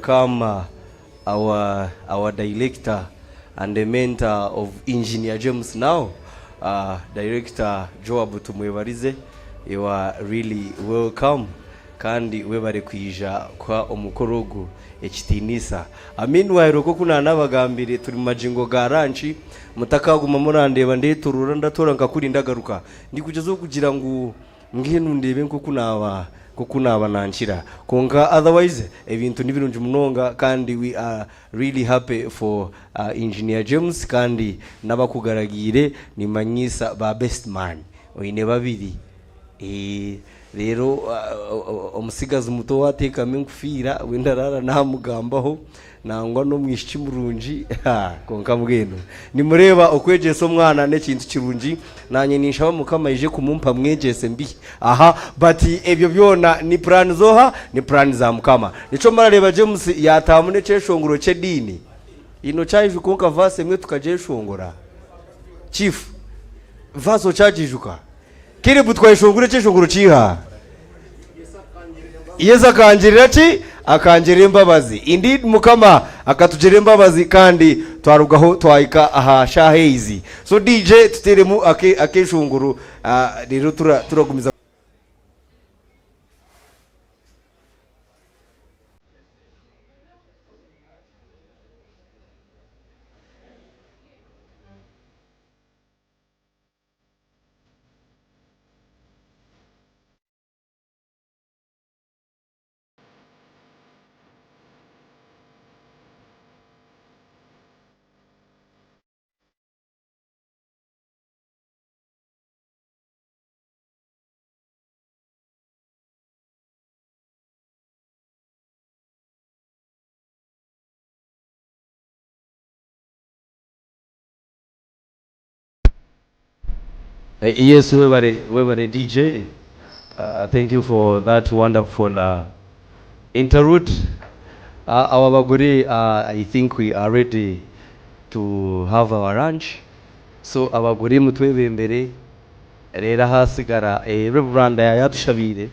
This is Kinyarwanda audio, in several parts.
welcome our director and the mentor of Engineer James now, Director Joab Tumwebarize. You are really welcome. Kandi webare kwija kwa omukorogo ekitinisa. Meanwhile ko kuna nabagambire turi majingo garanchi mutakaguma murandeba ndeturura ndatora ngakuri ndagaruka ndi kugeza kugira ngo ngihenu ndebe nko kunaba nankira konka otherwise ebintu nibirunje munonga kandi we are really happy for Engineer James kandi nabakugaragire nimanyisa ba best man oine babiri rero omusigazi muto watekame nkufira wendarara namugambaho nangwa no mwishiki murunji konka mbweno nimureba okwegesa omwana nekintu kirunji nanye ninshaba mukama ije kumumpa mwegese mbi but ebyo byona ni plan zoha ni plan za mukama nico marareba James yatamune ceshongoro cedini ino chaje konka vase mwe tukajeshongora chief vaso chajijuka kiri butwayishongure ceshongoro ciha yeza kanjirira ki akanjira imbabazi indeed mukama akatugera imbabazi kandi twarugaho twayika aha shaheizi so DJ tuteremu akeshongoro rero turagumiza. Yes, we were a DJ. Thank you for that wonderful interlude. Our Baguri, I think we are ready to have our lunch. So our Baguri mutwebe mbere rera hasigara Reverend yatushabire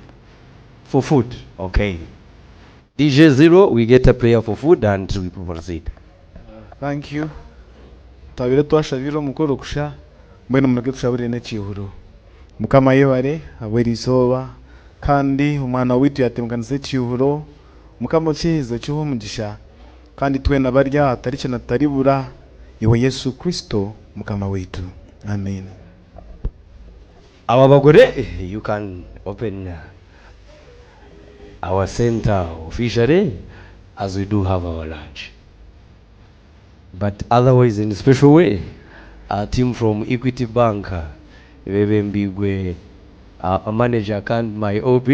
for food. Okay. DJ Zero, we get a prayer for food and we proceed. Thank you. Tabire twashabira mukoro kusha mbene munage tushabire ne chihuro. Mukama yebare abweri isoba kandi umwana witu yatemkanise chihuro mukama chizo cyuho mugisha kandi twena barya atari cyo nataribura iwe Yesu Kristo mukama witu. Amen. Our Bagore, you can open our center officially as we do have our lunch. But otherwise, in a special way, our team from Equity Bank, a manager and my OB,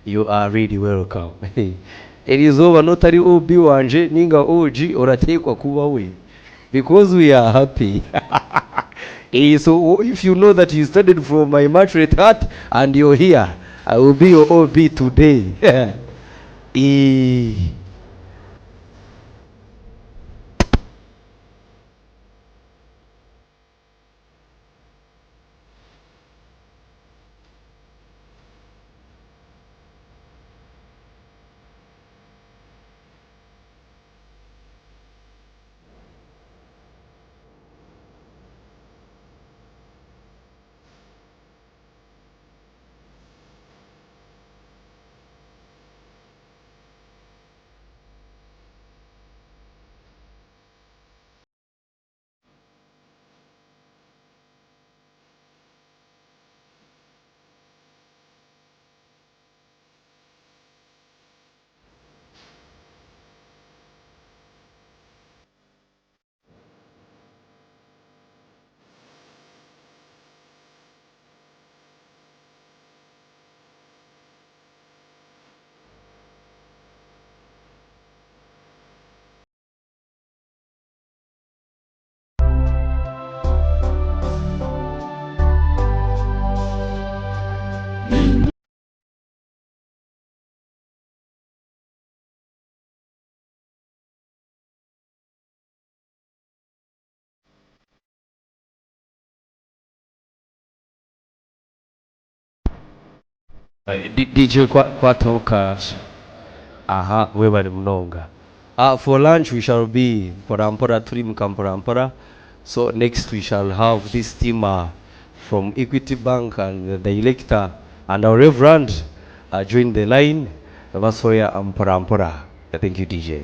you are really welcome. It is over notary OB wanje ninga OG oratekwa kuba we because we are happy. So if you know that you studied from my Immaculate Heart and you're here, I will be your OB today. DJ kwatoka aha we bari mnonga For lunch we shall be Porampora, Trim Kamporampora. So next we shall have this team from Equity Bank and the elector and our Reverend join the line. Vasoya and Porampora. Thank you, DJ.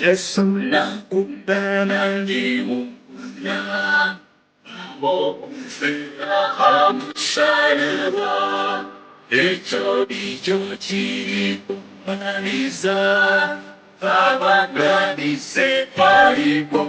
Yesu nakupenda ndimuya Mofera hamusaraba Icyo nicyo kiri kumariza Abandanize ariko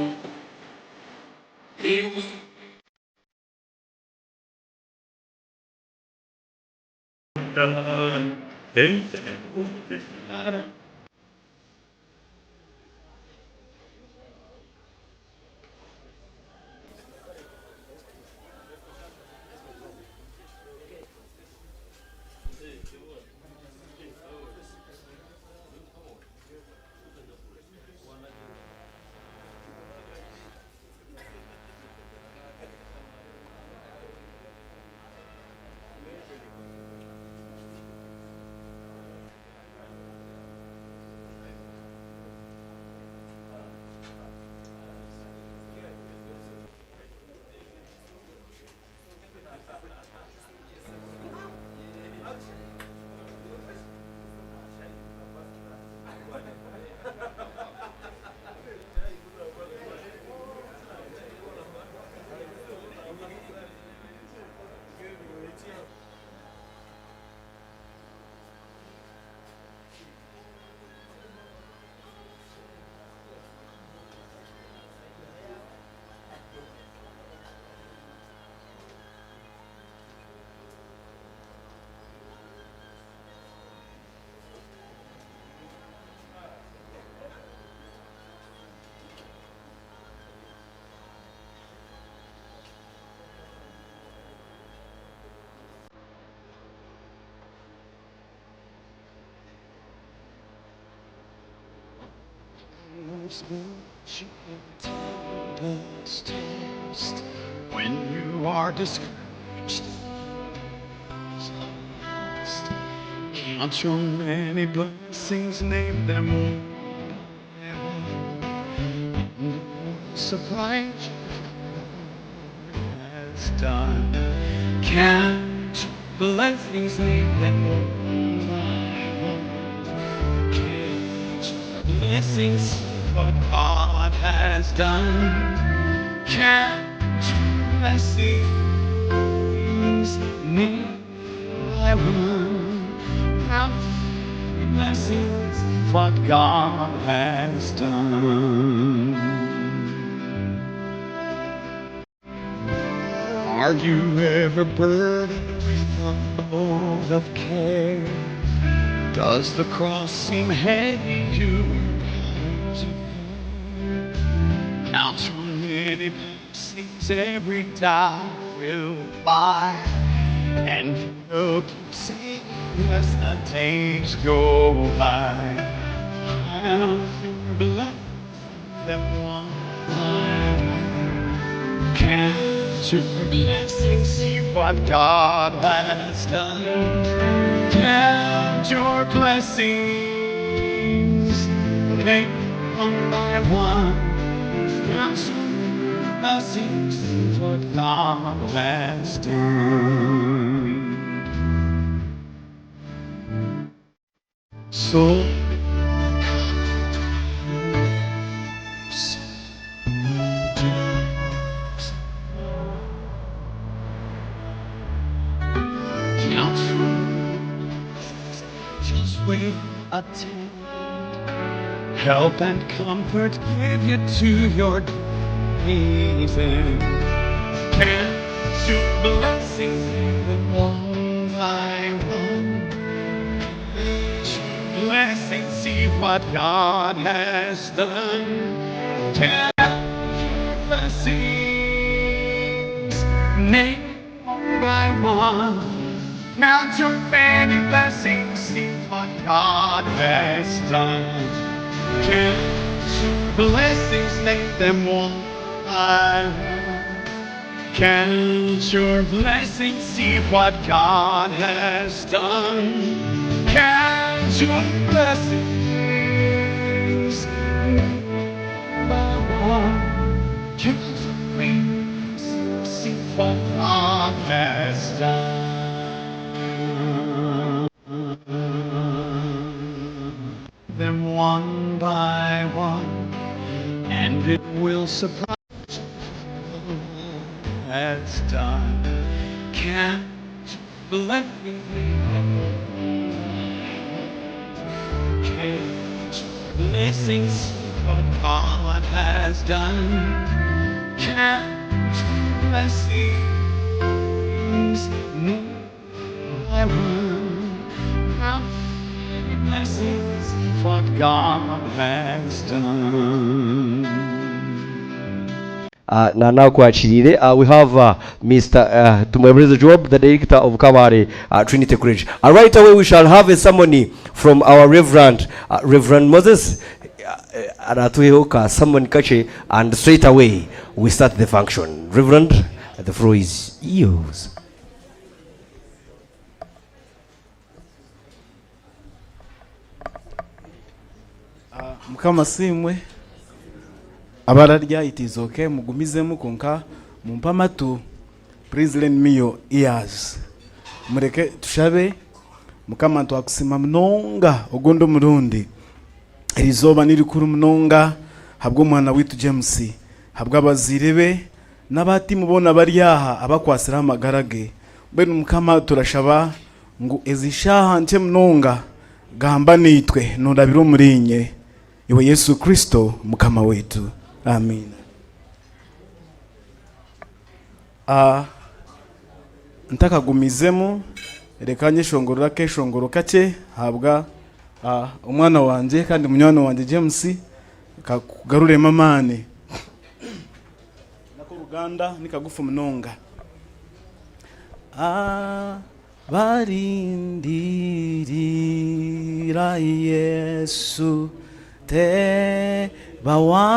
taste when you are discouraged. Count your many blessings, name them all. Surprise has done. Count blessings, name them all. Blessings, what God has done. Count blessings, name I will. Count blessings, what God has done. Are you ever burdened with a load of care? Does the cross seem heavy to count so many blessings every day will buy, and you'll keep saying as the days go by. I'll bless them one time. Count your blessings, see what God has done. Count your blessings, name one by one. Count your blessings, what God has done. So count your just will attend. Help and comfort give you to your knees. Count your blessings, one by one. Blessings, see what God has done. Count your blessings, name one by one. Count your many blessings, see what God has done. Count your blessings, name them one by one. Count your blessings, see what God has done. Count your blessings, one by one. Count your blessings, see what God has done. Them one by one. and it will surprise you has done. Can't believe blessings what God has done. Can't blessings blessings what God has done. Na now kuachirire we have Mr. Tumwebeleze Job, the director of Kabare Trinity College. Right away we shall have a ceremony from our Reverend Moses Aratuheoka someone kache, and straight away we start the function. Reverend, the floor is yours. Mukama simwe abararya it is okay mugumizemu konka mumpa matu. Please lend me your ears. Mureke tushabe mukama twakusima mnonga ogondo murundi erizoba nirikuru mnonga habwo mwana witu James habwo abazirebe nabati mubona baryaha abakwasira amagarage bene mukama turashaba ngo ezishaha nce mnonga gamba nitwe nurabiro murinye iwe Yesu Kristo mukama wetu. Amen. Ntaka gumizemu rekanye shongorora ke shongoro kace habwa umwana wanje kandi munywana wanje James kakugarure mamane nako Uganda nikagufu mnonga barindirira Yesu te bawangurwa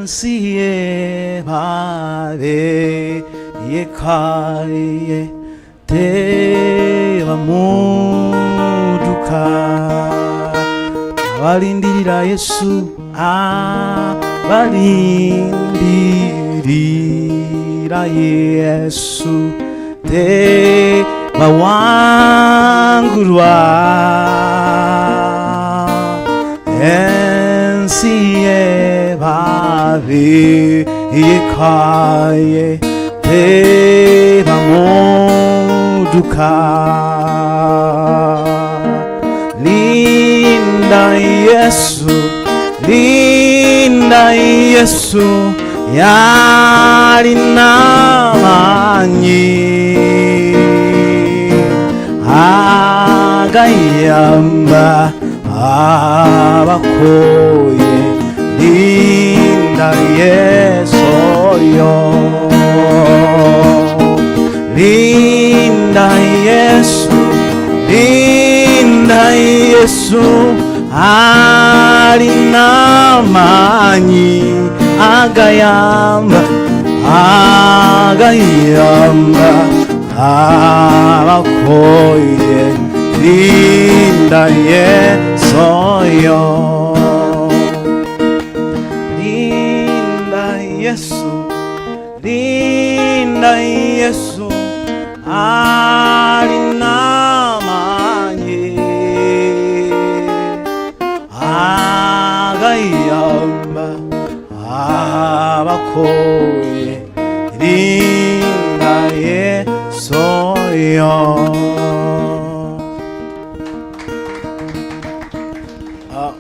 ensiye babe yekaye te bamuduka abalindirira Yesu abalindirira Yesu te bawangurwa ensiye babe yekaye te bamuduka linda Yesu yari namanyi agayamba abakoye linda Yesu yo linda Yesu alinamanyi agayamba abakoye linda Yesu yo linda Yesu alinamanyi agayamba abakoye linda Yesu yo.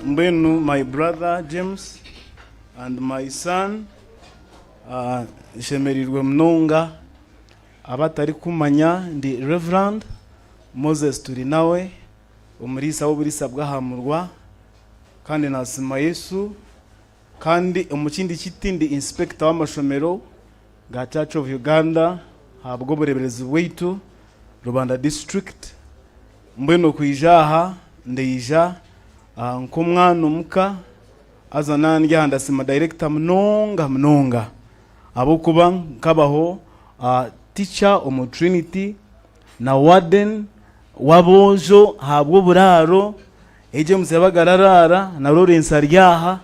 Mbenu, my brother James and my son shemerirwe mnonga abatari kumanya ndi Reverend Moses turi nawe umurisa w'uburisa bwahamurwa kandi nasima Yesu kandi umukindi kitindi inspector w'amashomero ga Church of Uganda habwo bureberezi bw'itu Rubanda district mbeno kuijaha ndeija nkumwana umuka azanandya ndasima director mnonga abo kuba kabaho teacher omu Trinity na warden wabojo habwo buraro eje musabagararara na Lawrence aryaha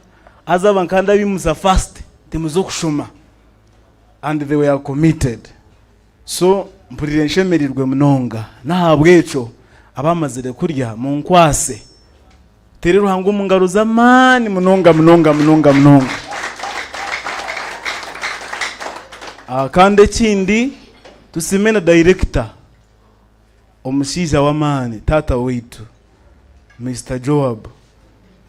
azabankanda bimusa fast timuzo kushuma and they were committed so mpurire nshemerirwe mnonga nahabweco abamazire kurya munkwase tere ruhango mu ngaro z'amani munonga. Kandi ekindi tusimena director omushiija w'amani tata weitu Mr. Joab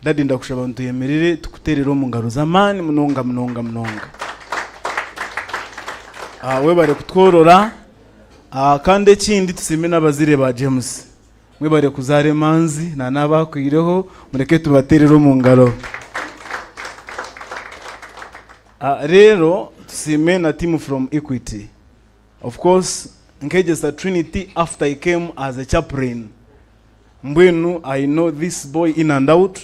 dadi ndakushaba abantu yemerere tukuterera mu ngaro z'amani munonga. Webare kutworora. Kandi ekindi tusimena abazire ba James mwebare kuzare manzi na nabakwireho mureke tubaterera mu ngaro. Rero tusimena team from Equity. Of course, Nkejesa Trinity after I came as a chaplain. Mbwenu, I know this boy in and out.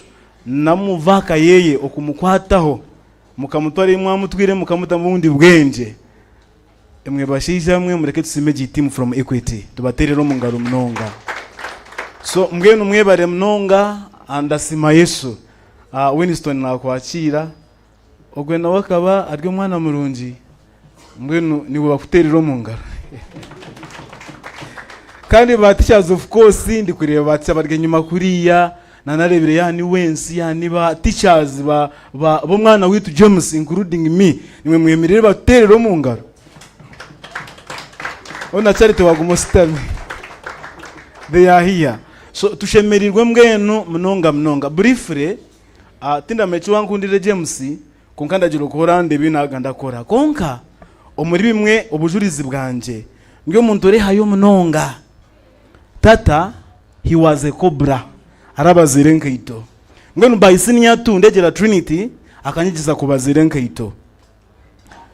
Namuvaka yeye okumukwataho. Mukamutware mwamutwire mukamuta mubundi bwenje. Emwe bashisha mwe mureke tusimeje team from Equity. Tubaterero mu ngaro mnonga. So mbwenu mwebare mnonga andasima Yesu. Winston nakwakira. Ogwena wakaba aryo mwana murungi. Mbwenu niwe bakuterero mu ngaro. Kandi ba teachers of course ndi kureba batya barge nyuma kuriya nanarebere yani wensi yani ba teachers bo mwana witu James including me nimwe mwemerere baterero mu ngaro. Ona charity wagumostami. They are here. So tushemerirwe mbwenu mnonga. Briefly tinda mechi wangu ndire James konkanda jiro korande binaga ndakora. Konka omuri bimwe obujurizi bwanje ngyo muntu ore hayo mnonga. Tata he was a cobra arabazire nkaito. Ngwenu bayisini yatu ndegera Trinity akanyigiza kubazire nkaito.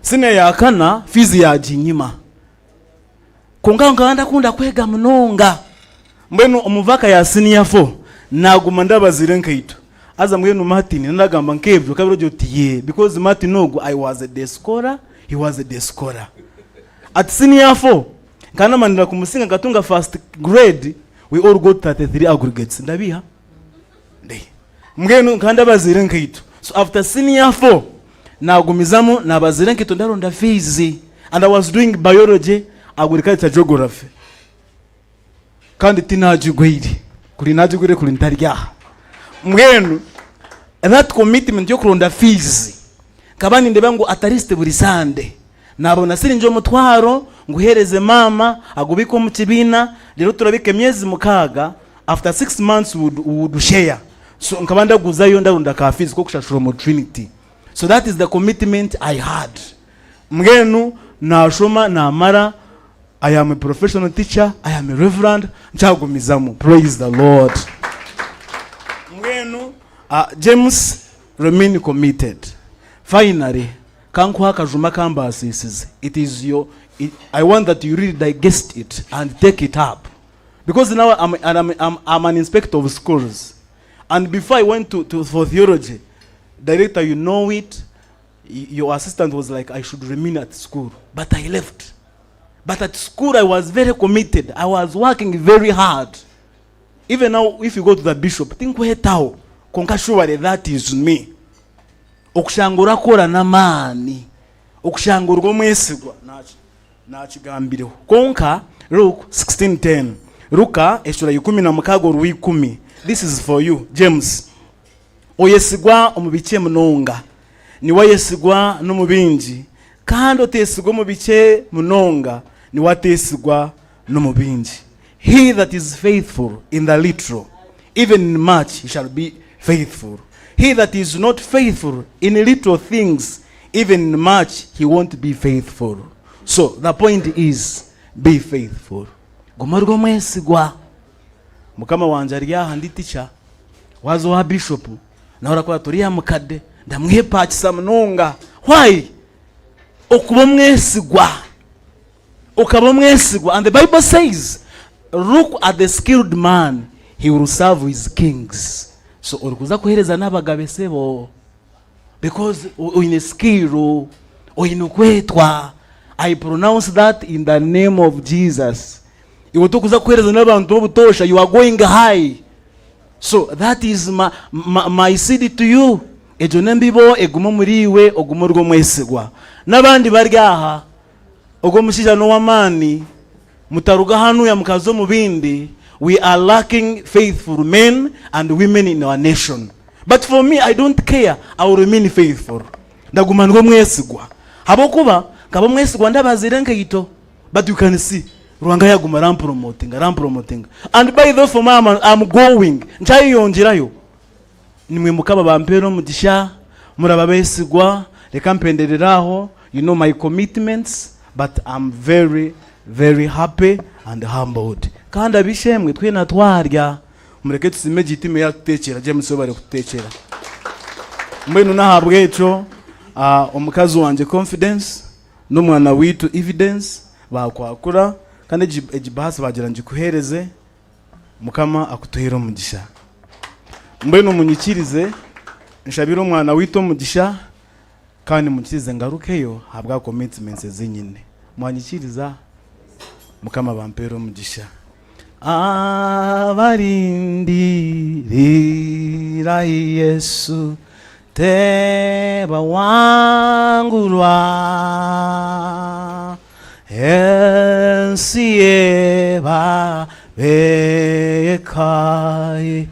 Sine yakana fizi ya jinyima. Konga ndakunda kwega mnonga. Mbwenu omuvaka ya senior 4 naguma ndabazire nkaito. Aza mwenu Martin nagamba nkebyo kabiro jotiye because Martin nogo I was a day scorer, he was a day scorer. At senior 4 kana mandira kumusinga gatunga first grade we all got 33 aggregates ndabiha ndey mbwenu kanda bazire nkaito. So after senior 4 nagumizamo nabazire nkaito ndaronda physics and I was doing biology, agriculture, geography. Kandi tinajugwiri kuri najugwire kuri ntarya mbwenu that commitment yo kuronda fees kabani ndeba ngo at least buri Sunday nabona siri njo mutwaro nguhereze mama agubiko mu kibina rero turabike myezi mukaga after 6 months would share. So nkabanda guzayo ndarunda ka fees ko kushashura mu Trinity. So that is the commitment I had. Mbwenu na shoma na mara I am a professional teacher, I am a reverend, nchagumizamo. Praise the Lord. Mwenu, James remain committed. Finally, kankwa kajuma kamba asisize. It is I want that you really digest it and take it up. Because now I'm an inspector of schools. And before I went for theology, director, you know it, your assistant was like, I should remain at school. But I left. But at school, I was very committed. I was working very hard. Even now, if you go to the bishop, think whetao, konkashuware, that is me. Okushangura kora na mani. Okushangurwa mwesigwa. Nachigambireho. Konka, Luke 16:10. Luka, eshura 10 na mukago rwi 10. This is for you, James. Oyesigwa omubiche mnonga. Niwa yesigwa no mubinji. Kandi otesigwa mu bice munonga ni watesigwa no mu binji. He that is faithful in the little, even in much he shall be faithful. He that is not faithful in little things, even in much he won't be faithful. So the point is, be faithful. Gomargo mwesigwa mukama wanjariya handi teacher wazo wa bishop na ora turiya mukade ndamwepa kisa munonga. Why? Okuba mwesigwa. And the Bible says, look at the skilled man, he will serve his kings. So orukuza kuhereza n'abagabe sebo because in skill or in kwetwa. I pronounce that in the name of Jesus. Iwotukuza kuhereza n'abantu obutosha, you are going high. So that is my seed to you. Ejo nembibo egumo muriwe ogumurwo mwesigwa. Nabandi baryaha ogo mushija no wamani mutaruga hanu ya mukazo mubindi we are lacking faithful men and women in our nation. But for me, I don't care. I will remain faithful. Ndaguma ngo mwesigwa. Habokuba kaba mwesigwa ndabazire nkayito. But you can see Rwanga yaguma ram promoting. And by the for mama I'm going. Nchayiyongerayo. Nimwe mukaba bampero mugisha muraba besigwa reka mpendereraho. You know my commitments, but I'm very, very happy and humbled. Kandi abishemwe twe natwarya mureke tusime gitime yakutekera James obare kutekera. Mbenu nahabwe eco omukazi wanje confidence n'umwana witu evidence bakwakura kandi ejibahasa bagira nje kuhereze mukama akutuhira umugisha. Mbenu munyikirize nshabira umwana witu umugisha kandi mukize ngarukeyo habwa commitments zinyine mwanyikiriza mukama bampero umugisha. Abarindirira Yesu teba wangurwa ensieba bekai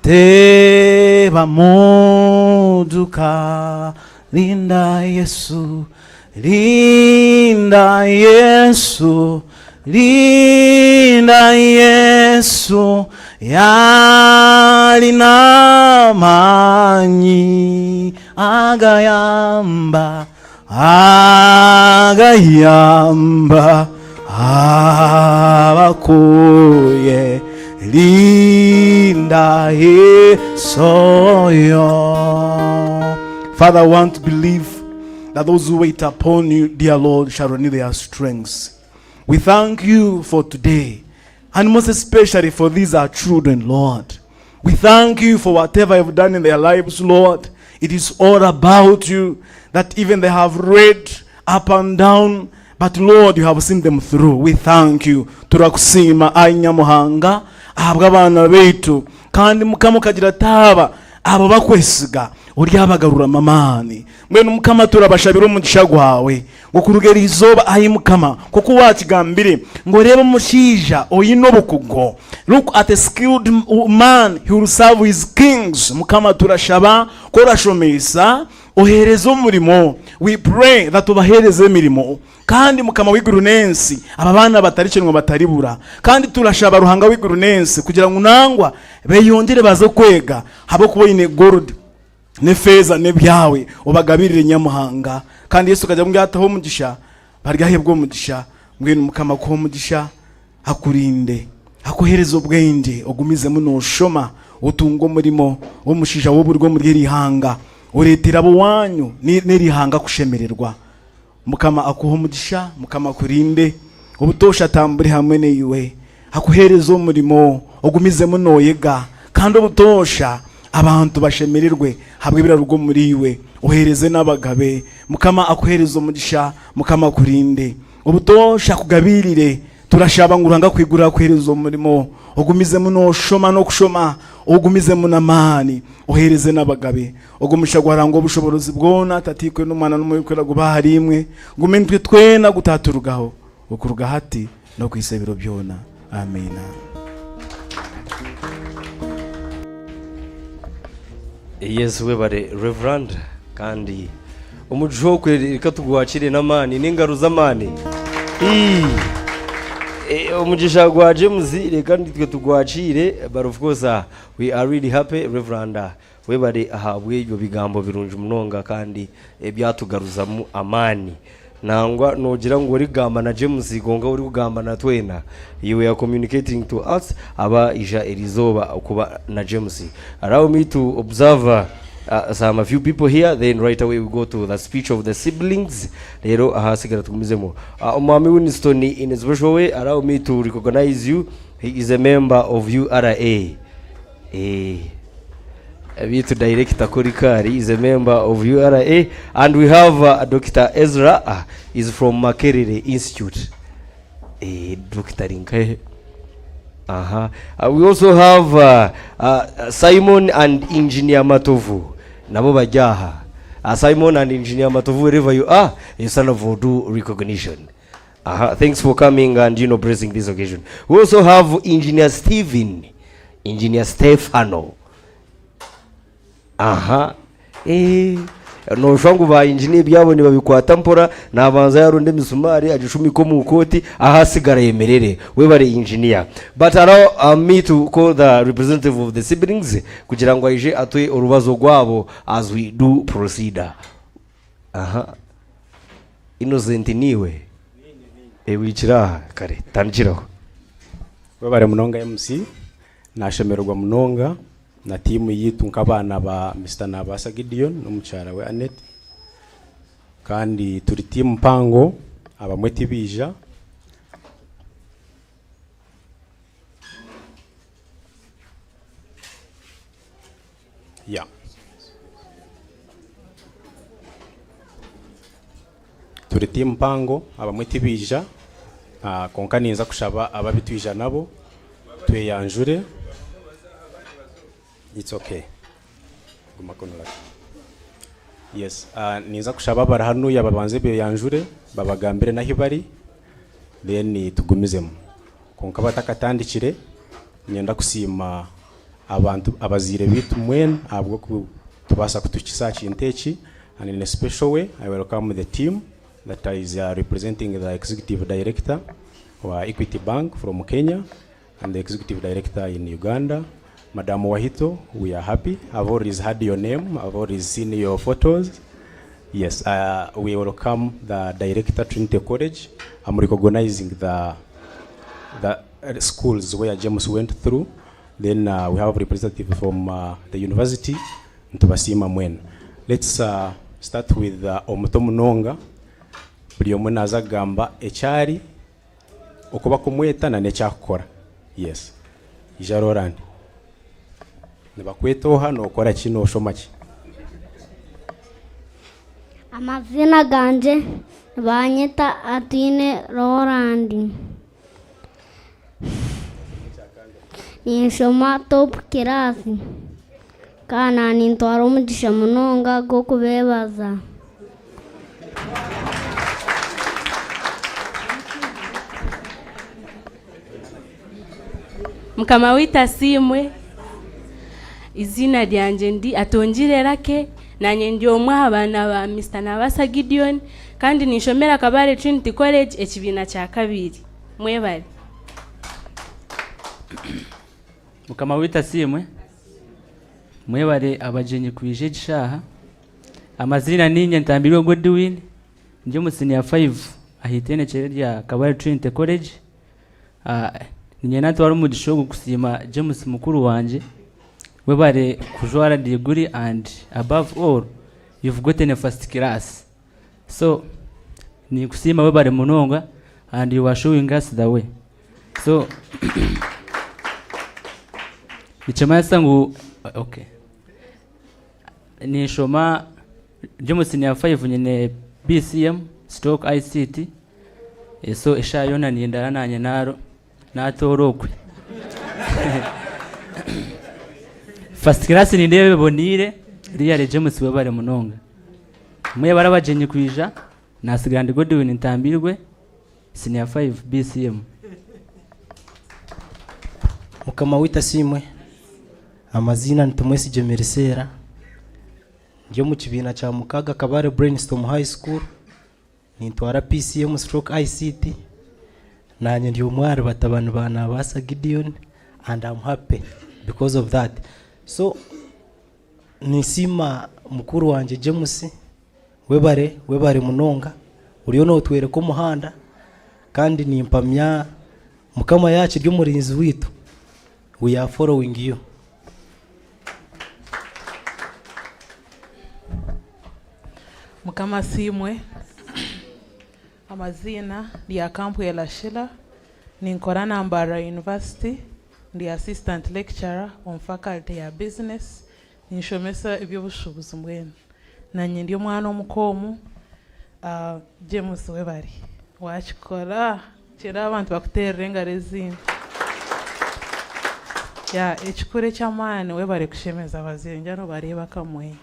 teba moduka linda Yesu linda Yesu linda Yesu yalina manyi agayamba abakuye linda Yesu yo. Father, I want to believe that those who wait upon you, dear Lord, shall renew their strengths. We thank you for today, and most especially for these our children, Lord. We thank you for whatever you've done in their lives, Lord. It is all about you, that even they have read up and down, but Lord, you have seen them through. We thank you. Turakusima ainyamuhanga ahabwa abana betu kandi mukama kagira taba abo bakwesiga uri abagarura mamani mwene mukama turabashabira umugisha gwawe ngo kurugera izoba ayi mukama kuko wakigambire ngo reba mushija oyinobukugo. Look at a skilled man, he will serve his kings. Mukama turashaba korashomesa oherezo murimo. We pray that ubahereze mirimo kandi mukama w'igurunensi ababana bataricenwa bataribura kandi turashaba ruhanga w'igurunensi kugira ngo nangwa beyongere bazo kwega habo kuboyine gold ne feza ne byawe ubagabirire nyamuhanga kandi Yesu kajya mbwataho umugisha baryahe umugisha mwene mukama ko umugisha akurinde akohereza ubwenge ugumize muno shoma utungo murimo wo mushija wo burwo muri rihanga uretera abo wanyu n'irihanga kushemererwa. Mukama akuho umugisha mukama kurinde ubutosha tamburi hamwe n'iwe akuhereza umurimo ugumize muno yega kandi ubutosha abantu bashemererwe habwe birarugo muri iwe uhereze n'abagabe. Mukama akuhereza umugisha mukama kurinde ubutosha kugabirire turashaba nguranga kwigura kuhereza umurimo ugumize muno shoma no kushoma ugumize munamani uhereze n'abagabe ugumisha gwarango bushoborozi bwona tatikwe n'umwana n'umukwera gubahari imwe gumentwe twena gutaturugaho ukuruga hati no kwisebero byona. Amina. Yes, we bare Reverend kandi umujo kwereka tugwakire namani n'ingaruza mani umugisha gwa James reka nditwe tugwacire, but of course we are really happy Reverend we bare ahabwe ibyo bigambo birunje umunonga kandi byatugaruza mu amani nangwa nogira ngo uri gamba na James gonga uri kugamba na twena you are communicating to us aba ija erizoba kuba na James. Allow me to observe some a few people here, then right away we go to the speech of the siblings. Lero ahasigara tukumizemo umwami Winston in a special way. Allow me to recognize you. He is a member of URA. To Director Korikari is a member of URA, and we have Dr. Ezra is from Makerere Institute. Dr. Rinke. We also have Simon and Engineer Matovu. Nabo bajaha. Simon and Engineer Matovu, wherever you are, you son of do recognition. Thanks for coming and blessing this occasion. We also have Engineer Stefano. No shangu ba engineer byabo ni babikwata mpora nabanza yaronde misumari agishumiko mu koti ahasigara yemerere we bare engineer. But allow me to call the representative of the siblings kugira ngo aje atoye urubazo rwabo as we do proceed. Innocent niwe wicira kare tanjiraho. We bare munonga MC nashemerwa munonga na timu yitu nk'abana ba Mr. Nabasa Gideon n'umucyara we Anet, kandi turi timu mpango abamwe tibija turi timu mpango abamwe tibija konka ninza kushaba ababitwija nabo tweyanjure. It's okay. Yes, niza kushaba barahanu yababanze be yanjure babagambire nahi bari then tugumizemo konka batakatandikire nyenda kusima abantu abazire bitu mwen abwo tubasa kutukisa chinteki, and in a special way I welcome the team that is representing the executive director wa Equity Bank from Kenya and the executive director in Uganda, Madam Wahito. We are happy. I've always heard your name. I've always seen your photos. Yes, we welcome the director Trinity College. I'm recognizing the schools where James went through. Then we have representatives from the university. Ntubasima mwen. Let's start with Omuto Munonga. Buri omwe naza gamba echari okuba kumweta na necyakora. Yes. Ijarorandi. Nibakwetoha no kora kino shomaki. Amazina ganje banyita Atine Roland. Ninshoma top kirasi. Kana nintwara umugisha munonga go kubebaza. Mukama wita simwe izina lyanje ndi atonjirerake nanye ndi omwe abana ba Mr. Nabasa Gideon kandi nishomera Kabale Trinity College ekibina kya kabiri. Mwebale. Mukama wita simwe mwebale abajenye kwije gishaha amazina ninye ntambirwe Godwin nje mu senior 5 ahitene chere rya Kabale Trinity College. Ninye natwara umugisho wo kusima James mukuru wanje webare kujwara degree and above all you've gotten a first class, so ni kusima webare munonga and you are showing us the way. So nichama sangu okay ni shoma James ni 5 nyine BCM stock ICT so esha yona ni ndara nanye naro natorokwe first class ni ndebe bonire riya James webare munonga mwe barabajenye kwija nasigandi Godwin ntambirwe senior 5 BCM. Mukama wita simwe amazina ntumwesi Jemerisera nje mu kibina cya mukaga Kabale Brainstorm High School nintwara PCM stroke ICT nanye ndi umwari batabana bana Basa Gideon and I'm happy because of that. So nisima mukuru wanje James webare munonga uriyo no twere ko muhanda kandi nimpamya mukama yacu ry'umurinzi witu. We are following you. Mukama simwe amazina ya kampu ya Lashila ninkora Nambara University ndi assistant lecturer on faculty ya business ninshomesa ebyobushubuzi mbwene nanye ndi omwana omukomu James webari wakikora kira abantu bakuterera engaro ezindi ya ekikure ky'amaani webare kushemeza abazire njano bareba kamwe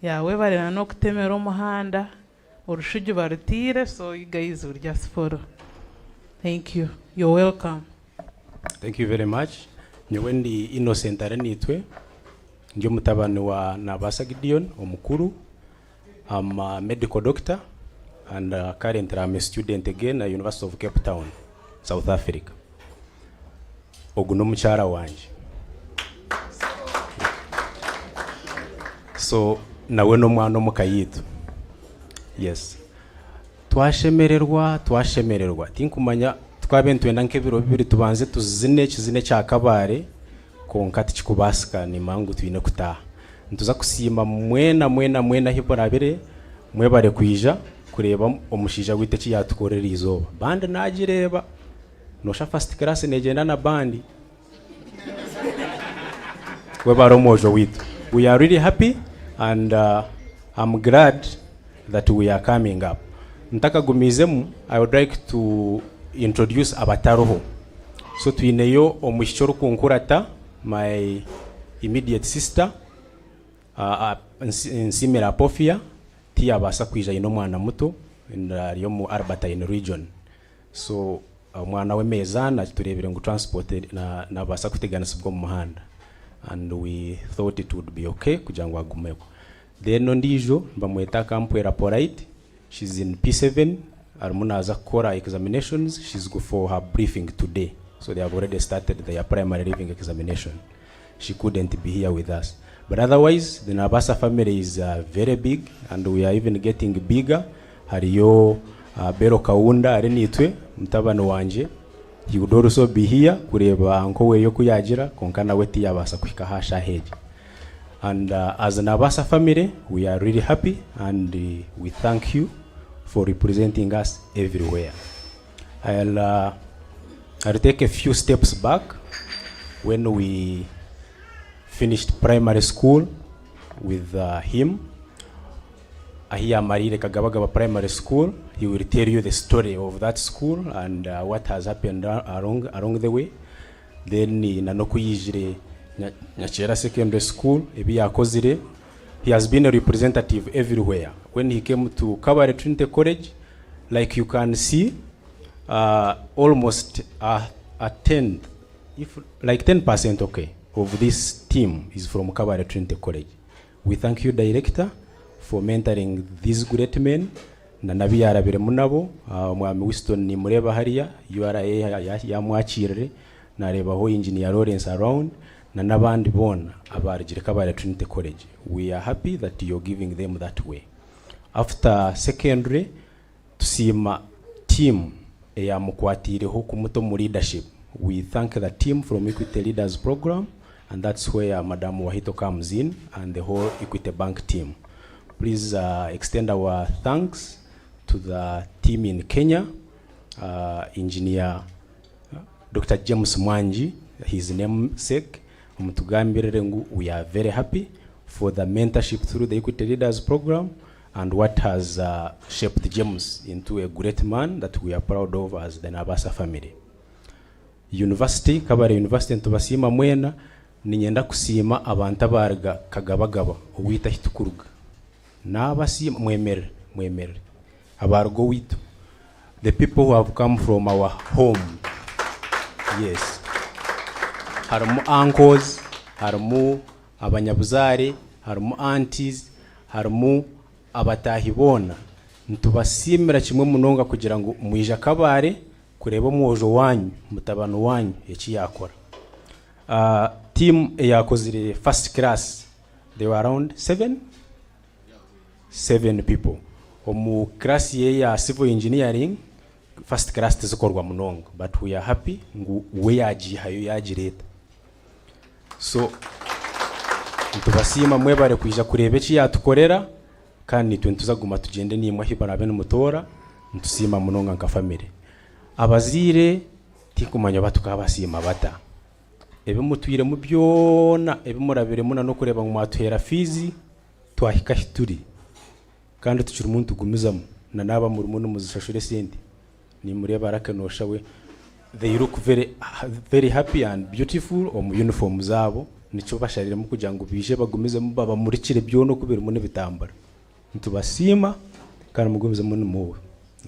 ya webare na nokutemera omuhanda orushugi barutire, so you guys will just follow. Thank you. You're welcome. Thank you very much. Nyewe ndi Innocent Arenitwe, ndio mutabani wa Ainembabazi Gideon omukuru. I'm a medical doctor and currently I'm a student again at University of Cape Town, South Africa. Oguno muchara wanje. So nawe no mwana mukayitu. Yes. Twashemererwa tinkumanya twabentu enda nkebiro bibiri tubanze tuzine kizine cya kabare konka tikubasika ni mangu twine kutaha ntuza kusima mwena hiborabere mwebare kwija kureba omushija wite ki yatukorera izoba bande nagireba nosha first class negenda na bandi webaro mojo witu. We are really happy and I'm glad that we are coming up. Ntaka gumizemu, I would like to introduce abataroho. So tuineyo omushoro kunkurata, my immediate sister, nsimera pofia, tia basa kwija ino mwana muto, yo mu Arbatine region. So mwana we meza na turebere ngu transport na basa kutegana sibwo mu muhanda. And we thought it would be okay kujangwa gumeko. Then ondijo bamweta kampwera polite. She's in P7. Armunaza Kora examinations. She's go for her briefing today. So they have already started their primary living examination. She couldn't be here with us. But otherwise, the Ainembabazi family is very big, and we are even getting bigger. Hariyo Bero Kaunda arenitwe mutabano wanje. He would also be here kureba anko we yo kuyagira konkana weti yabasa kwika hasha heji. And as an Ainembabazi family, we are really happy and we thank you for representing us everywhere. I'll take a few steps back. When we finished primary school with him, here Marire Kagabagaba Primary School, he will tell you the story of that school and what has happened along the way. Then Nanokuyijire Nyachera Secondary School, he has been a representative everywhere. When he came to Kabare Trinity College, like you can see, almost like 10% okay, of this team is from Kabare Trinity College. We thank you, Director, for mentoring these great men. Nanabi arabire munabo, Mwami Winston ni mureba hariya, URA ya mwachirire, nareba ho Engineer Lawrence around, na nabandi bona abarigire Kabare Trinity College. We are happy that you're giving them that way. After secondary, tusima team ya mukwatireho kumuto mu leadership. We thank the team from Equity Leaders Program, and that's where Madam Wahito comes in and the whole Equity Bank team. Please extend our thanks to the team in Kenya, Engineer Dr. James Mwanji, his namesake. We are very happy for the mentorship through the Equity Leaders Program and what has shaped James into a great man that we are proud of as the Ainembabazi family. University, Kabare University ntubasima mwena, ninyenda kusima abantu abarga kagabagaba uwita hitukuruga. Nabasima mwemere. Abargo witu. The people who have come from our home. Yes. Haramu uncles, haramu abanyabuzare, haramu aunties, haramu abatahibona. Ntubasimira kimwe munonga kugira ngo mwija Kabare kureba mwojo wanyu, mutabano wanyu eki yakora. Team yakozire first class. They were around 7 people. Omu class ye ya civil engineering first class tizikorwa munonga, but we are happy ngu we yajihayo yajireta. So ntubasima mwebare kwija kureba eki yatukorera kandi twe ntuzaguma tugende nimwe hibara bene mutora ntusima munonga nka family. Abazire tikumanya batukabasima bata. Ebe mutwire mu byona ebe murabire muna no kureba ngo mwatuhera fizi twahika hituri. Kandi tukiri umuntu gumizamo na naba muri muntu muzishashure sente ni mureba rakanosha we. They look very happy and beautiful mu uniform zabo nico basharira mu kugira ngo bije bagumize mu baba muri kire byono kubera mune bitambara. Ntubasima kandi mugumize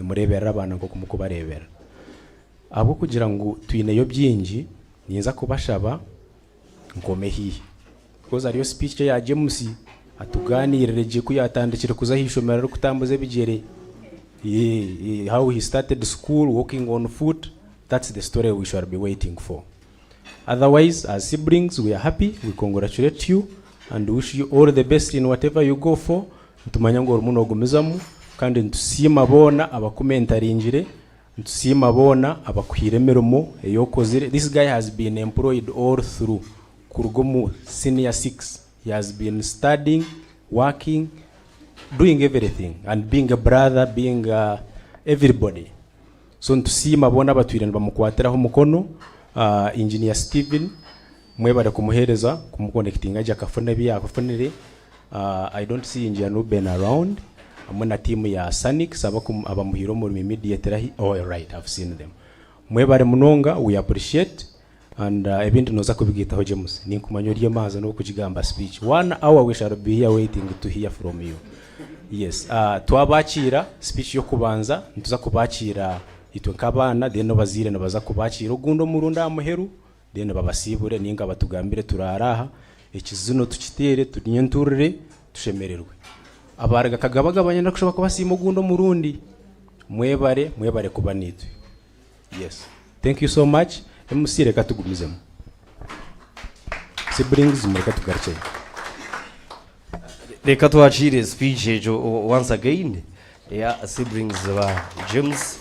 murebera abana ngo kumukubarebera abo kugira ngo tuyineyo byingi ninza kubashaba ngome hiye because ariyo speech ya James atuganirire je kuyatandikira kuzahishomera kutambuze bigere how he started school walking on foot. That's the story we shall be waiting for. Otherwise, as siblings, we are happy, we congratulate you and wish you all the best in whatever you go for. Ntumanya ngo umuntu ogumizamu kandi ntusima bona abakomentaringire ntusima bona abakwiremeromo eyokozire. This guy has been employed all through kurugomu senior 6. He has been studying, working, doing everything and being a brother, being everybody. So ntusima bona batwirana bamukwatiraho mukono. Engineer Steven mwebare kumuhereza kumukonnectinga aje akafone byakafonere. I don't see Engineer Ruben around. Amuna team ya Sanix abamuhiro mu immediate rahi. Oh right, I've seen them. Mwebare munonga, we appreciate and ebintu noza kubigitaho James ninkumanyoriye maza no kukigamba speech 1 hour. We shall be here waiting to hear from you. Yes, twabakira speech yo kubanza ntuza kubakira itwe kabana then bazire nabaza kubakira ugundo murunda amuheru then babasibure ninga batugambire turaraha ikizuno tukitere tunyenturire tushemererwe abaraga kagabagabanya ndakushoba kubasima ugundo murundi mwebare kuba nitwe. Yes, thank you so much. Emusire katugumizemo siblings mureka tugarche reka twachire speech ejo once again ya siblings ba James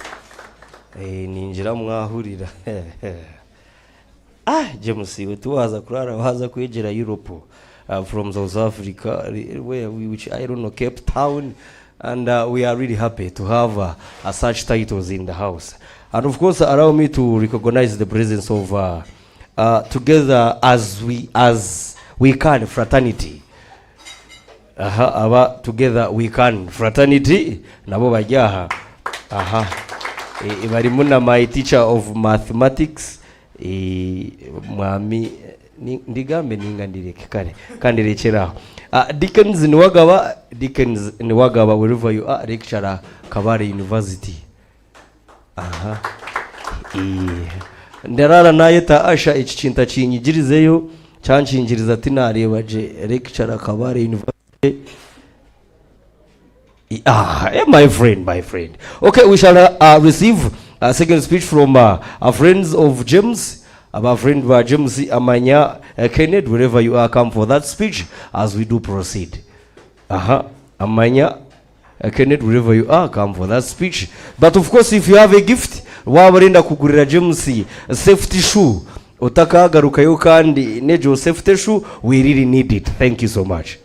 ninjira mwahurira James tuwaza kurara waza kwegera Europe from South Africa which I don't know, Cape Town, and we are really happy to have such titles in the house. And of course allow me to recognize the presence of together as we can fraternity. Together we can fraternity nabo bajaha bari muna my teacher of mathematics mwami ndigambe ningandireke kare kandi rekera Dickens Niwagaba wherever you are, lecturer Kabare University. Ndarara naye ta asha icinta cinyigirizeyo cyancinjiriza ati nareba je lecturer Kabare University. My friend. Okay, we shall receive a second speech from our friends of James, our friend James Amanya Kenneth, wherever you are, come for that speech as we do proceed. Amanya Kenneth, wherever you are, come for that speech. But of course, if you have a gift, wabarenda kugurira James safety shoe, otaka garukayo kandi nejo safety shoe, we really need it. Thank you so much.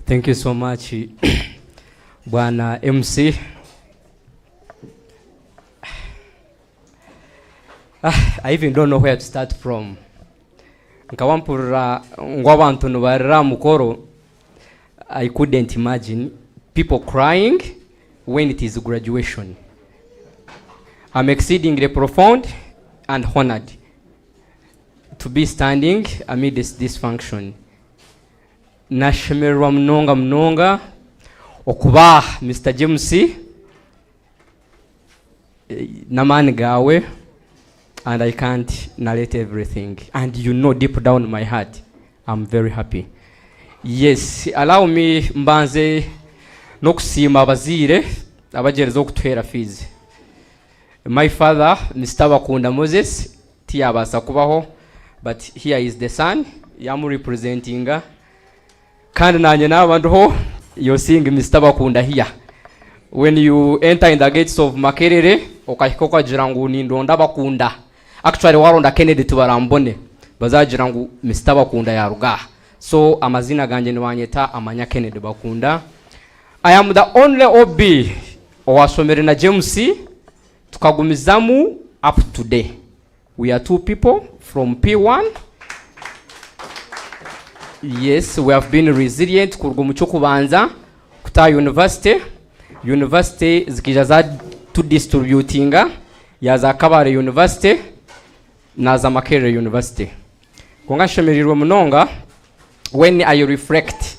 Thank you so much, Bwana MC. I even don't know where to start from. Nkawampura ngwabantu nubarira mukoro. I couldn't imagine people crying when it is graduation. I'm exceedingly profound and honored to be standing amid this function. Nashemerwa mnonga okuba Mr. James namani gawe, and I can't narrate everything, and you know deep down in my heart I'm very happy. Yes, allow me mbanze nokusima abazire abagereza okutwera fees. My father Mr. Bakunda Moses tiyabasa kubaho, but here is the son yamu representing. Kandi nanye n'abantu ho, you're seeing Mr. Bakunda here. When you enter in the gates of Makerere, okahikoka jirangu ni ndonda Bakunda. Actually waronda Kennedy tubarambone bazajirangu Mr. Bakunda ya ruga. So amazina ganje niwanyeta Amanya Kennedy Bakunda. I am the only OB owasomere na James tukagumizamu up today. We are two people from P1. Yes, we have been resilient kurugumucho kubanza kuta university zikijaza to distributinga ya za Kabare University na za Makerere University. Konga shemerirwa munonga when I reflect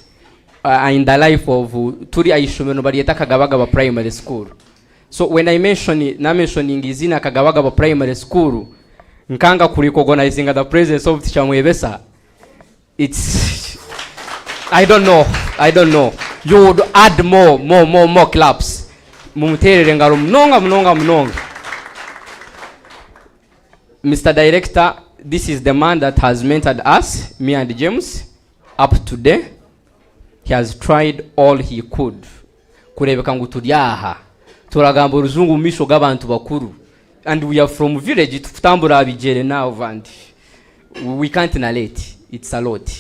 in the life of turi ayishomero bariyeta Kagabagaba primary school. So when I mentioning izina Kagabagaba primary school, nkanga kurecognize the presence of teacher Mwebesa, it's I don't know. You would add more claps. Mumuterere ngaro mnonga. Mr. Director, this is the man that has mentored us, me and James, up to today. He has tried all he could. Kurebeka ngo turyaha. Turagamba uruzungu misho g'abantu bakuru. And we are from village tutambura abigere now and we can't narrate. It's a lot.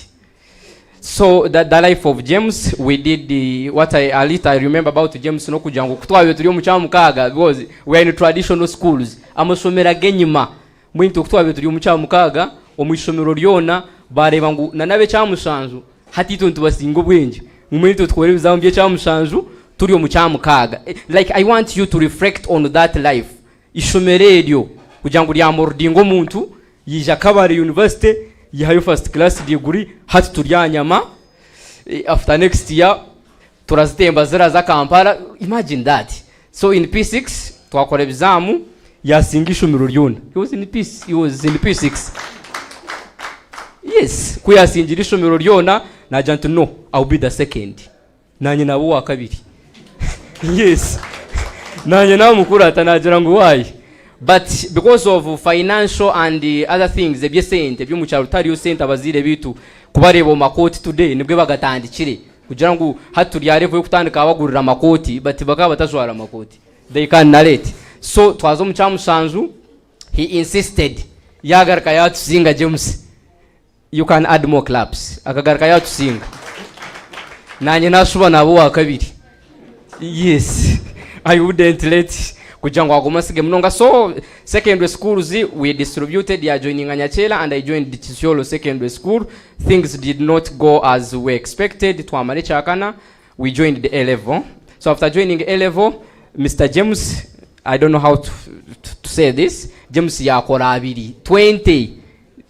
So the life of James, we did what I remember about James no kujangu kutwawe turi mu cyamukaga because we are in traditional schools. Amasomera genyima mwintu kutwawe turi mu cyamukaga omwishomero ryona bareba ngo nanabe cyamusanzu hatito ntubasingo bwenje mwintu twere bizambye cyamusanzu turi mu cyamukaga. Like I want you to reflect on that life. Ishomereryo kujangu lya mordingo muntu yija Kabale University yahayo first class degree hati turyanyama. After next year turazitemba zira za Kampala. Imagine that. So in P6 twakora bizamu yasingisha umururyona. He was in P6. Yes, kuyasingirisha umururyona na jantu no, I'll be the second. Nanye nabo wa kabiri. Yes. Nanye na mukuru atanagira ngo why. But because of financial and the other things, the sente byo mu cyarutari sente abazire bitu kubarebo makoti today nibwe bagatandikire kugira ngo haturi yarevo yo kutandika abagurira amakoti but bakaba batazwara amakoti. They can narrate. So twazo mu cyamusanzu he insisted yagaraka yatusinga James. You can add more claps. Akagaraka yatusinga. Nanye nashuba nabo wa kabiri. Yes. I wouldn't let kujango agomasige mnonga. So secondary schools we distributed ya joining Anyachela and I joined Chisiolo secondary school. Things did not go as we expected. Twamale chakana we joined the A level. So after joining A level, Mr. James, I don't know how to say this, James yakora abiri 20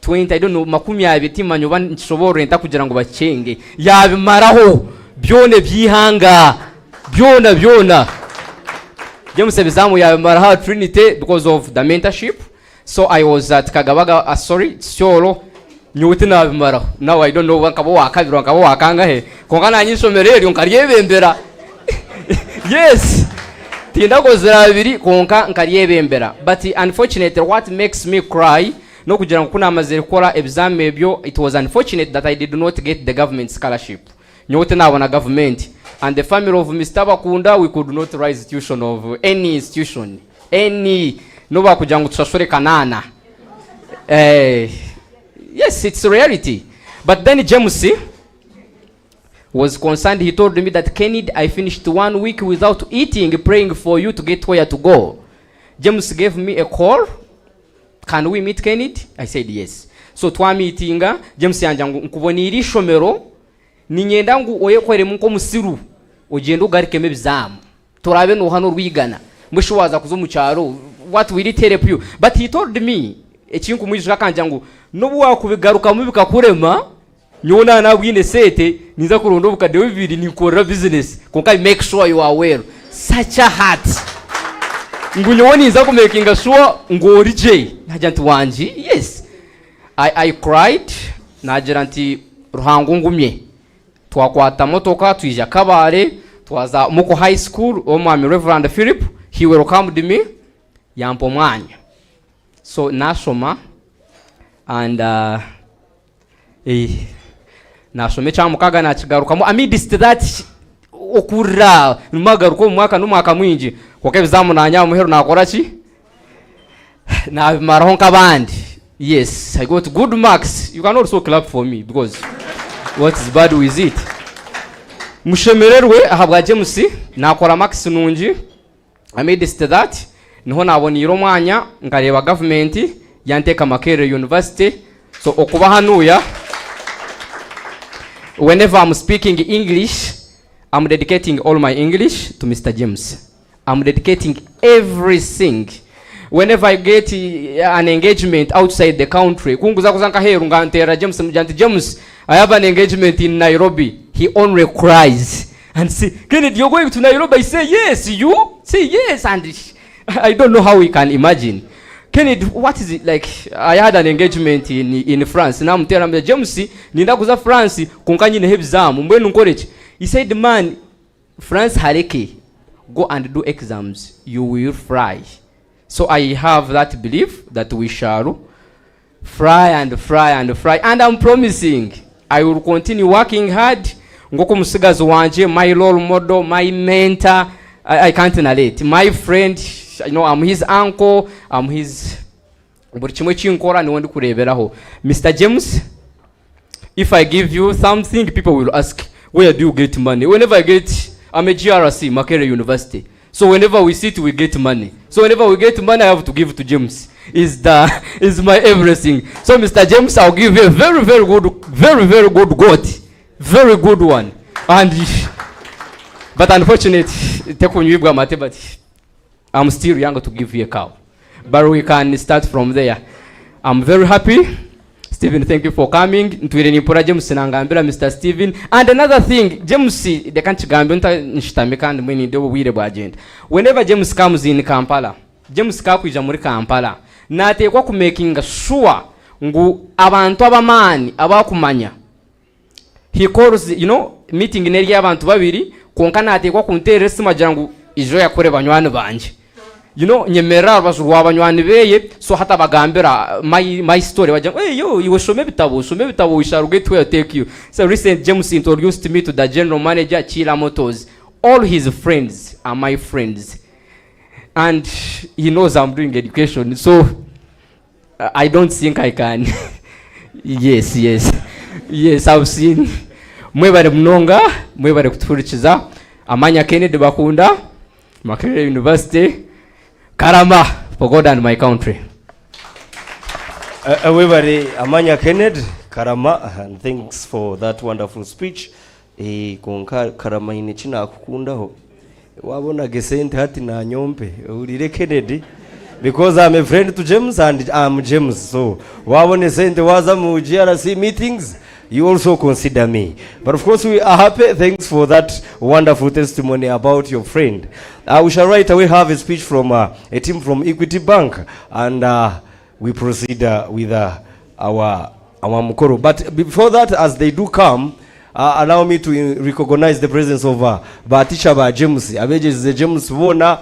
I don't know makumi abiri manyoba nshobora nta kugira ngo bacenge yabimaraho byone byihanga byona James bizamu yabimaraho Trinity because of the mentorship. So I was at Kagabaga Ciolo nyuti nabimaraho. Now I don't know wakabo wakabiro wakabo wakanga he kongana nyishomerero nkariyebembera. Yes, tindago zirabiri konka nkariyebembera. But unfortunately what makes me cry no kugira ngo kuna amazere kora exam ebyo, it was unfortunate that I did not get the government scholarship. Nyote nabona government and the family of Mr. Bakunda, we could not rise tuition of any institution, any no kugira ngo tushashore kanana. Yes, it's a reality. But then James was concerned. He told me that Kennedy, I finished 1 week without eating, praying for you to get where to go. James gave me a call. Can we meet Kennedy? I said yes. So twa meetinga James yanja nkubonira ishomero ninyenda ngo oyekwere munko musiru ogenda ugarikeme bizamu turabe no hano rwigana mwisho waza kuzo mu cyaro what will it help you. But he told me ekintu mwijira kanja ngo nobu wakubigaruka mu bikakurema nyona na bwine sete niza kurondo bukade bibiri nikora business konka make sure you are well. Such a heart. Ngunyoni za ku making sure ngori je najantu wanji. Yes, I cried nagira nti ruhango ngumye twakwata motoka twija Kabale twaza muko high school omwami Reverend Philip. He welcomed me yampo mwanya. So nasoma and nasome cyamukaga nakigarukamo amidst that okura numagaruko mwaka numwaka mwinji koke bizamu nanya muhero nakora ki na maraho nkabandi. Yes, I got good marks. You can also clap for me because what is bad with it. Mushemererwe ahabwa James nakora marks nunji amidst that niho nabona iro mwanya ngareba government yanteka Makerere University. So okuba hanuya whenever I'm speaking English, I'm dedicating all my English to Mr. James. I'm dedicating everything. Whenever I get an engagement outside the country, kunguza kuzanka heru ngantera James mjanti James, I have an engagement in Nairobi. He he only cries and say, Kennedy, you're going to Nairobi. I say, yes, you? Say, yes. And I don't know how we can imagine. Kennedy, what is it like? I had an engagement in France. Now I'm telling him, James, ninda kuza France, kunkanyi ne exam. Mbwenu nkolechi. He said, man, France hareke. Go and do exams. You will fly. So I have that belief that we shall fly and fly and fly. And I'm promising I will continue working hard. Ngoko musigazi wanje, my role model, my mentor. I can't narrate. My friend, you know, I'm his uncle, I'm his Mr. James, if I give you something, people will ask, where do you get money? Whenever I get, I'm a GRC, Makerere University. So whenever we sit, we get money. So whenever we get money, I have to give to James. Is my everything. So Mr. James, I'll give you a very, very good goat. Very good one. And but unfortunately, but I'm still young to give you a cow. But we can start from there. I'm very happy. Stephen, thank you for coming. Mr. Stephen. And another thing, James, they can't whenever James comes in Kampala, James kakuja muri Kampala, natekwa ku making sure ngu abantu abamani abakumanya. He calls, you know, meeting neri y'abantu babiri konka natekwa ku nteresi magira ngu ijo yakore banywani banje. You know, nyemera abazuru abanywani beye, so hata bagambira my story wajang, hey yo, you shome bitabo we shall get where take you. So recent James introduced me to the general manager Chila Motors. All his friends are my friends. And he knows I'm doing education, so I don't think I can. Yes, I've seen. Mwebare mnonga, mwebare kuturikiza, amanya Kennedy bakunda, Makerere University, Karama for God and my country. Mwebare amanya Kennedy, Karama, and thanks for that wonderful speech. Konka Karama inechina kukundaho. Wabona gesente hati na nyompe ulire Kennedy because I'm a friend to James and I'm James, so wabone sente waza mu GRC meetings, you also consider me. But of course we are happy. Thanks for that wonderful testimony about your friend. We shall right away have a speech from a team from Equity Bank, and we proceed with our mukoro. But before that, as they do come, allow me to recognize the presence of Batisha ba James. Abeje James Wona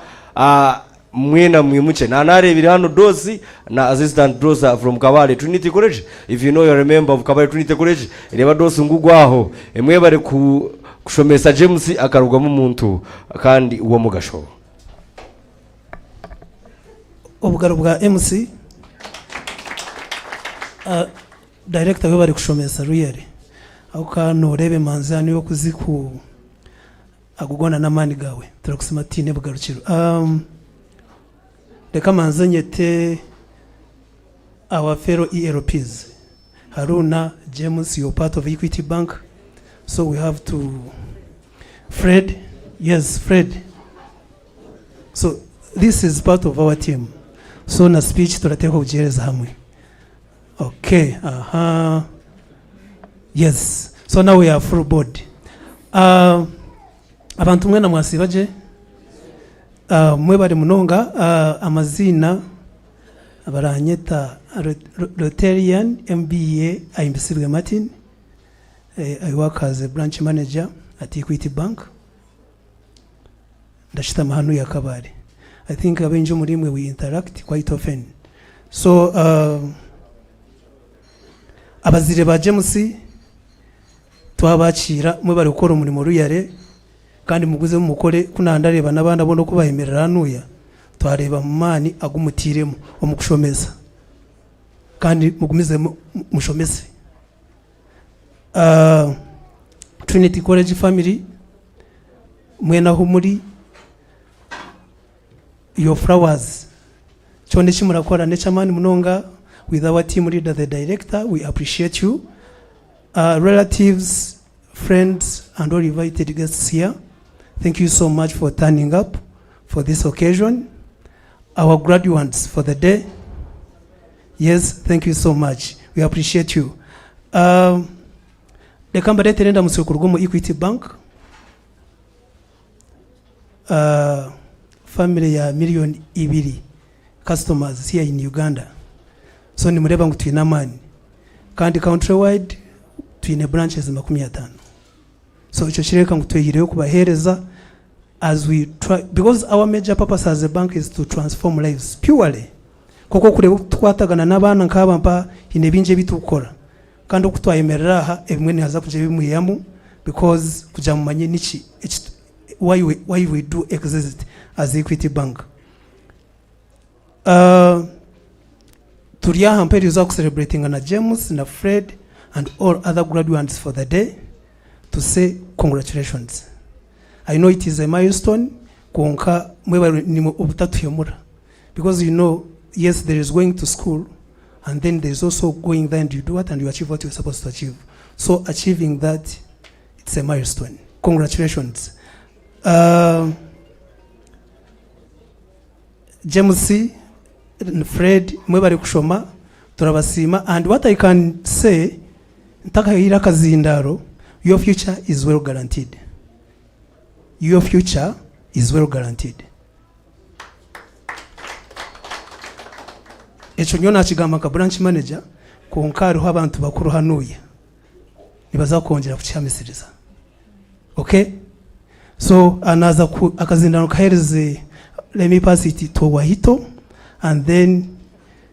mwena mwimuche na anare birano dosi na assistant dosa from Kabale Trinity College. If you know, you're a member of Kabale Trinity College, reba dosi ngugwaho emwebare kushomesa James akarugwa mu muntu kandi uwo mugasho. Obugaro bwa MC director we bari kushomesa ruyere auka rebe manzani yo kuziku agugona namani gawe turakusimatine bugarukiro. Reka manzanyete our fellow ELPs, Haruna, James, you're part of Equity Bank, so we have to Fred. Yes, Fred. So this is part of our team. So na speech turateka kujereza hamwe. Okay, yes, so now we are full board. Abantu mwe na mwasibaje mwebare munonga amazina abaranyeta Rotarian MBA Ainesbabazi Martin. I work as a branch manager at Equity Bank. Ndashita mahanu ya Kabale. I think abenjo murimwe we interact quite often. So abazire ba James twabacira mwebare gukora umurimo ruyare kandi muguze mukore kunandareba nabandi abono kubayemerera nuya twareba mumani agumutiremo omukushomeza kandi mugumize mushomeze. Trinity College family mwena ho muri your flowers chonde chimurakora nechamani munonga with our team leader, the director. We appreciate you. Relatives, friends, and all invited guests here, thank you so much for turning up for this occasion. Our graduates for the day, yes, thank you so much. We appreciate you. Leka mbaretere ndamusoko rwo mu Equity Bank. Family ya miliyoni 2 customers here in Uganda. So ni mureba ngo twina mani. Kandi countrywide twine branches 50. So ico kireka ngo tweyireyo kubahereza as we try, because our major purpose as a bank is to transform lives purely. Koko kureba twatagana n'abana nk'aba mpa inebinje bitukora. Kandi okutwayemerera aha ebimwe nihaza kuje bimuyamu because kuja mumanye niki why we do exist as Equity Bank. Turi aha mperiza ku celebrating na James na Fred and all other graduates for the day to say congratulations. I know it is a milestone konka mwe ni obutatuyemura because you know, yes, there is going to school and then there is also going there and you do what and you achieve what you're supposed to achieve. So achieving that, it's a milestone. Congratulations. James and Fred mwe bari kushoma turabasima, and what I can say ntakahira kazindaro, your future is well guaranteed. Your future is well guaranteed. Echo nyona kigamba ka branch manager konkaro abantu bakuru hanuye nibaza kongera kucyamisiriza. Okay, so anaza akazindano kahereze, let me pass it to Wahito and then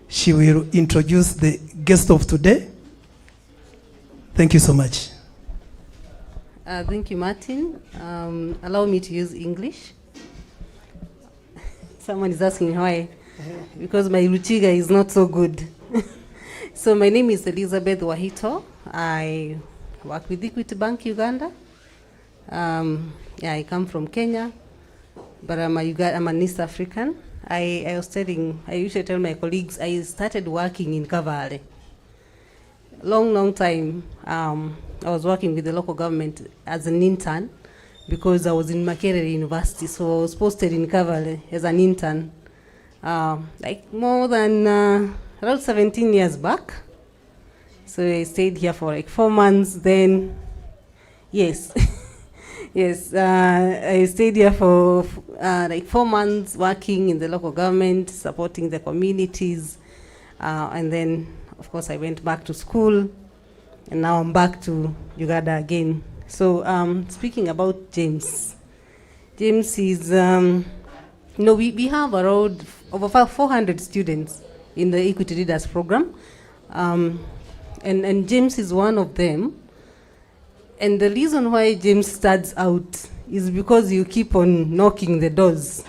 she will introduce the guest of today. Thank you so much. Thank you, Martin. Allow me to use English. Someone is asking why, because my Luchiga is not so good. So my name is Elizabeth Wahito. I work with Equity Bank Uganda. Yeah, I come from Kenya, but I'm an East African. I was telling, I usually tell my colleagues, I started working in Kavale. Long time. I was working with the local government as an intern because I was in Makerere University, so I was posted in Kavale as an intern, like more than around 17 years back. So I stayed here for like 4 months. Then, yes, yes, I stayed here for like 4 months working in the local government, supporting the communities, and then, of course, I went back to school. And now I'm back to Uganda again. So speaking about James. James is, we have around over 400 students in the Equity Leaders Program. And James is one of them. And the reason why James stands out is because you keep on knocking the doors.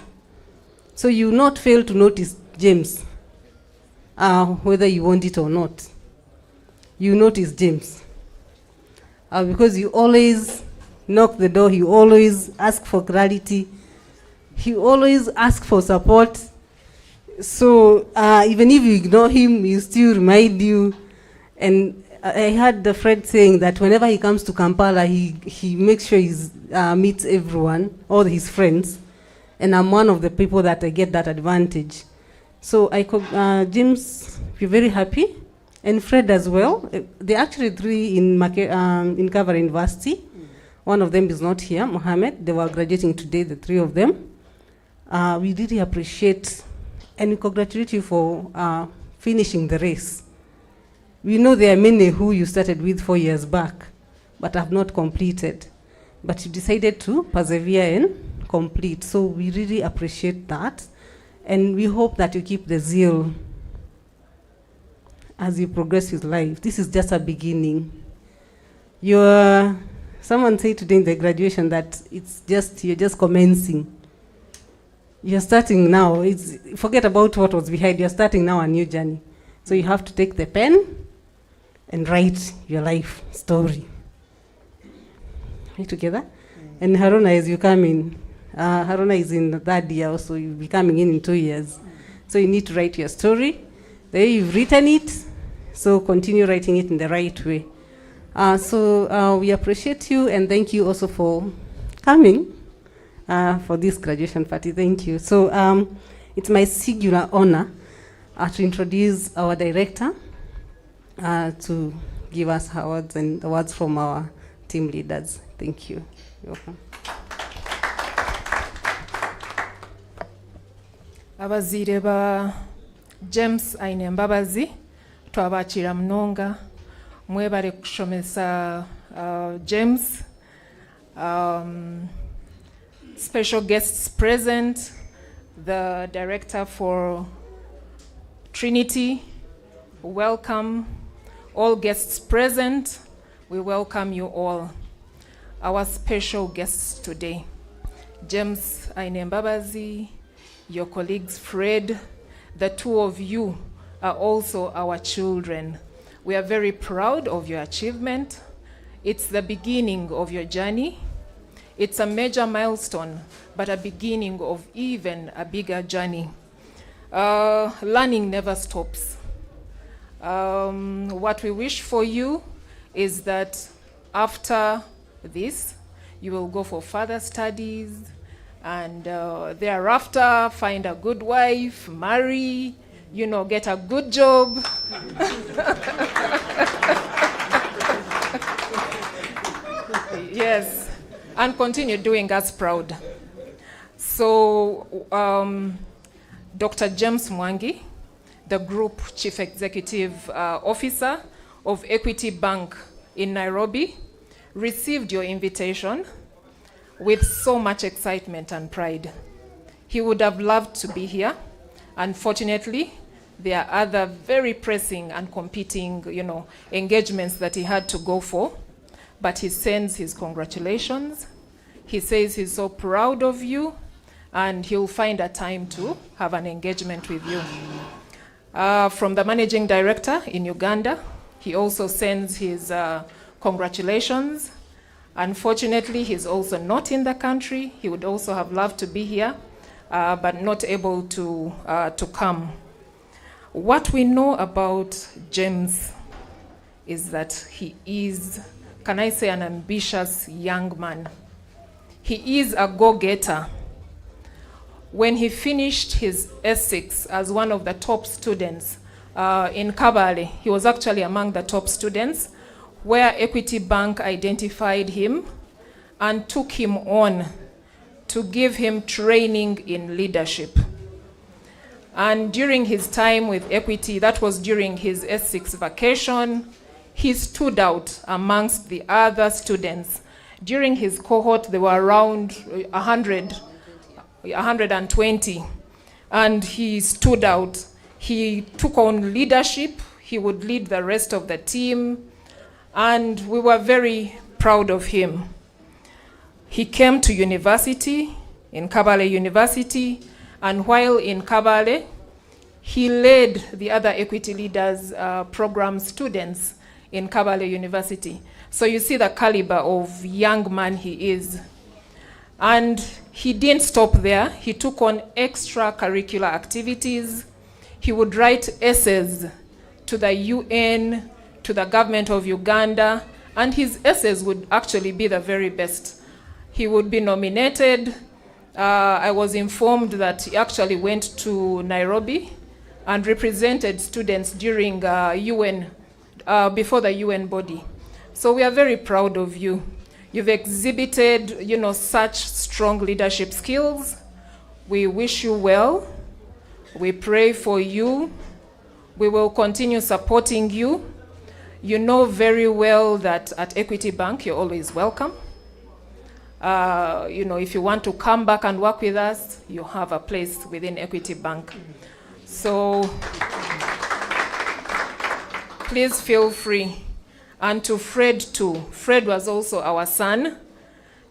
So you not fail to notice James, whether you want it or not. You notice James. Because you always knock the door, you always ask for clarity, you always ask for support. So even if you ignore him, he still remind you. And I heard the Fred saying that whenever he comes to Kampala, he makes sure he meets everyone, all his friends. And I'm one of the people that I get that advantage. So James, we're very happy. And Fred as well. They're actually 3 in Kavare University. One of them is not here, Mohammed. They were graduating today, the 3 of them. We really appreciate and we congratulate you for finishing the race. We know there are many who you started with 4 years back, but have not completed. But you decided to persevere and complete. So we really appreciate that. And we hope that you keep the zeal as you progress with life. This is just a beginning. Someone said today in the graduation that you're just commencing. You're starting now. Forget about what was behind. You're starting now a new journey. So you have to take the pen and write your life story. Are you together? And Haruna, as you come in, Haruna is in the 3rd year, so you'll be coming in 2 years. So you need to write your story. The way you've written it, so continue writing it in the right way. So we appreciate you and thank you also for coming for this graduation party. Thank you. So it's my singular honor to introduce our director to give us awards and awards from our team leaders. Thank you. You're welcome. Abaziire ba James Ainembabazi twabakira munonga mwebale kushomesa James. Special guests present, the director for Trinity, welcome. All guests present, we welcome you all. Our special guests today, James Ainembabazi, your colleagues Fred, the two of you are also our children. We are very proud of your achievement. It's the beginning of your journey. It's a major milestone, but a beginning of even a bigger journey. Learning never stops. What we wish for you is that after this, you will go for further studies, and thereafter find a good wife, marry, get a good job. Yes, and continue doing us proud. So, Dr. James Mwangi, the Group Chief Executive Officer of Equity Bank in Nairobi, received your invitation with so much excitement and pride. He would have loved to be here. Unfortunately, there are other very pressing and competing, engagements that he had to go for, but he sends his congratulations. He says he's so proud of you, and he'll find a time to have an engagement with you. From the managing director in Uganda, he also sends his congratulations. Unfortunately, he's also not in the country. He would also have loved to be here, but not able to come. What we know about James is that he is, can I say, an ambitious young man. He is a go-getter. When he finished his S6 as one of the top students in Kabale, he was actually among the top students, where Equity Bank identified him and took him on to give him training in leadership. And during his time with Equity, that was during his S6 vacation, he stood out amongst the other students. During his cohort, there were around 120, and he stood out. He took on leadership. He would lead the rest of the team, and we were very proud of him. He came to university, in Kabale University, and while in Kabale, he led the other Equity Leaders program students in Kabale University. So you see the caliber of young man he is. And he didn't stop there. He took on extracurricular activities. He would write essays to the UN, to the government of Uganda, and his essays would actually be the very best. He would be nominated. I was informed that he actually went to Nairobi and represented students during UN, before the UN body. So we are very proud of you. You've exhibited, such strong leadership skills. We wish you well. We pray for you. We will continue supporting you. You know very well that at Equity Bank, you're always welcome. If you want to come back and work with us, you have a place within Equity Bank. So please feel free. And to Fred too. Fred was also our son.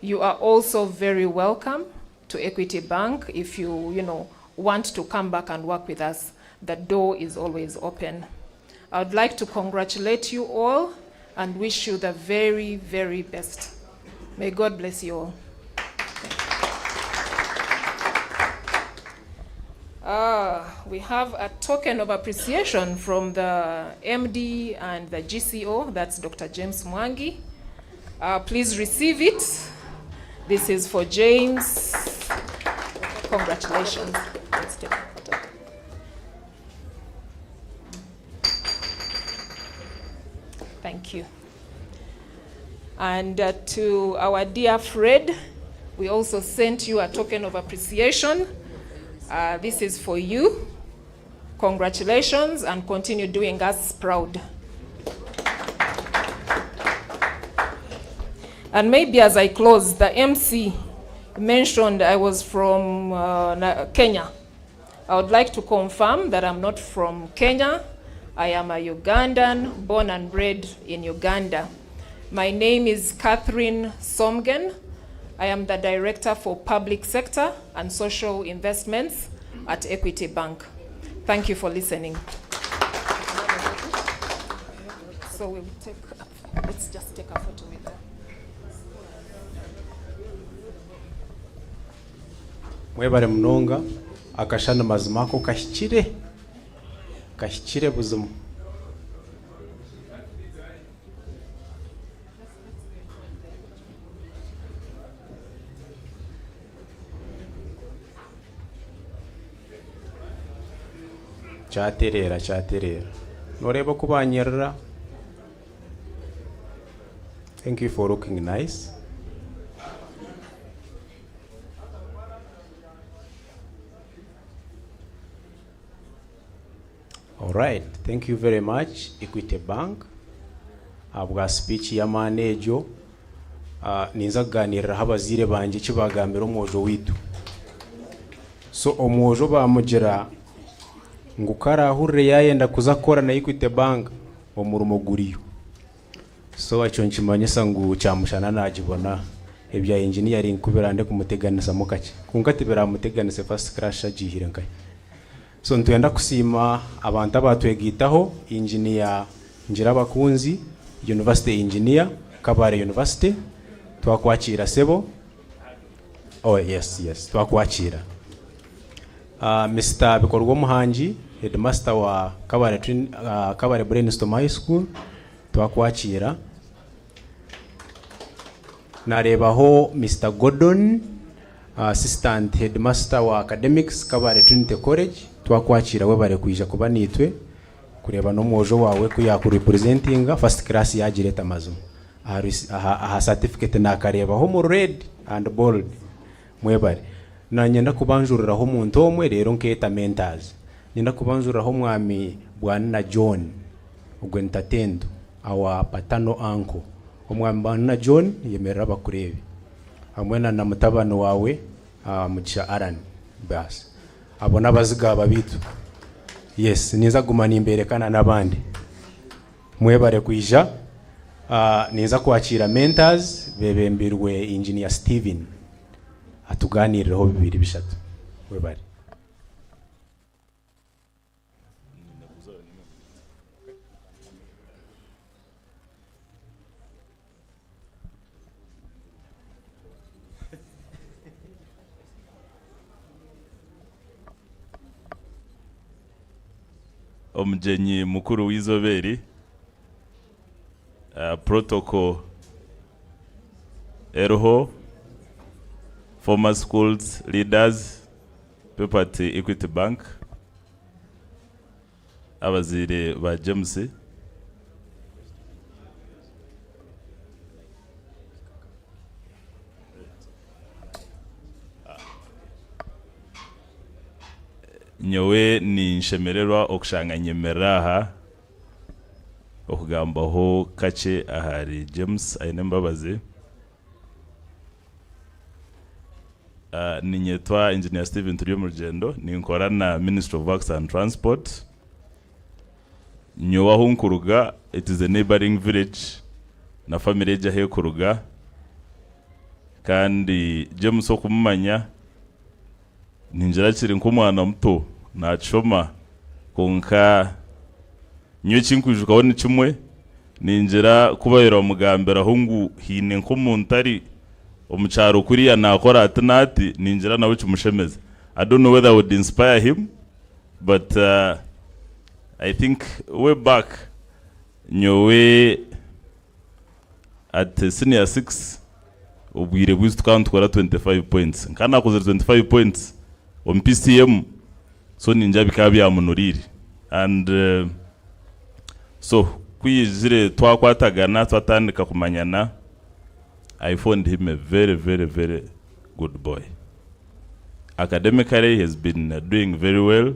You are also very welcome to Equity Bank. If you, want to come back and work with us, the door is always open. I would like to congratulate you all and wish you the very, very best. May God bless you all. We have a token of appreciation from the MD and the GCO, that's Dr. James Mwangi. Please receive it. This is for James. Congratulations. Let's take a photo. Thank you. And to our dear Fred, we also sent you a token of appreciation. This is for you. Congratulations, and continue doing us proud. And maybe as I close, the MC mentioned I was from Kenya. I would like to confirm that I'm not from Kenya. I am a Ugandan, born and bred in Uganda. My name is Catherine Somgen. I am the Director for Public Sector and Social Investments at Equity Bank. Thank you for listening. So we'll let's just take a photo with her. Mwebare mnonga akashana mazimako kashyikire buzima. Cyaterera noreba kubanyerera. Thank you for looking nice. All right, thank you very much, Equity Bank. Abwa speech ya manejo ninza kuganirira habazire banje kibagambira omwojo witu. So omwojo bamugira ngukara hure yayenda kuzakora na Equity Bank omurumo guriyo. So acho nkimanyisa ngu cyamushana najibona ebya engineering kuberande kumuteganisa mukake kunkatibera muteganise first crash agihire nkai. So ntwenda kusima abantu abatwegitaho engineer Njirabakunzi University engineer Kabare University twakwakira sebo. Oh yes twakwakira. Mr. Bikorwa Muhanji headmaster wa Kabare Brainstorm High School twakwakira. Narebaho Mr. Gordon assistant headmaster wa academics Kabare Trinity College twakwakira webare kuija kuba nitwe kureba no mwojo wawe kuya ku representing first class yagireta mazu aha certificate nakarebaho mu red and bold mwebare na nyenda kubanjuriraho umuntu omwe rero nketa mentors nyenda kubanjuriraho mwami bwana John ubwo ntatendo awa patano uncle omwami bwana John yemerera bakurebe hamwe na mutabano wawe mugisha Aran bas abona baziga babitu. Yes niza gumana imbere kana nabandi mwebare kuija niza kwakira mentors bebembirwe engineer Steven atuganirireho bibiri bishatu mwebare. Omjenyi mukuru w'izoberi protocol eroho former schools leaders people at Equity Bank abazire ba James nyowe ni nshemererwa okushanga nyemeraha okugambaho kache ahari James Ainembabazi. Ninyetwa engineer Steven turi mu rugendo ninkora na Ministry of Works and Transport. Nyowa hunkuruga it is a neighboring village na family jahe kuruga kandi James okumumanya ninjira kiri nk'umwana muto nacoma konka nyo kinkujuka woni kimwe ninjira kubayira mugambera hungu hine nk'umuntari omucharo kuriya nakora atinati ninjira nawe kimushemeza. I don't know whether I would inspire him but I think way back nyowe at senior 6 ubwire bwistu count kora 25 points nkana kuze 25 points on PCM so ninja bikaba byamunurire and so kuyizire twakwatagana twatandika kumanyana I found him a very, very, very good boy. Academically, he has been doing very well.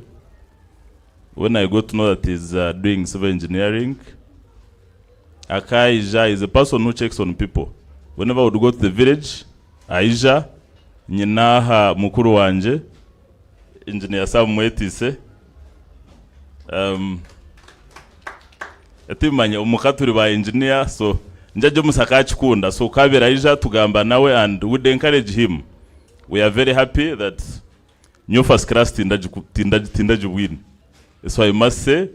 When I got to know that he's doing civil engineering, Akaija is a person who checks on people. Whenever I would go to the village, Aisha, Nyinaha mukuru wanje, engineer Samwetise, etimanye umukaturi ba engineer, so njaje musakachikunda, so kabira Aisha tugamba nawe, and would encourage him. We are very happy that new first class tindaji win. So I must say,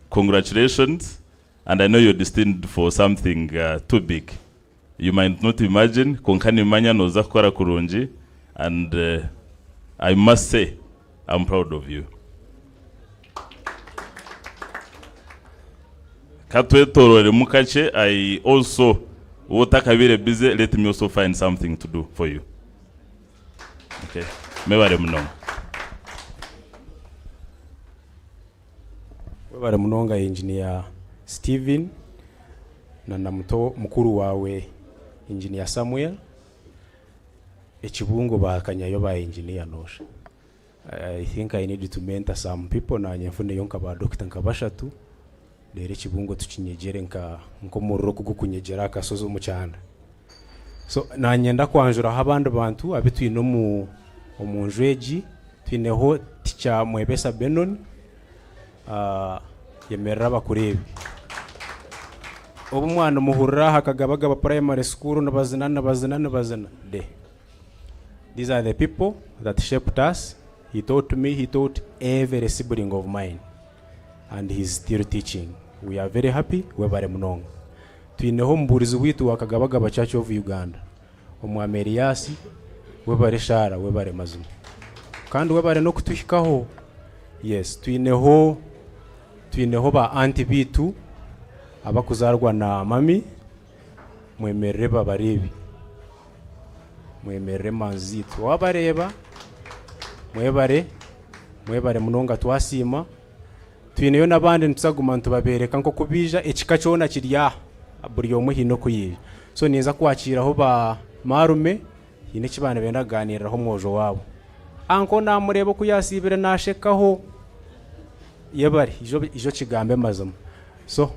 congratulations, and I know you're destined for something too big. You might not imagine, konkani manya noza kukora kurunji, and I must say, I'm proud of you. Katwe torore mukache, I also, wotakabire busy, let me also find something to do for you. Okay, meware mnonga. Webare munonga engineer Steven na namuto mukuru wawe engineer Samuel ekibungo bakanyayo ba engineer nosha. I think I need to mentor some people na nyafune yonka ba doctor nkabashatu lere ekibungo tukinyegere nkomororo kugukunyegera akasozo mu cyana. So nanyenda kwanjura habandi bantu abitwino mu omunjweji twineho ticha mwebesa Benon yemerera bakurebi obumwana muhurira hakagabagaba primary school nabazina de. These are the people that shaped us. He taught me, he taught every sibling of mine, and he's still teaching. We are very happy. Webare munonga twineho mburizi witu wakagabagaba Church of Uganda omwameriyasi webare shara webare mazima kandi webare no kutuhikaho. Yes, twineho ba anti bitu abakuzarwa na mami mwemerere babarebi mwemerere manzitu wabareba mwebare munonga twasima twineyo nabandi ntuzaguma ntubabereka nko kubija ekika cyona kirya buri yomwe hino kuyiye. So niza kwakiraho ba marume hine kibana benda ganiriraho mwojo wabo anko namureba kuyasibire nashekaho yebari ijo kigambe mazamo. So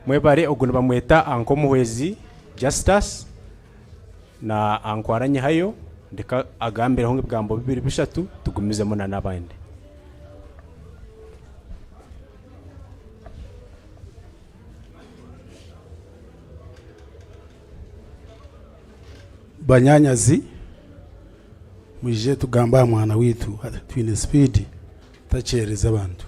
mwebare ogunba bamweta anko muhwezi Justus na anko aranye hayo ndeka agambira honge bwambo 2 tugumizemo na nabandi. Banyanyazi muje tugamba mwana witu twine speed tachereza abantu.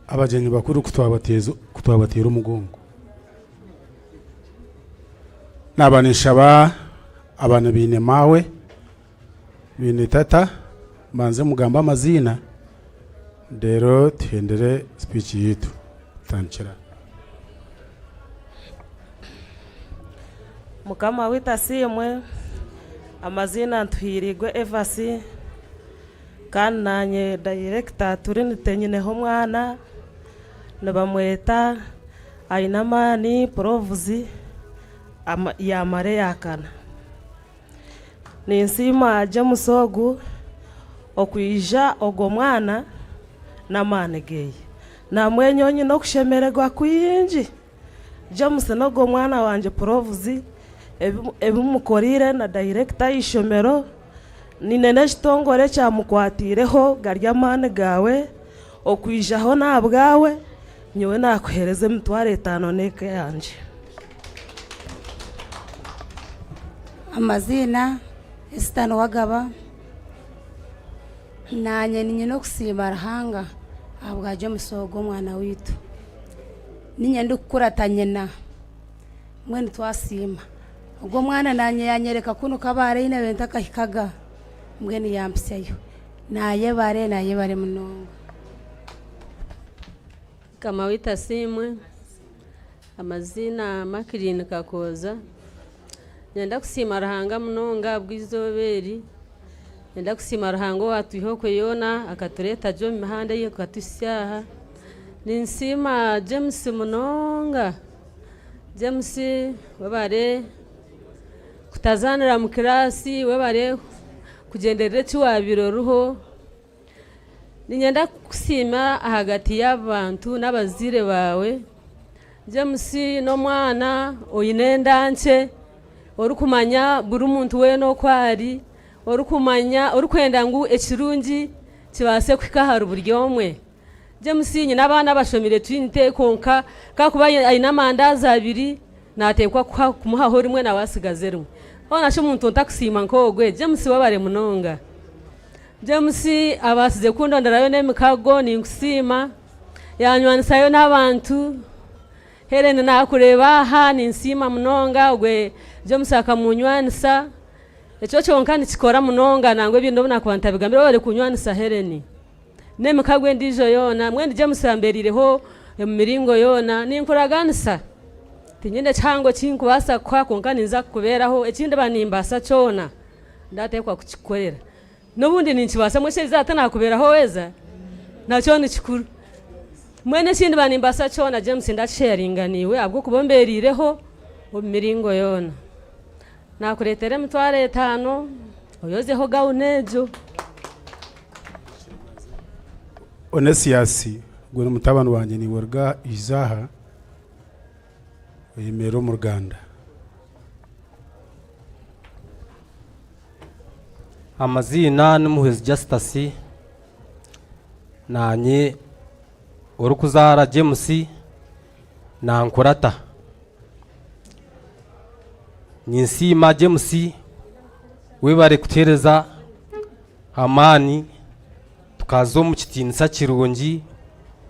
Abajenyi bakuru kutwabatera umugongo nabanishaba abana bine mawe bine tata banze mugamba amazina dero tuhendere speech yitu tanchira. Mukama wita simwe amazina ntwirigwe Evasi kandi nanye director turinite nyineho mwana nabamweta Ainamani Provuzi ya mare yakana ninsima aje musogu okwija ogo mwana na manegeye na mwenyonyi no kushemererwa kwinji James nogo mwana wanje Provuzi ebumukorire na director y'ishomero ninene kitongore cya mukwatireho garya mane gawe okwijaho nabwawe nyewe nakuhereze mutware 5 neke yanje. Amazina Estano wagaba nanye ninye no kusima rahanga abwa James ogo mwana witu ninyenda kukurata nyina mwene twasima ubwo mwana nanye yanyereka kuno kabare ine benta kahikaga mwene yampiseyo naye bare munonga kama wita simwe amazina Makirini Kakoza nyenda kusima Ruhanga munonga bw'izoberi nyenda kusima Ruhango watuiho kweyona akatureta jo mihanda ye katusyaha ninsima James munonga James webare kutazanira mu kirasi webare kugenderera cy'wabiro ruho ninyenda kusima hagati y'abantu n'abazire bawe James no mwana oyinendanche orukumanya buri muntu we no kwari orukumanya orukwenda ngu ekirungi kibase kwikahara buryomwe James nyina abana bashomire twinte konka kakuba ayina mandazi abiri natekwa kumuhaho rimwe na wasigazerwe ona sho muntu ntakusima nkogwe James wabare munonga James abasize kundonderayo n'emikago ninkusima yanywansayo n'abantu Helen nakureba aha ninsima munonga gwe James akamunywanisa ekyo kyonka nikikora munonga nangwe bindo nakwanta bigambira bari kunywanisa Helen n'emikagwe ndijo yona mwende James amberireho emiringo yona ninkuraganisa tinyende chango chinkubasa kwa konka ninza kuberaho ekindi banimbasa cyona ndatekwa kukikorera nobundi ninkibasa mwese zatana kuberaho weza nacyo nikikuru mwene kindi banimbasa cyona James ndasharinganiwe abwo kubomberireho omiringo yona nakuretere mutware 5 oyozeho gaunejo Onesiasi gwe mutabano wanje ni werga izaha oyemero mu Rwanda amazina n'umuhezi Justice nanye orukuzara James na nkurata ninsima James webare kutereza amani tukazo mu kitinisa kirungi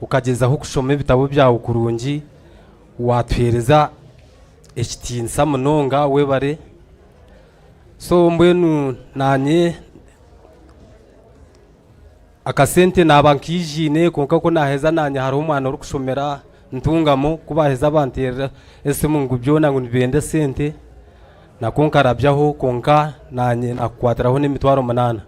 ukagezaho kushoma ibitabo byawo kurungi watwereza ekitinisa munonga webare so mbwenu nanye akasente nabankijine konka ko naheza nanye hari umwana uri kushomera ntungamo kubaheza bantera ese mungu byona ngo nibende sente nakonka arabyaho konka nanye nakwatiraho n'imitwaro 8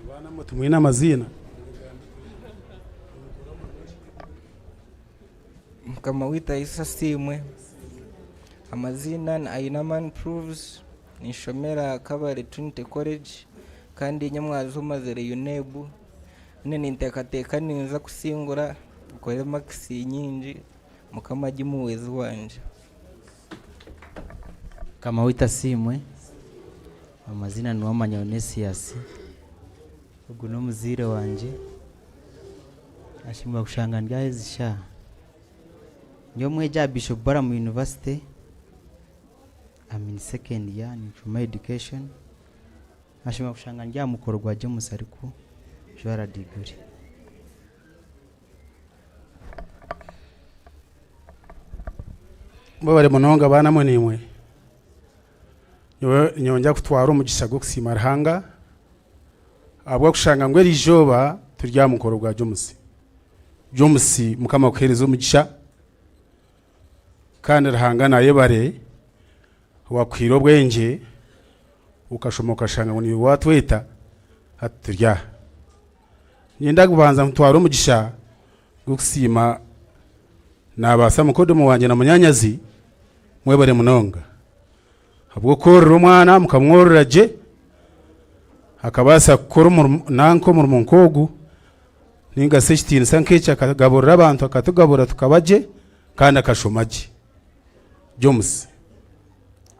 bana mutumwina amazina kama wita isa simwe amazina na Ainembabazi proves nishomera kabare Trinity College kandi nyamwazo mazere UNEB nene ntekateka ninza kusingura ukore maxi nyinji mukamaji muwezi wanje kama wita simwe amazina ni wamanya Onesiasi ugu no muzire wanje ashimwa kushanga ndyaezisha nyo mweja Bishop Baramu University I'm in second year in my education ashimwa kushanga ndya mukoro gwa James ariku jwara degree mbabare munonga bana mwenimwe nyonja kutwara umugisha go kusima Ruhanga abwo kushanga ngwe rijoba turya mukoro gwa James mukama kuhereza umugisha kandi Ruhanga naye bare wakwiro bwenge ukashomoka shanga ngo ni watweta haturya nyenda kubanza mutwara umugisha gusima nabasa mukodomo wanje na munyanyazi mwebare munonga abwo korora umwana mukamwororaje akabasa kukora nanko mu munkogu ninga seshitini sankecha akagaburira abantu akatugabura tukabaje kandi akashomaje James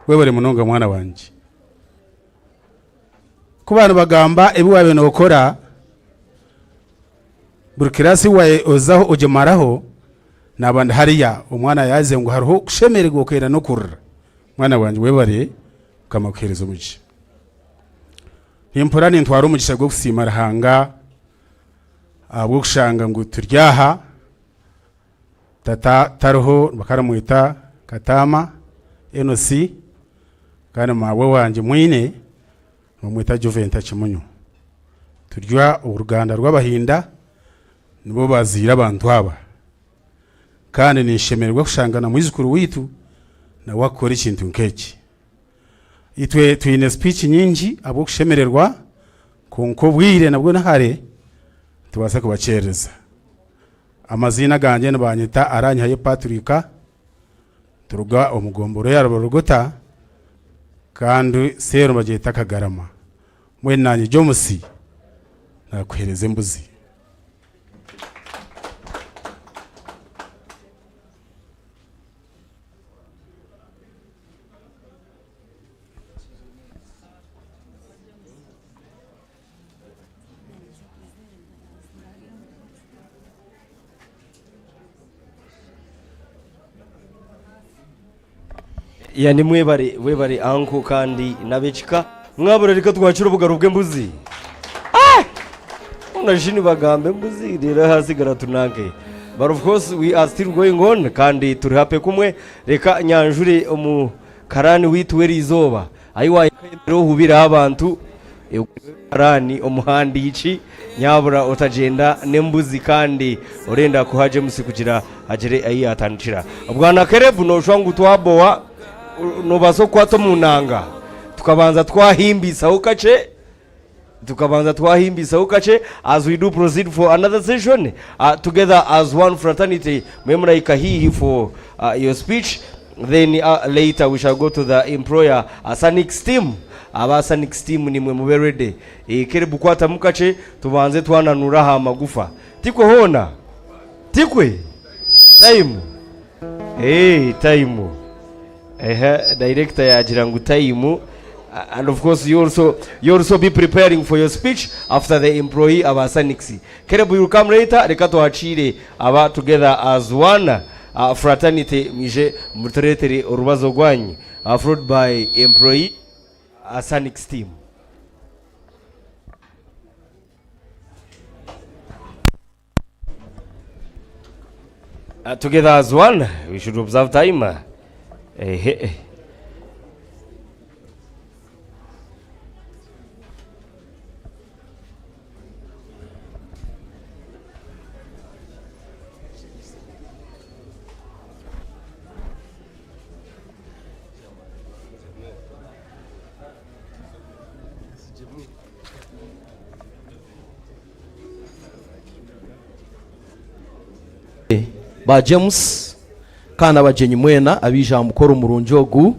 webare munonga mwana wanje kubana bagamba ebi wabe no gukora burkirasi wae ozaho ujemaraho nabandi hariya umwana yaze ngo hariho kushemererwa kwera no kurra mwana wanje webare kama kuhereza umugisha impora nintwara umugisha gwo gusima Ruhanga bwo gushanga ngo turyaha tata taroho bakaramwita Katama NOC kandi mawe wanje mwine bamwita Juventa Kimunyu turya uruganda rw'abahinda nibo bazira abantu aba kandi nishemerwa gushangana mwizukuru witu na wakora ikintu nkeki itwe twine speech nyingi abo kushemererwa konko bwire nabwo nahare tubasa kubacereza amazina ganje nabanyita Aranyaye Patrika turuga omugomboro ya Rugota kandi sero bagita Kagarama mwe nanye Jomusi nakwereze mbuzi yani webare anko kandi nabechika mwabura reka twacira ubugaro bw'embuzi unajini bagambe mbuzi rero hasigara tunange but of course we are still going on kandi turi hape kumwe reka nyanjure karani witwera izoba ayiwaye rero hubira abantu karani umuhandi ici nyabura utagenda nembuzi kandi urenda kuhaje musi kugira agere ayi atanchira bwana Kerebu no shwangu twabowa no baso kwato munanga tukabanza twahimbisa ukache as we do proceed for another session together as one fraternity memra ikahihi for your speech then later we shall go to the employer Asanix team Abasanix team ni mwe muberede Kerebu kwata mukache tubanze twananura ha magufa tikwe hona tikwe time director ya jirangu time and of course you also be preparing for your speech after the employee of Asanixi. Kerebu you come later rekato hachire aba together as one fraternity mije mutereteri urubazo gwanyi followed by employee Asanix team. Together as one we should observe time. ba James kana bajenyi mwena abija mukoro murunjogu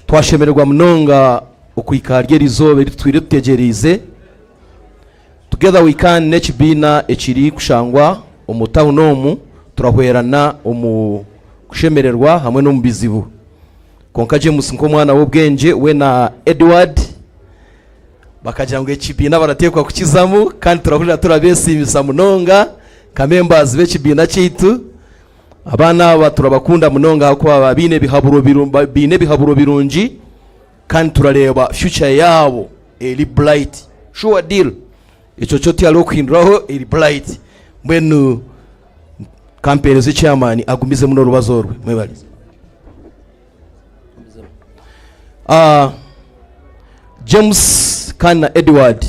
twashemererwa mnonga ukwikarye rizobe ritwire tutegereze together we can nechbina echiri kushangwa omutaunomu turahwerana kushemererwa hamwe no mubizibu konka James nko mwana w'ubwenge we na Edward bakagira ngo echibina baratekwa kukizamu kandi turahurira turabesibisa munonga kamembazi b'ekibina kitu abana aba turabakunda munonga ko bine bihaburo birungi kandi turareba future yabo eri bright sure deal ico cyo tyalo kwinduraho eri bright mbenu campaign ze chairman agumize muno rubazorwe mwebalize James kana Edward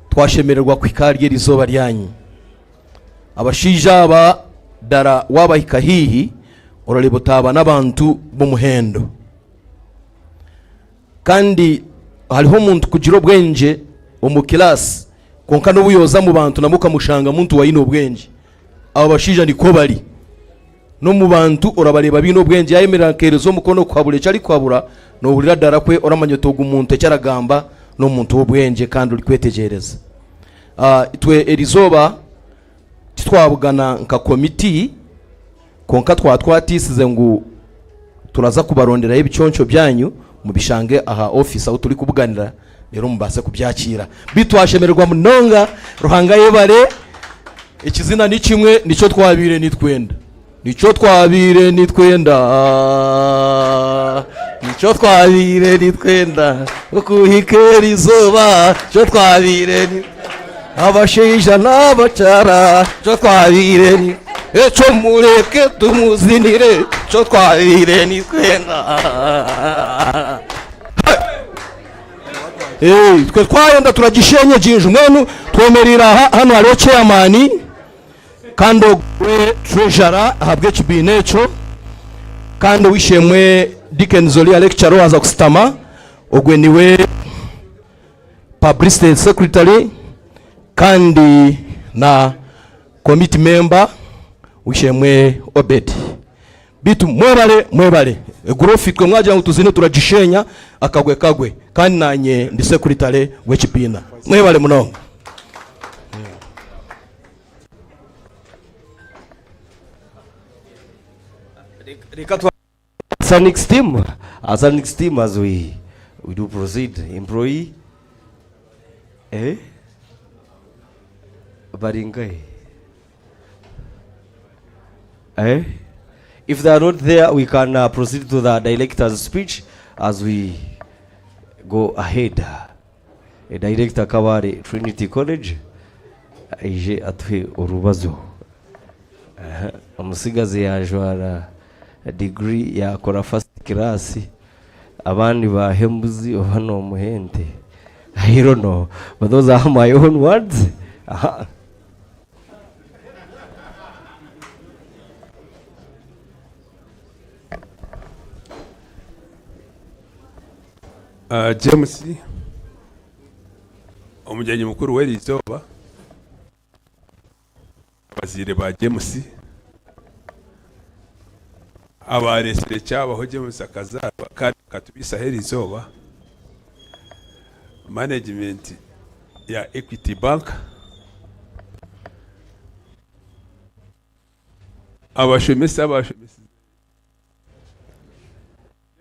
twashemererwa kwikarye rizoba ryanyu abashija aba dara wabahika hihi oralibotaba n'abantu b'umuhendo kandi hariho umuntu kugira ubwenge umukilasi konka no buyoza mu bantu namuka mushanga muntu wayino ubwenge abo bashija niko bari no mu bantu orabareba bino ubwenge yayemerera kerezo mukono kwabure cyari kwabura no burira dara kwe oramanyotoga umuntu cyaragamba no muntu w'ubwenge kandi uri kwetegereza itwe erizoba twabugana nka komiti konka twatisize ngo turaza kubarondera ibicyonco byanyu mu bishange aha office aho turi kubuganira rero mubase kubyakira bitwashemererwa munonga Ruhanga yebare ikizina ni kimwe nico twabire nitwenda nicyo twabire nitwenda nicyo twabire nitwenda ukuhikera izuba nicyo twabire abasheja n'abacara nicyo twabire ni eco mureke tumuzinire nicyo twabire nitwenda. Twe twayenda turagishenye jinju mwenu twemerera hano hariho chairman kandi we treasurer ahabwe kibine cyo kandi wishemwe Deacon Zolia lecturer aza kusitama ogwe niwe publicity secretary kandi na committee member wishemwe Obed bitu mwebale egurofi twe mwagira ngo tuzine turagishenya akagwe kagwe kandi nanye ndi secretary w'ekipina mwebale muno. As a next team, as we do proceed, employee, Baringai, if they are not there, we can proceed to the director's speech as we go ahead. A director Kawari Trinity College, aije atwe urubazo. Umusigazi yajwara degree ya kora first class, abandi bahembuzi hano muhente. I don't know, but those are my own words. James umujyanyi mukuru w'Erizoba abazire ba James abaresire cyabaho James akazaba kandi katubisa Erizoba management ya Equity Bank abashemesa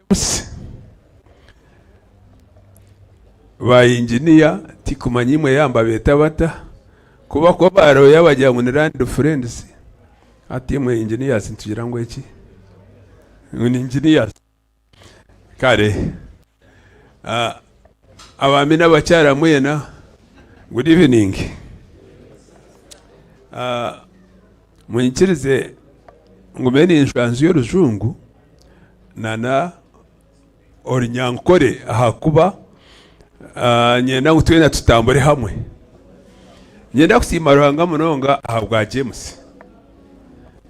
James ba engineer tikumanyimwe yamba beta bata kuba ko baro yabajya mu Land Friends ati mwe engineers ntugira ngo iki ni engineers kare abami n'abacyara mwena good evening munyikirize ngumeni inshanzu y'urujungu nana orinyankore ahakuba nyenda ngutwena tutambure hamwe nyenda kusima ruhanga munonga ahabwa James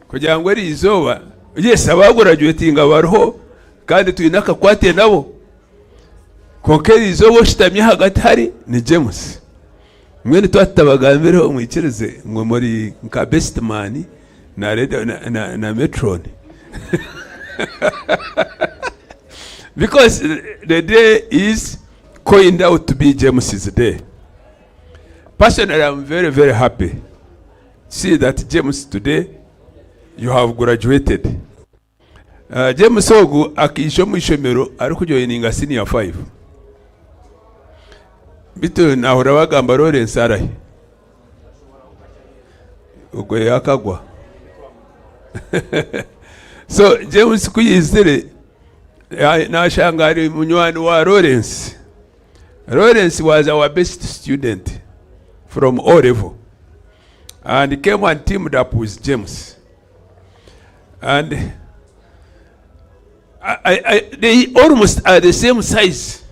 kugira ngo Erizoba yes abaguraduatinga barho kandi tuyinaka kwate nabo konkeri Erizoba shitamye hagati hari ni James mwene twatabagambire umwikirize ngo muri nka best man na radio na metron because the day is coined out to be James's day. Personally, I'm very, very happy to see that James today, you have graduated. James Ogu akisho mwishomero arikujoininga senior 5. Bitu nahora bagamba Lawrence arahi. Ugo yakagwa. So James kuyizire na shangari munywani wa Lawrence. Lawrence was our best student from O level and came and teamed up with James. And they almost are the same size.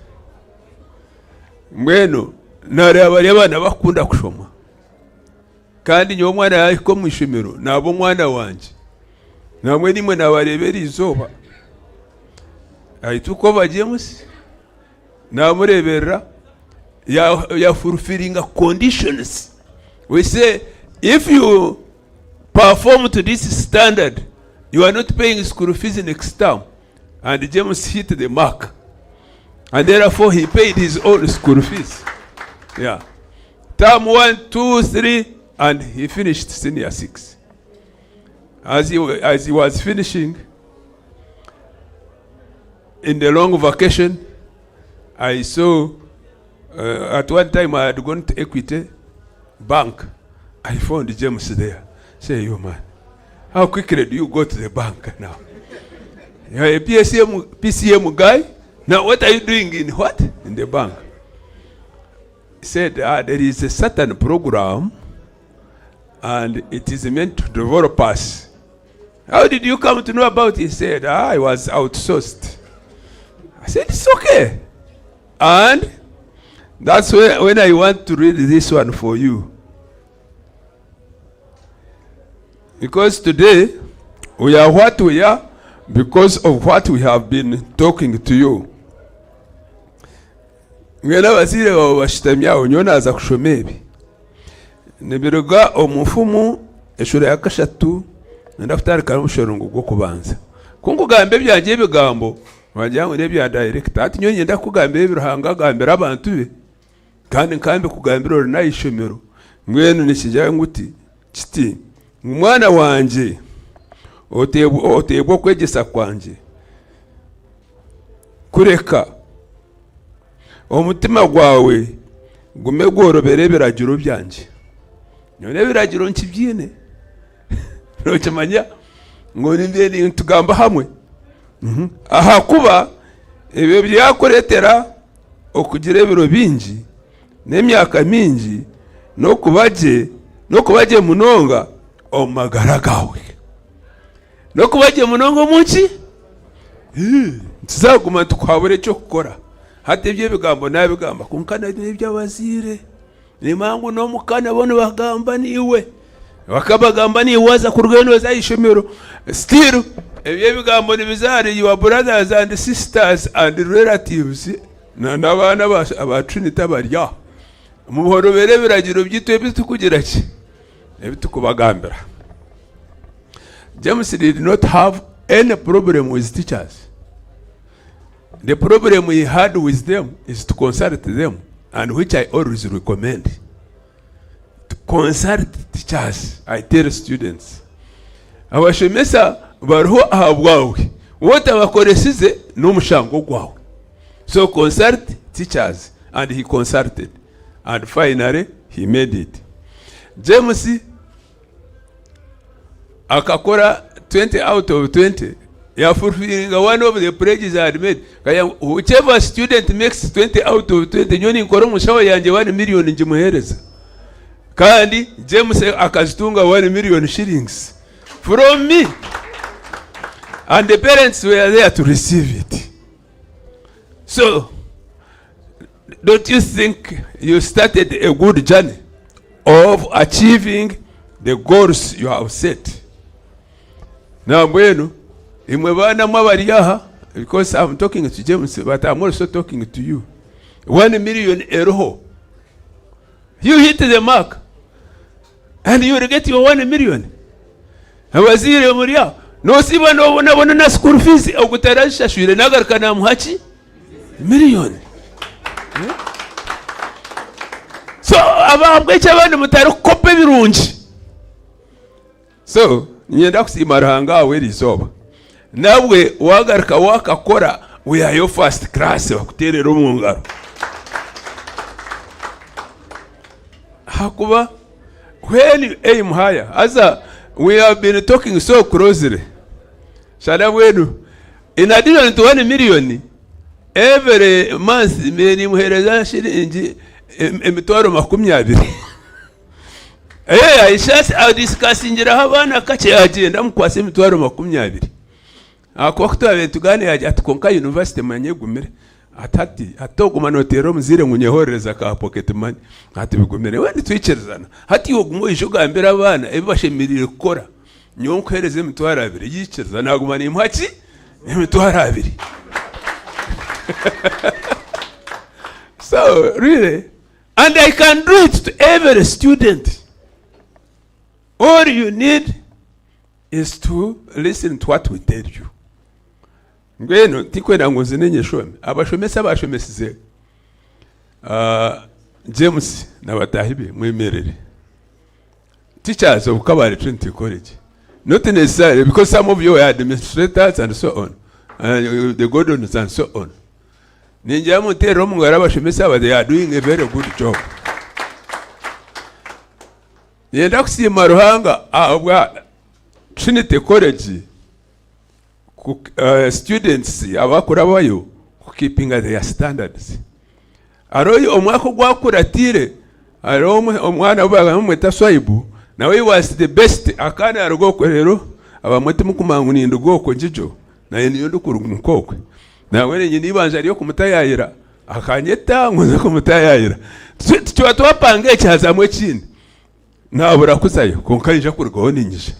Mweno narabari abana bakunda kushoma. Kandi nyo mwana yako mwishimiro nabo mwana wanje. Namwe nimwe nabarebera Erizoba. Aituko James namurebera ya fulfilling conditions. We say if you perform to this standard, you are not paying school fees next term. And James hit the mark. And therefore he paid his own school fees. Yeah. Term 1, 2, 3, and he finished senior 6. As he was finishing, in the long vacation, I saw, at one time I had gone to Equity Bank. I found James there. Say, yo man, How quickly do you go to the bank now? You're a PCM guy. Now what are you doing in what? In the bank. He said, there is a certain program and it is meant to develop us. How did you come to know about it? He said, I was outsourced. I said, it's okay. And that's when I want to read this one for you. Because today, we are what we are because of what we have been talking to you. Mwena basire wabashitamya onyona aza kushomebi. Nibiruga omufumu eshuri ya kashatu ndafutari kari mushorongo gwo kubanza. Kunkugambe byagiye bigambo wajangu ne bya direct ati nyonye ndakugambe biruhanga gambira abantu be. Kandi nkambe kugambira ori nayishomero. Mwenu nikijya nguti kiti umwana wanje otebwo kwegesa kwanje kureka omutima gwawe gume gworobere biragiro byanje none biragiro nkibyine nokimanya ngo nimbye tugamba hamwe aha kuba ebyo byakoretera okugira ebiro bingi n'emyaka mingi no kubaje munonga omagara gawe no kubaje munongo munsi ntizaguma tukwabure cyo gukora hati ibyo bigambo nabigamba kunkana n'iby'abazire nimangu no mukana bone bagamba niwe bakabagamba niwaza ku rweno zayishomero still ibyo bigambo nibizari your brothers and sisters and relatives n'abana aba Trinity barya muhoro bere biragiro byitwe bitukugira ki ebitukubagambira. James did not have any problem with teachers. The problem he had with them is to consult them, and which I always recommend. To consult teachers, I tell students. Abashemesa baruho ahabwawe. What abakoresize n'umushango gwawe. So consult teachers, and he consulted. And finally, he made it. James akakora 20 out of 20. Ya fulfilling one of the pledges I had made. Whichever student makes 20 out of 20, nyoni nkoro mushawa yanje 1 million njimuhereza. Kandi James akazitunga 1 million shillings from me. And the parents were there to receive it. So, don't you think you started a good journey of achieving the goals you have set? Now, bueno, because I'm talking to James, but I'm also talking to you. 1 million euro. You hit the mark. And you will get your 1 million. Abazire muria. No siba no na school fees. Okutarasha shule nagarka na muhachi. Million. So, ababwecha abandi mutari kope birungi. So, nyenda kusimaranga we rizoba. Nawe wagarka wakakora we are your first class bakuterera umungaro. Hakuba when you aim higher, as we have been talking so closely. Shadawenu, in addition to 1 million, every month many muhereza shilingi emitwaro 20. I discussingira abana kache agenda mukwase emitwaro 20. Akwakuta tugane atukonka university manyegumire atati atoguma notero muzire munyehoreza ka pocket money ati bigumire wendi twicerezana hati yogumo ishugambira abana ebibashemirire gukora nyonkereze emitwaro 2 yicereza naguma ni imhaki emitwaro 2. So really, and I can do it to every student. All you need is to listen to what we tell you. Ngweno tikwenda ngozi nenyeshome abashomesa abashomesize James na batahibe mwemerere teachers of Kabale Trinity College, not necessarily because some of you are administrators and so on, and the Gordons and so on. Ninjamu te romu abashomesa but they are doing a very good job. Yenda kusima ruhanga abwa Trinity College students abakura bayo keeping their standards. Aroyo omwaka gwakuratire aro omwana obaga mweta Swaibu nawe was the best akana arugoko rero abamwete mukumangu ni ndugoko njijo na niyo ndukuru nawe nyine ibanje ariyo kumutayayira akanyeta nkuze kumutayayira twa twapange cyazamwe kindi nabura kusayo konkarija kurwaho ninyije.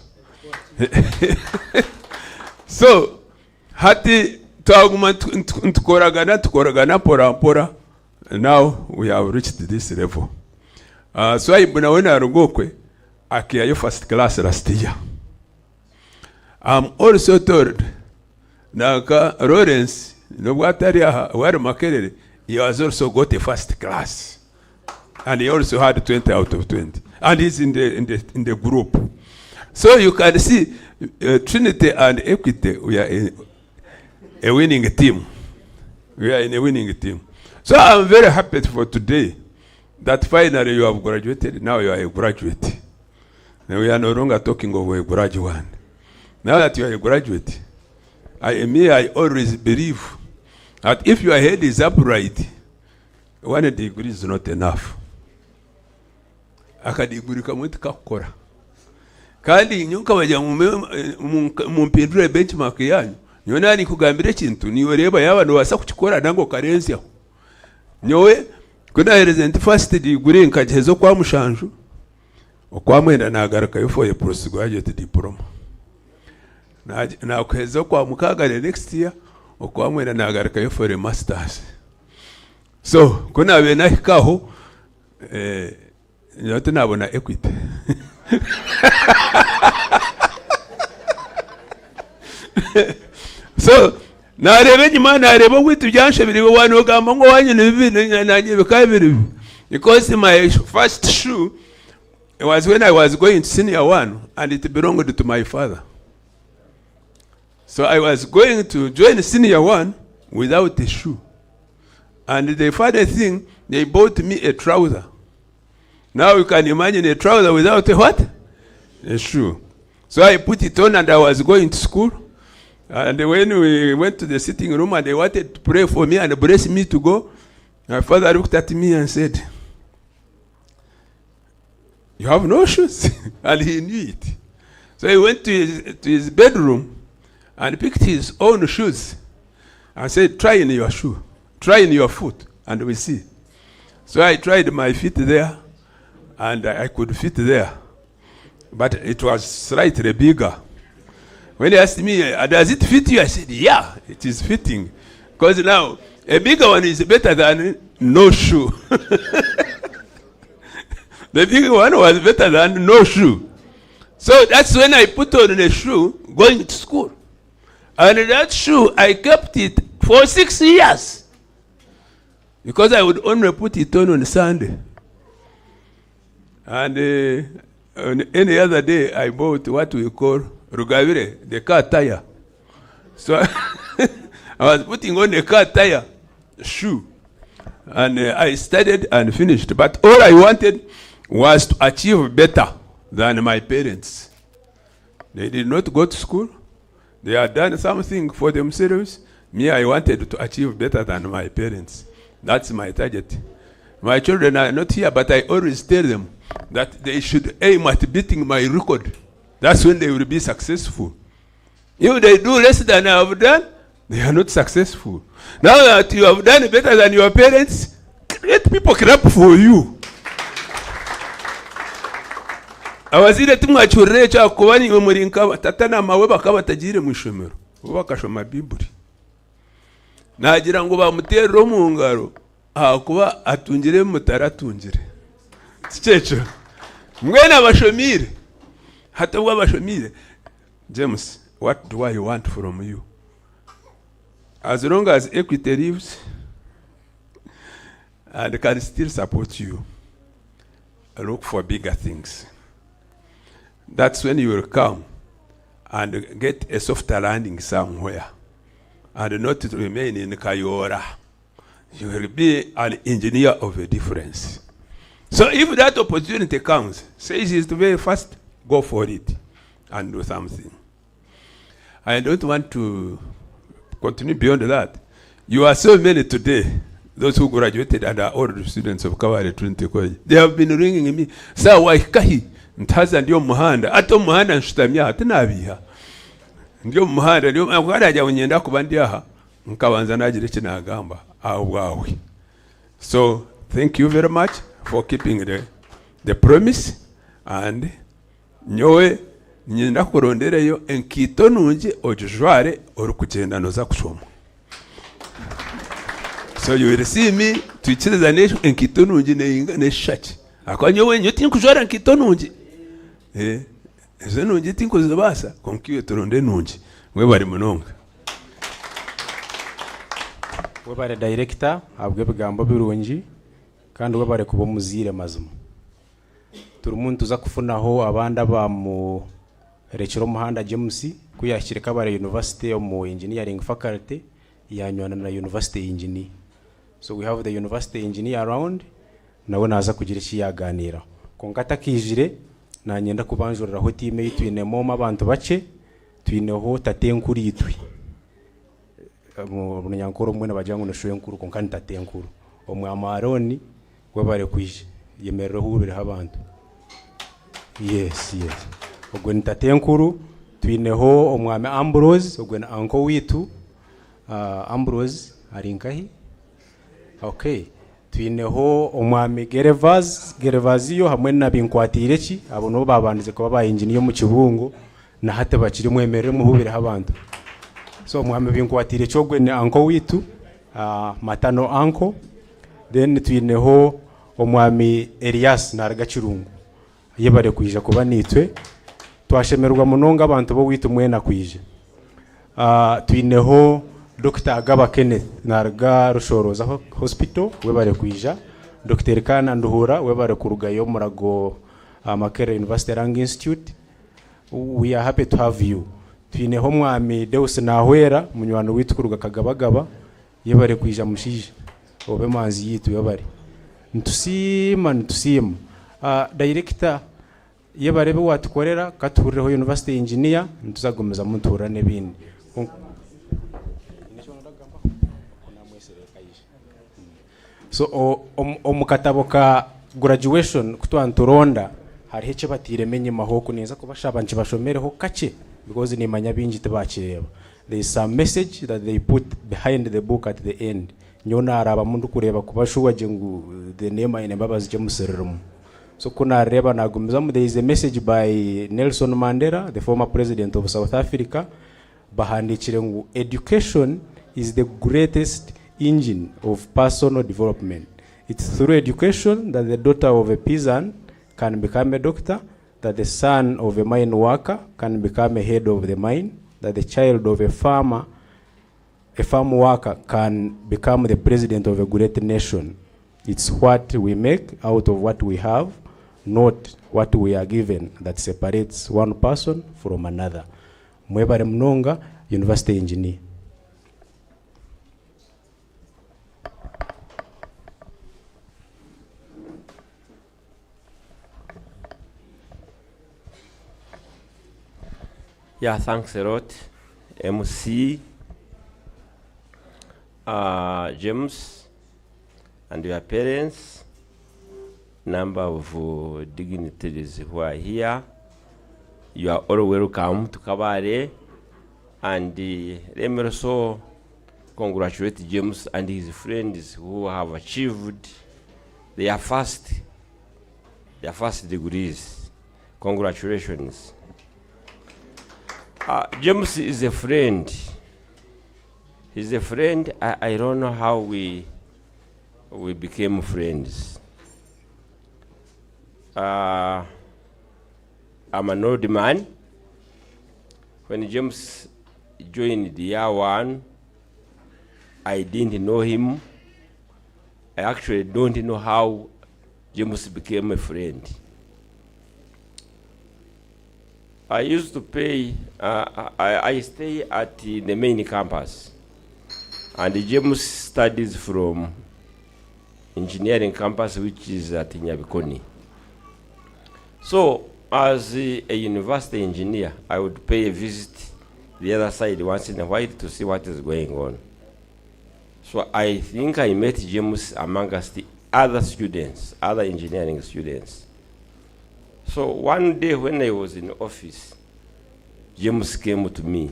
So hati twaguma tukoragana pora. Now we have reached this level. So I when I went to Akia first class last year. I'm also told Naka Lawrence, no wataria where Makerere, he has also got a first class. And he also had 20 out of 20. And he's in the group. So you can see Trinity and Equity, we are a winning team. We are in a winning team. So I'm very happy for today that finally you have graduated. Now you are a graduate. And we are no longer talking of a graduate. Now that you are a graduate, I always believe that if your head is upright, 1 degree is not enough. Akadiguri kamwiti kakora. Kandi nyuka bajya mu mpindure benchmark yanyu. Nyona ni kugambira kintu niwe reba y'abantu basa kukikora nango karenzi aho. Nyowe kuna represent first degree nkajezo kwa mushanju. Okwa mwenda nagaruka yo for a postgraduate diploma. Na kwezo kwa mukagare next year okwa mwenda nagaruka yo for a masters. So kuna bena hikaho nyote nabona Equity. So narebe nyuma narebe witu byanshebiriwe wano gamba ngo wanye n'ibintu nanye bikabiri because my first shoe it was when I was going to senior 1 and it belonged to my father. So I was going to join senior 1 without a shoe. And the funny thing, they bought me a trouser. Now you can imagine a trouser without a what? A shoe. So I put it on and I was going to school. And when we went to the sitting room and they wanted to pray for me and bless me to go, my father looked at me and said, "You have no shoes." And he knew it. So he went to his bedroom and picked his own shoes and said, "Try in your shoe. Try in your foot and we see." So I tried my feet there and I could fit there. But it was slightly bigger. When he asked me, "Does it fit you?" I said, "Yeah, it is fitting." Because now, a bigger one is better than no shoe. The bigger one was better than no shoe. So that's when I put on a shoe going to school. And that shoe, I kept it for 6 years. Because I would only put it on Sunday. And on any other day, I bought what we call Rugavire, the car tire. So I was putting on the car tire shoe. And I studied and finished. But all I wanted was to achieve better than my parents. They did not go to school. They had done something for themselves. Me, I wanted to achieve better than my parents. That's my target. My children are not here, but I always tell them that they should aim at beating my record. That's when they will be successful. If they do less than I have done, they are not successful. Now that you have done better than your parents, let people clap for you. Awazile tumwachurire cha kubani umurinka tatana mawe bakaba tagire mwishomero. Ubakashoma Bibuli. Nagira ngo bamutero mu ngaro kuba atungire mutaratungire. Cyecho. Mwena bashomire. Hata ubwo bashomire. James, what do I want from you? As long as Equity lives and can still support you, look for bigger things. That's when you will come and get a softer landing somewhere and not to remain in Kayora. You will be an engineer of a difference. So if that opportunity comes, say it is very fast, go for it. and do something. I don't want to continue beyond that. You are so many today, those who graduated and are old students of Kabale Trinity College. They have been ringing me, "Sir, why kahi? Ntaza ndio muhanda. Ato muhanda nshutamya atinabiha. Ndio muhanda ndio akaraja unyenda kubandiaha. Nkabanza nagira kinagamba awawe." So, thank you very much for keeping the promise, and nyowe nyenda kurondereyo enkito nungi ojujware orukugenda noza kushoma. So you will see me tuichiriza nesho enkito nungi neshaki. Akwa nyowe nyoti nkujwara enkito nungi. Ezo nungi tinkuzibasa konkiwe turonde nungi. Mwe bari munonga. We bare director abwe bigambo birungi kandi we bare kuba muzire mazima. Turi umuntu uza kufunaho abanda ba mu rekero muhanda James kuyashyira Kabale University yo mu engineering faculty yanywana na University engineer. So we have the university engineer around, nawe naza kugira iki yaganira. Konkata kijire na nyenda kubanjurira ho team yitwine moma abantu bace twineho tatenkuri yitwi. Mu nyankoro mwe nabajangu no shoye nkuru konkani tatenkuru. Omwe amaroni we bare kwije yemerero hubire abantu. Yes. Ogwe ntatenkuru twineho omwame Ambrose ogwe na anko witu Ambrose arinkahi. Okay, twineho omwami Gerevaziyo hamwe na binkwatire ki abo no babandize kuba ba engineer mu kibungo na hate bakiri mwemerere muhubire abantu. So omwami binkwatire cyogwe ni anko witu matano anko. Then twineho omwami Elias naraga kirungu yebare kwija kuba nitwe twashemerwa munonga abantu bo witu mwena kwije. Twineho Dr. Agaba Kenneth naraga rushoroza hospital we bare kwija. Dr. Kana Nduhura we bare kurugayo murago Makerere University Rang Institute. We are happy to have you. Twineho mwami Deus Nahwera munywano witu kuruga Kagabagaba yebare kwija mushije obe manzi yitu yebare ntusima. Director yebarebe watukorera katurireho university engineer ntuzagomeza mutura nebindi. So omukatabo ka graduation kutwanturonda hari hece batiremenye mahoko neza ko bashaba nje bashomereho kace because ni manya bingi tebakireba. There is some message that they put behind the book at the end. Nyona araba mundu kureba kubashuwa jengu the name Ainembabazi Jamusererum. So kuna reba na gumizamu, there is a message by Nelson Mandela, the former president of South Africa. Bahandikire ngu education is the greatest engine of personal development. It's through education that the daughter of a peasant can become a doctor, that the son of a mine worker can become a head of the mine, that the child of a farm worker can become the president of a great nation. It's what we make out of what we have, not what we are given, that separates one person from another. Mwebare mnonga, university engineer. Yeah, thanks a lot, MC, James, and your parents, number of dignitaries who are here. You are all welcome to Kabale, and let me also congratulate James and his friends who have achieved their first degrees. Congratulations. James is a friend. He's a friend. I don't know how we became friends. I'm an old man. When James joined the year one, I didn't know him. I actually don't know how James became a friend. I used to pay, I stay at the main campus, and James studies from engineering campus, which is at Nyabikoni. So as a university engineer, I would pay a visit the other side once in a while to see what is going on. So I think I met James amongst the other students, other engineering students. So one day when I was in office, James came to me.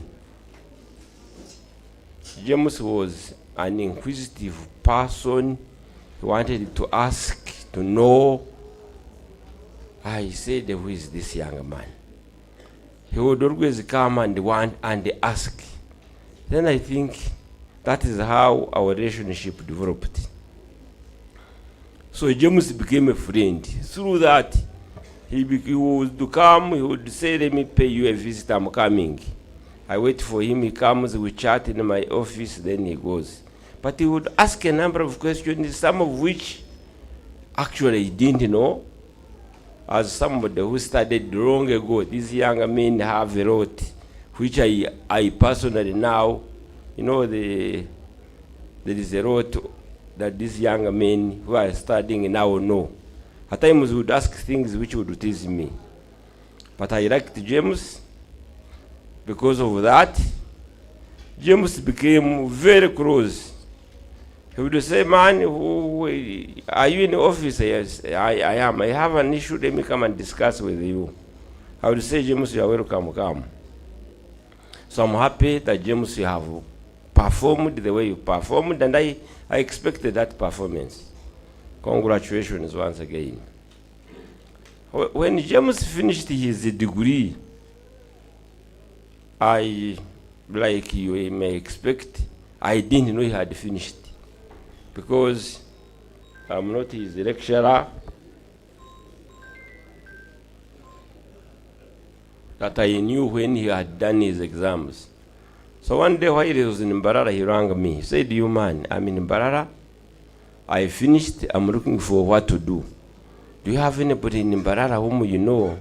James was an inquisitive person. He wanted to ask, to know. I said, who is this young man? He would always come and want and ask. Then I think that is how our relationship developed. So James became a friend. Through that, he would come, he would say, let me pay you a visit, I'm coming. I wait for him, he comes, we chat in my office, then he goes. But he would ask a number of questions, some of which actually he didn't know. As somebody who studied long ago, these young men have a lot, which I personally now, you know, there is a lot that these young men who are studying now know. At times we would ask things which would tease me. But I liked James. Because of that, James became very close. He would say, man, are you in the office? Yes, I am. I have an issue, let me come and discuss with you. I would say, James, you are welcome, come. So I'm happy that James, you have performed the way you performed, and I expected that performance. Congratulations once again. When James finished his degree, like you may expect, I didn't know he had finished. Because I'm not his lecturer, that I knew when he had done his exams. So one day while he was in Mbarara, he rang me. He said, you man, I'm in Mbarara. I finished, I'm looking for what to do. Do you have anybody in Mbarara whom you know,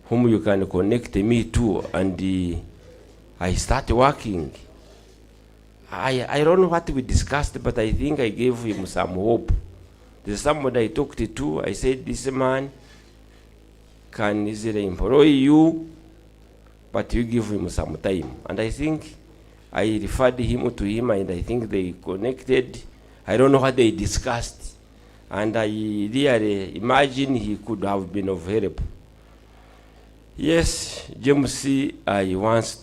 whom you can connect me to? And I started working. I don't know what we discussed, but I think I gave him some hope. There's somebody I talked to. I said, this man can easily employ you, but you give him some time. And I think I referred him to him, and I think they connected. I don't know what they discussed. And I really imagine he could have been of help. Yes, James, I want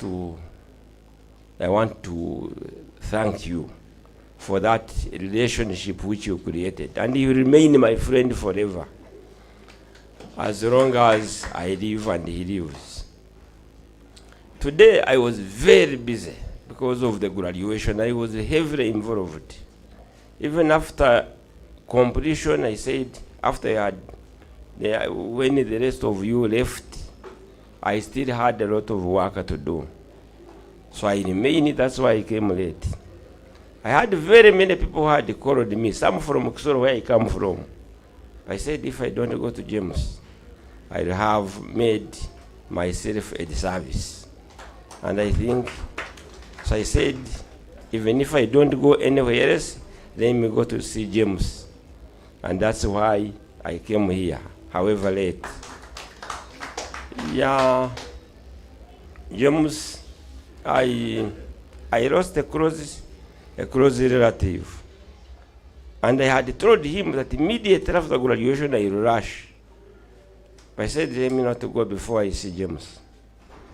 to thank you for that relationship which you created. And you remain my friend forever, as long as I live and he lives. Today I was very busy because of the graduation. I was heavily involved. Even after completion, I said, after when the rest of you left, I still had a lot of work to do. So I remained, that's why I came late. I had very many people who had called me, some from Kisoro, where I come from. I said, if I don't go to James, I'll have made myself a disservice. And I think, so I said, even if I don't go anywhere else, let me go to see James. And that's why I came here, however late. Yeah, James, I lost a close relative. And I had told him that immediately after graduation I will rush. But I said, let me not go before I see James.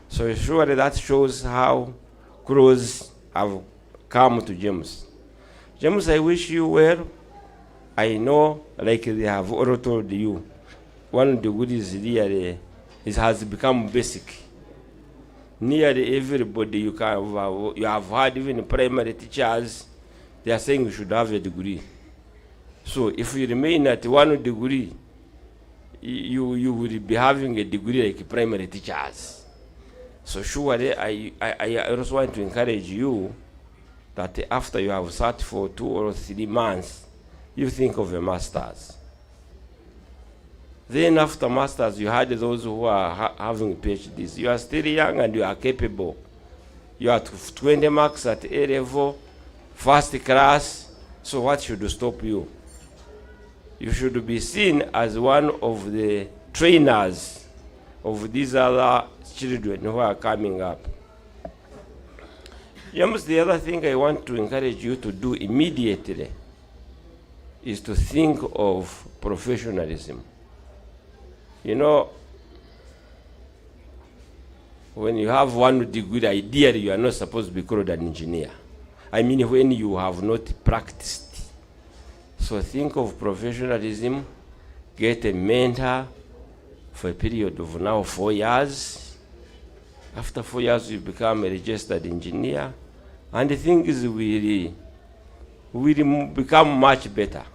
So surely that shows how close I've come to James. James, I wish you well. I know, like they have already told you, one of the goodies really it has become basic. Nearly everybody you have had, even primary teachers, they are saying you should have a degree. So if you remain at one degree, you will be having a degree like primary teachers. So surely I also want to encourage you that after you have sat for 2 or 3 months, you think of a master's. Then after masters, you had those who are having PhDs. You are still young and you are capable. You are 20 marks at A level, first class. So what should stop you? You should be seen as one of the trainers of these other children who are coming up. James, the other thing I want to encourage you to do immediately is to think of professionalism. You know, when you have one degree, ideally you are not supposed to be called an engineer. I mean, when you have not practiced. So think of professionalism, get a mentor for a period of now 4 years. After 4 years, you become a registered engineer, and the things will become much better.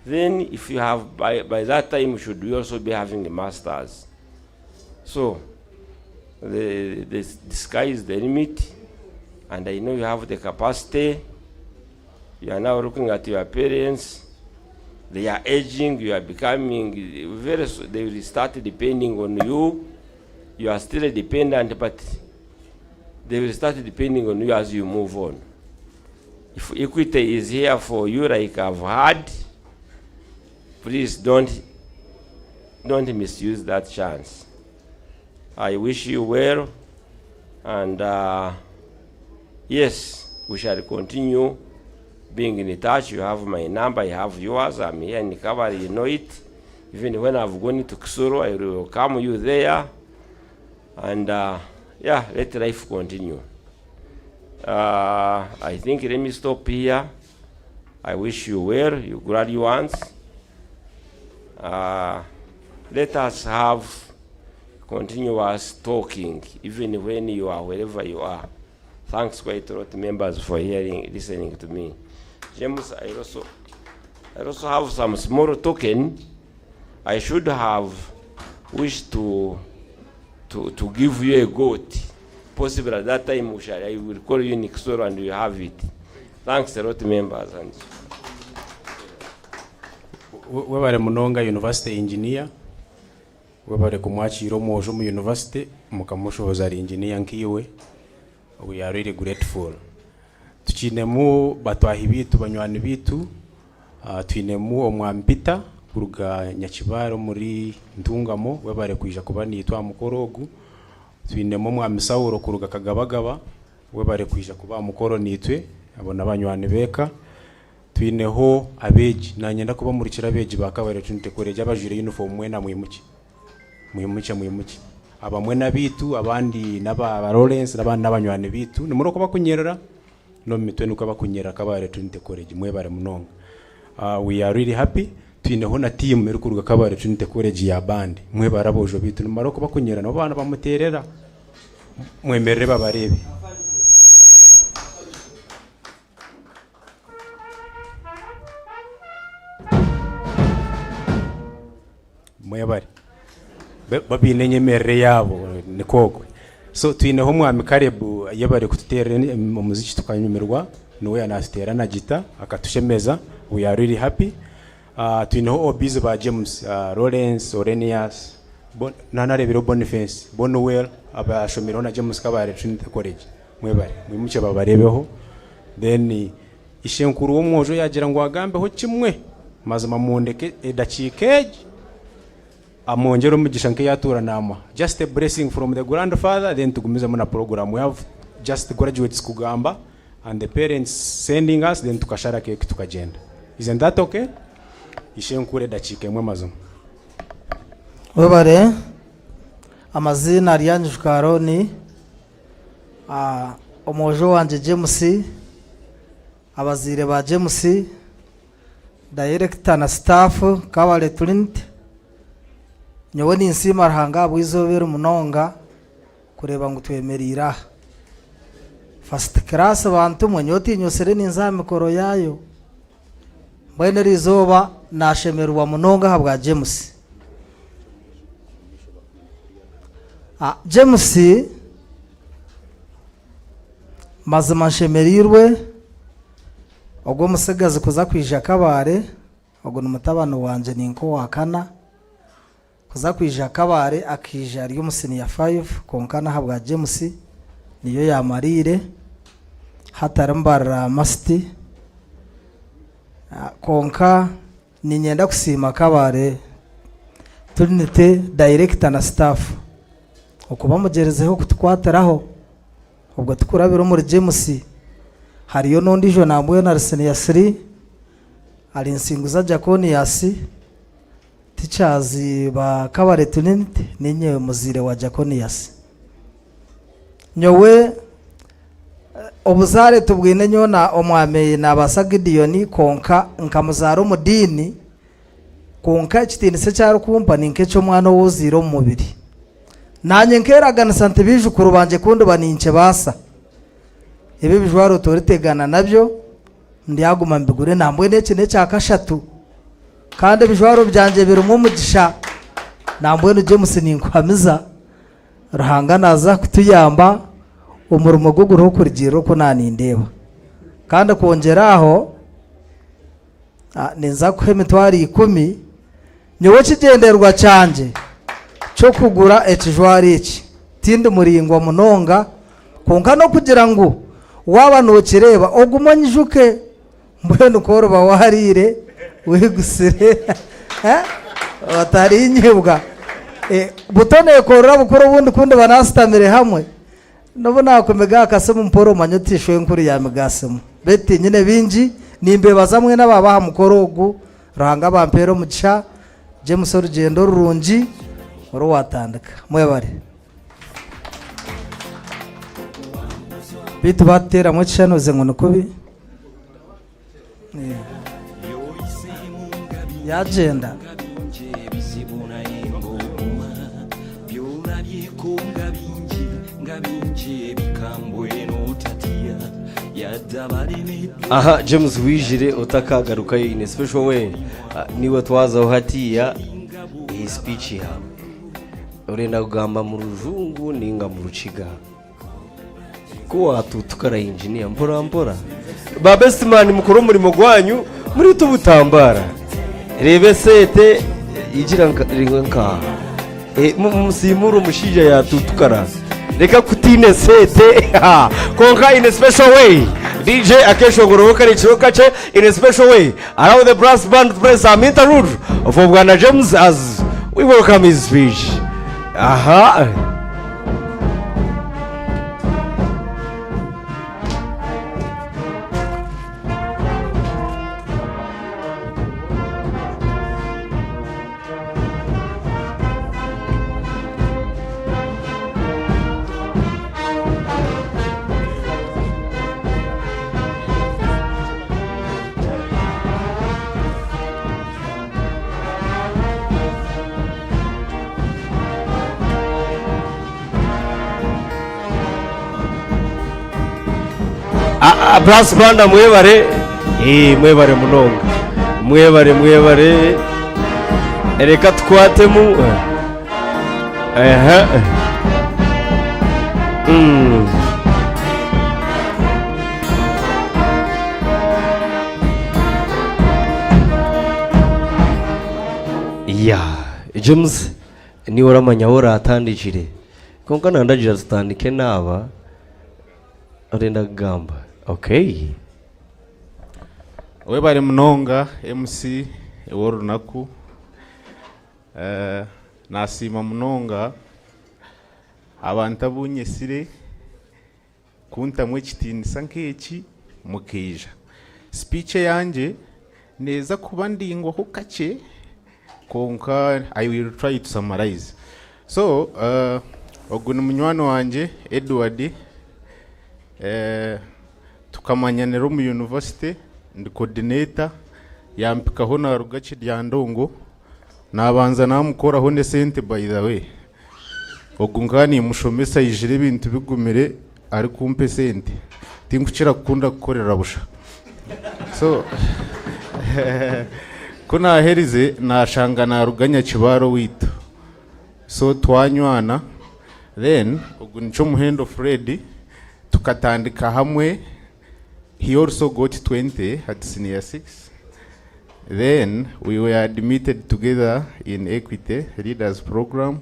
Then, if you have, by that time, you should also be having a master's. So, the sky is the limit, and I know you have the capacity. You are now looking at your parents. They are aging, you are becoming they will start depending on you. You are still dependent, but they will start depending on you as you move on. If equity is here for you like I've had, please don't misuse that chance. I wish you well, and yes, we shall continue being in touch. You have my number, I have yours. I'm here in Kabale, you know it. Even when I've gone to Kisoro, I will welcome you there. And yeah, let life continue. I think let me stop here. I wish you well, you graduates. Let us have continuous talking, even when you are wherever you are. Thanks quite a lot, members, for listening to me. James, I also have some small token. I should have wished to give you a goat. Possible at that time, I will call you Nixoro and you have it. Thanks a lot, members. And webare munonga university engineer, webare kumwachiro mwojo mu university mukamushoboza ari engineer nkiwe. We are really grateful. Tukinemu batwahi bitu banywani bitu, twinemu omwambita kuruga Nyakibaro muri Ntungamo webare kwija kuba nitwa mukorogu. Twinemu mwamisawuro kuruga Kagabagaba webare kwija kuba mukoro nitwe abona banywani beka. Twineho abeji nanyenda kuba muri kirabeji bakabare tunte koreje abajire uniform mwena mwimuki abamwe nabitu abandi naba Lawrence nabandi nabanywani bitu nimuro kuba kunyerera no mitwe nuko bakunyera kabare tunte koreje mwebare munonga. We are really happy. Twineho na team iri kuruga kabare tunte koreje ya bandi mwebara bojo bitu nimuro kuba kunyera no bana bamuterera mwemerere babarebe. Mwebare babinenye mere yabo nikogwe. So twineho mwami Karebu yabare kututera umuziki tukanyumirwa niwe yanastera na gita akatushemeza. We are really happy. Twineho obize ba James Lawrence Orenius nanarebero Boniface Bonwell abashomero na James Kabare Trinity College mwebare mwimuke babarebeho. Then ishenkuru wo mwojo yagira ngo agambe ho kimwe mazima mundeke edakikeje amongero mugisha nke yatura nama. Just a blessing from the grandfather, then tugumiza muna program. We have just graduates kugamba and the parents sending us, then tukashara keke tukagenda. Isn't that okay? Ishenkure dachike mwe mazuma. Webare amazina ariyanjwe Aroni omojo wanje James abazire ba James director na staff Kabale Trinity nyowe ni nsima rahanga bwizobera munonga kureba ngo twemerira first class abantu mwenyoti nyosere ninzamikoro yayo mbene rizoba nashemerwa munonga habwa James. James mazima nshemerirwe ogwo musegaze kuza kwija Kabare ogwo numutabano wanje ninko wakana kuza kwija Kabare akija ari umusini ya 5 konkana habwa James niyo yamarire hatarambara masti konka ninyenda kusima Kabare Trinity director na staff ukuba mugerezeho kutukwateraho ubwo tukurabira muri James hariyo n'undi jo nambuye na Senior 3 ari insinguza Jaconius teachers ba Kabare Trinity ninyewe muzire wa Jaconius nyowe obuzare tubwine nyona omwame na basagidiyoni konka nkamuzara umudini konka kitinise cyaro company nkecho mwana woziro mu mubiri nanye nkeraga na sante biju kurubanje kundi banince basa ibi bijwaro toritegana nabyo ndiyaguma mbigure nambwe nece cyakashatu kandi bijwaro byanje biri mu mugisha nambwe no James ninkwamiza ruhanga naza kutuyamba umurimo guguro kurigiro ko nanindeba kandi kongeraho ninza kwemitwari 10 nyowe kigenderwa canje cyo kugura ekijwari iki tindi muringwa munonga konka no kugira ngo waba no kireba ogumanyijuke mbwene ukoroba warire wigusire batari inyibwa butone korora bukoro bundi kundi banasitamire hamwe nabo nakomega akasemu mporo manyotishwe nkuri ya migasemu beti nyine binji nimbe bazamwe n'ababaha mukorogu rahanga bampero muca James urugendo rurungi uru watandika mwebare bitu batera mu chanoze ngo nukubi ya agenda aha James wijire utakagaruka in a special way niwe twazaho hatiya iyi speech yawe urenda kugamba mu rujungu ninga mu ruciga ko watutukara engineer mpora ba best man mukuru umurimo gwanyu muri tubutambara rebe sete igira nka musimuru mushija yatutukara reka kutine sete konka in a special way DJ akesho ngoroka richiroka che in a special way around the brass band plays some interlude of Bwana James as we welcome his speech. Aha. Brass band mwebare mwebare munonga mwebare reka twatemu James ni oramanya ora atandikire konka nandagira tutandike naba arenda gamba. Okay. Webare munonga MC worunaku nasima munonga abantu abunyesire kuntamwe kitinisa nkeki mukija speech yanje neza kuba ndingwa ko kake konka I will try to summarize. So oguna munywano wanje Edward tukamanyanira mu university ndi coordinator yampikaho na rugace rya Ndongo nabanza namukoraho ne sente by the way ogungani mushomesa yijire ibintu bigumire ari kumpe sente tingucira kukunda gukorera busha so kuna herize nashanga na ruganya kibaro wito so twanywana then oguncho muhendo Freddy tukatandika hamwe. He also got 20 at senior 6. Then we were admitted together in Equity Leaders Program.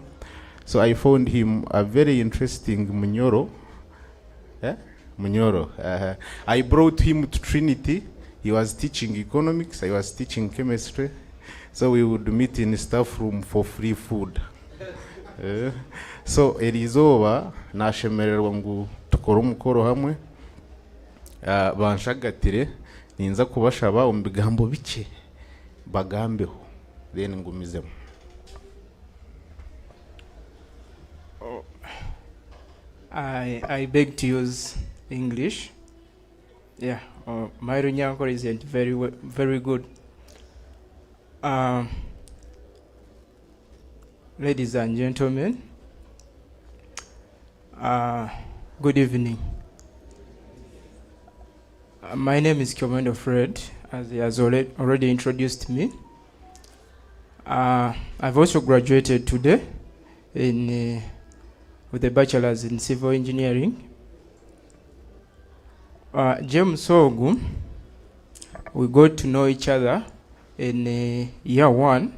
So I found him a very interesting Munyoro. I brought him to Trinity. He was teaching economics, I was teaching chemistry. So we would meet in staff room for free food. So erizoba nashemererwa ngo tukora umukoro hamwe banshagatire ninza kubashaba umbigambo bike bagambeho then ngumizemo. I beg to use English. Yeah, my Runyanko isn't very good. Ladies and gentlemen, good evening. My name is Commander Fred, as he has already introduced me. I've also graduated today with a bachelor's in civil engineering. James Ogu, we got to know each other in year 1,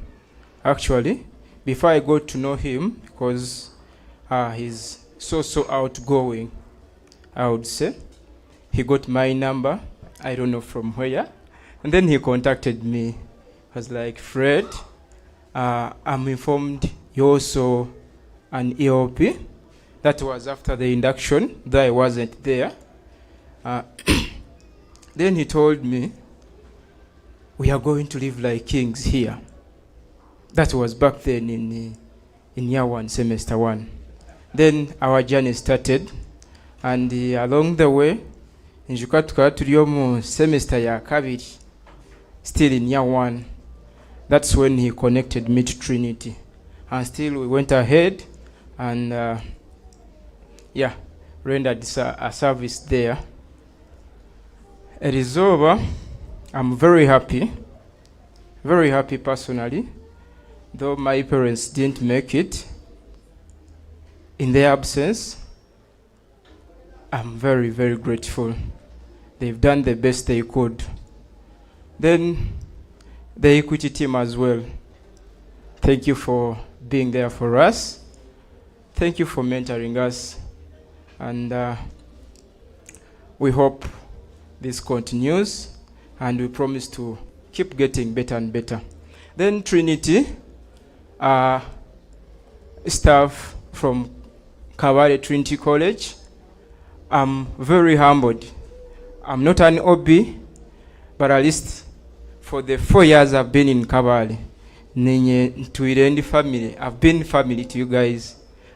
actually. Before I got to know him, because he's so outgoing, I would say. He got my number, I don't know from where, and then he contacted me. I was like, Fred, I'm informed you're also an EOP. That was after the induction, though I wasn't there. Then he told me, we are going to live like kings here. That was back then in year 1, semester 1. Then our journey started, and along the way, njuka tukaba turiyo mu semester ya kabiri, still in year 1. That's when he connected me to Trinity. And still we went ahead and rendered a service there. It is over. I'm very happy personally, though my parents didn't make it. In their absence, I'm very grateful. They've done the best they could. Then the Equity team as well. Thank you for being there for us. Thank you for mentoring us. And we hope this continues, and we promise to keep getting better and better. Then Trinity, staff from Kabale Trinity College. I'm very humbled. I'm not an OB, but at least for the 4 years I've been in Kabale, family. I've been family to you guys.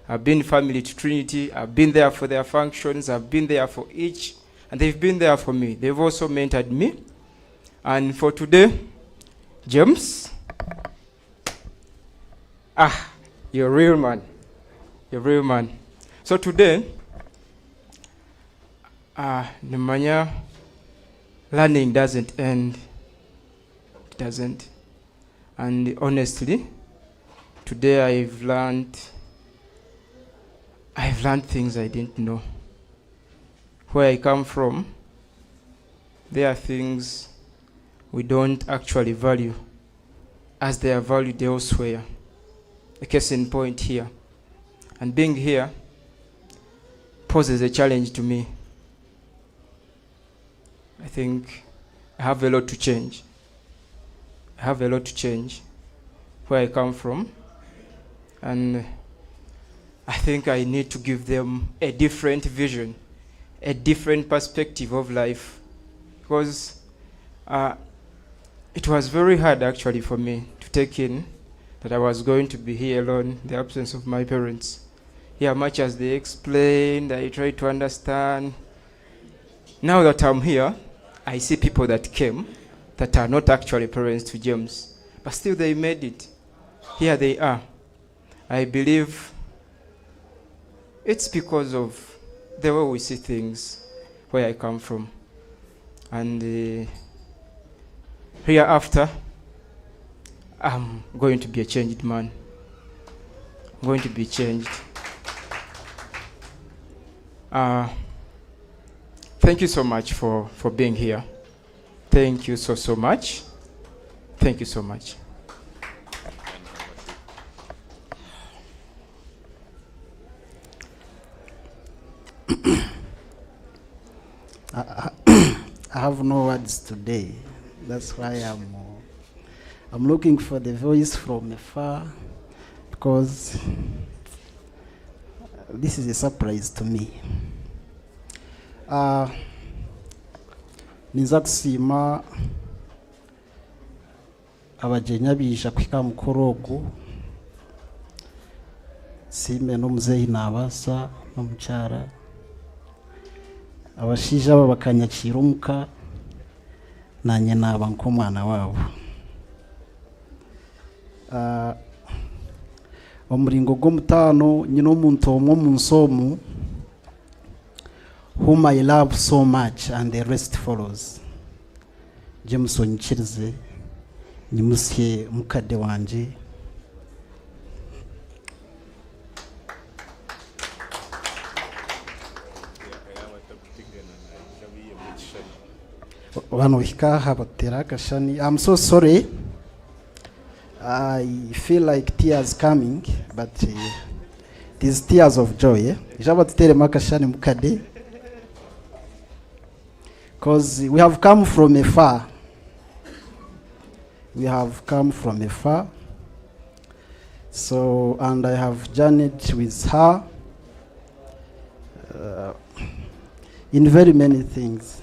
I've been family to Trinity. I've been there for their functions. I've been there for each, and they've been there for me. They've also mentored me. And for today, James, you're a real man. You're a real man. So today, Nemanya, learning doesn't end. It doesn't. And honestly, today I've learned things I didn't know. Where I come from, there are things we don't actually value as they are valued elsewhere. A case in point here. And being here poses a challenge to me. I think I have a lot to change. I have a lot to change where I come from. And I think I need to give them a different vision, a different perspective of life. Because it was very hard actually for me to take in that I was going to be here alone in the absence of my parents. Yeah, much as they explained, I tried to understand. Now that I'm here, I see people that came that are not actually parents to James, but still they made it. Here they are. I believe it's because of the way we see things where I come from. And hereafter, I'm going to be a changed man. I'm going to be changed. Thank you so much for being here. Thank you so much. Thank you so much. I have no words today. That's why I'm looking for the voice from afar because this is a surprise to me. Niza kusima abajenya bisha kwika mukorogo sime n'umuzeyi nabasa n'umucyara abashija babakanyakira umuka nanye naba nkomwana wabo. Omuringo gw'omutano nyina omuntu omwe omunsomu whom I love so much and the rest follows. James onyikirize nyimusye mukadde wanje bano hikaha batera akashani. I'm so sorry. I feel like tears coming, but these tears of joy. Jabatere makashani mukade. Because we have come from afar. We have come from afar. So, and I have journeyed with her in very many things.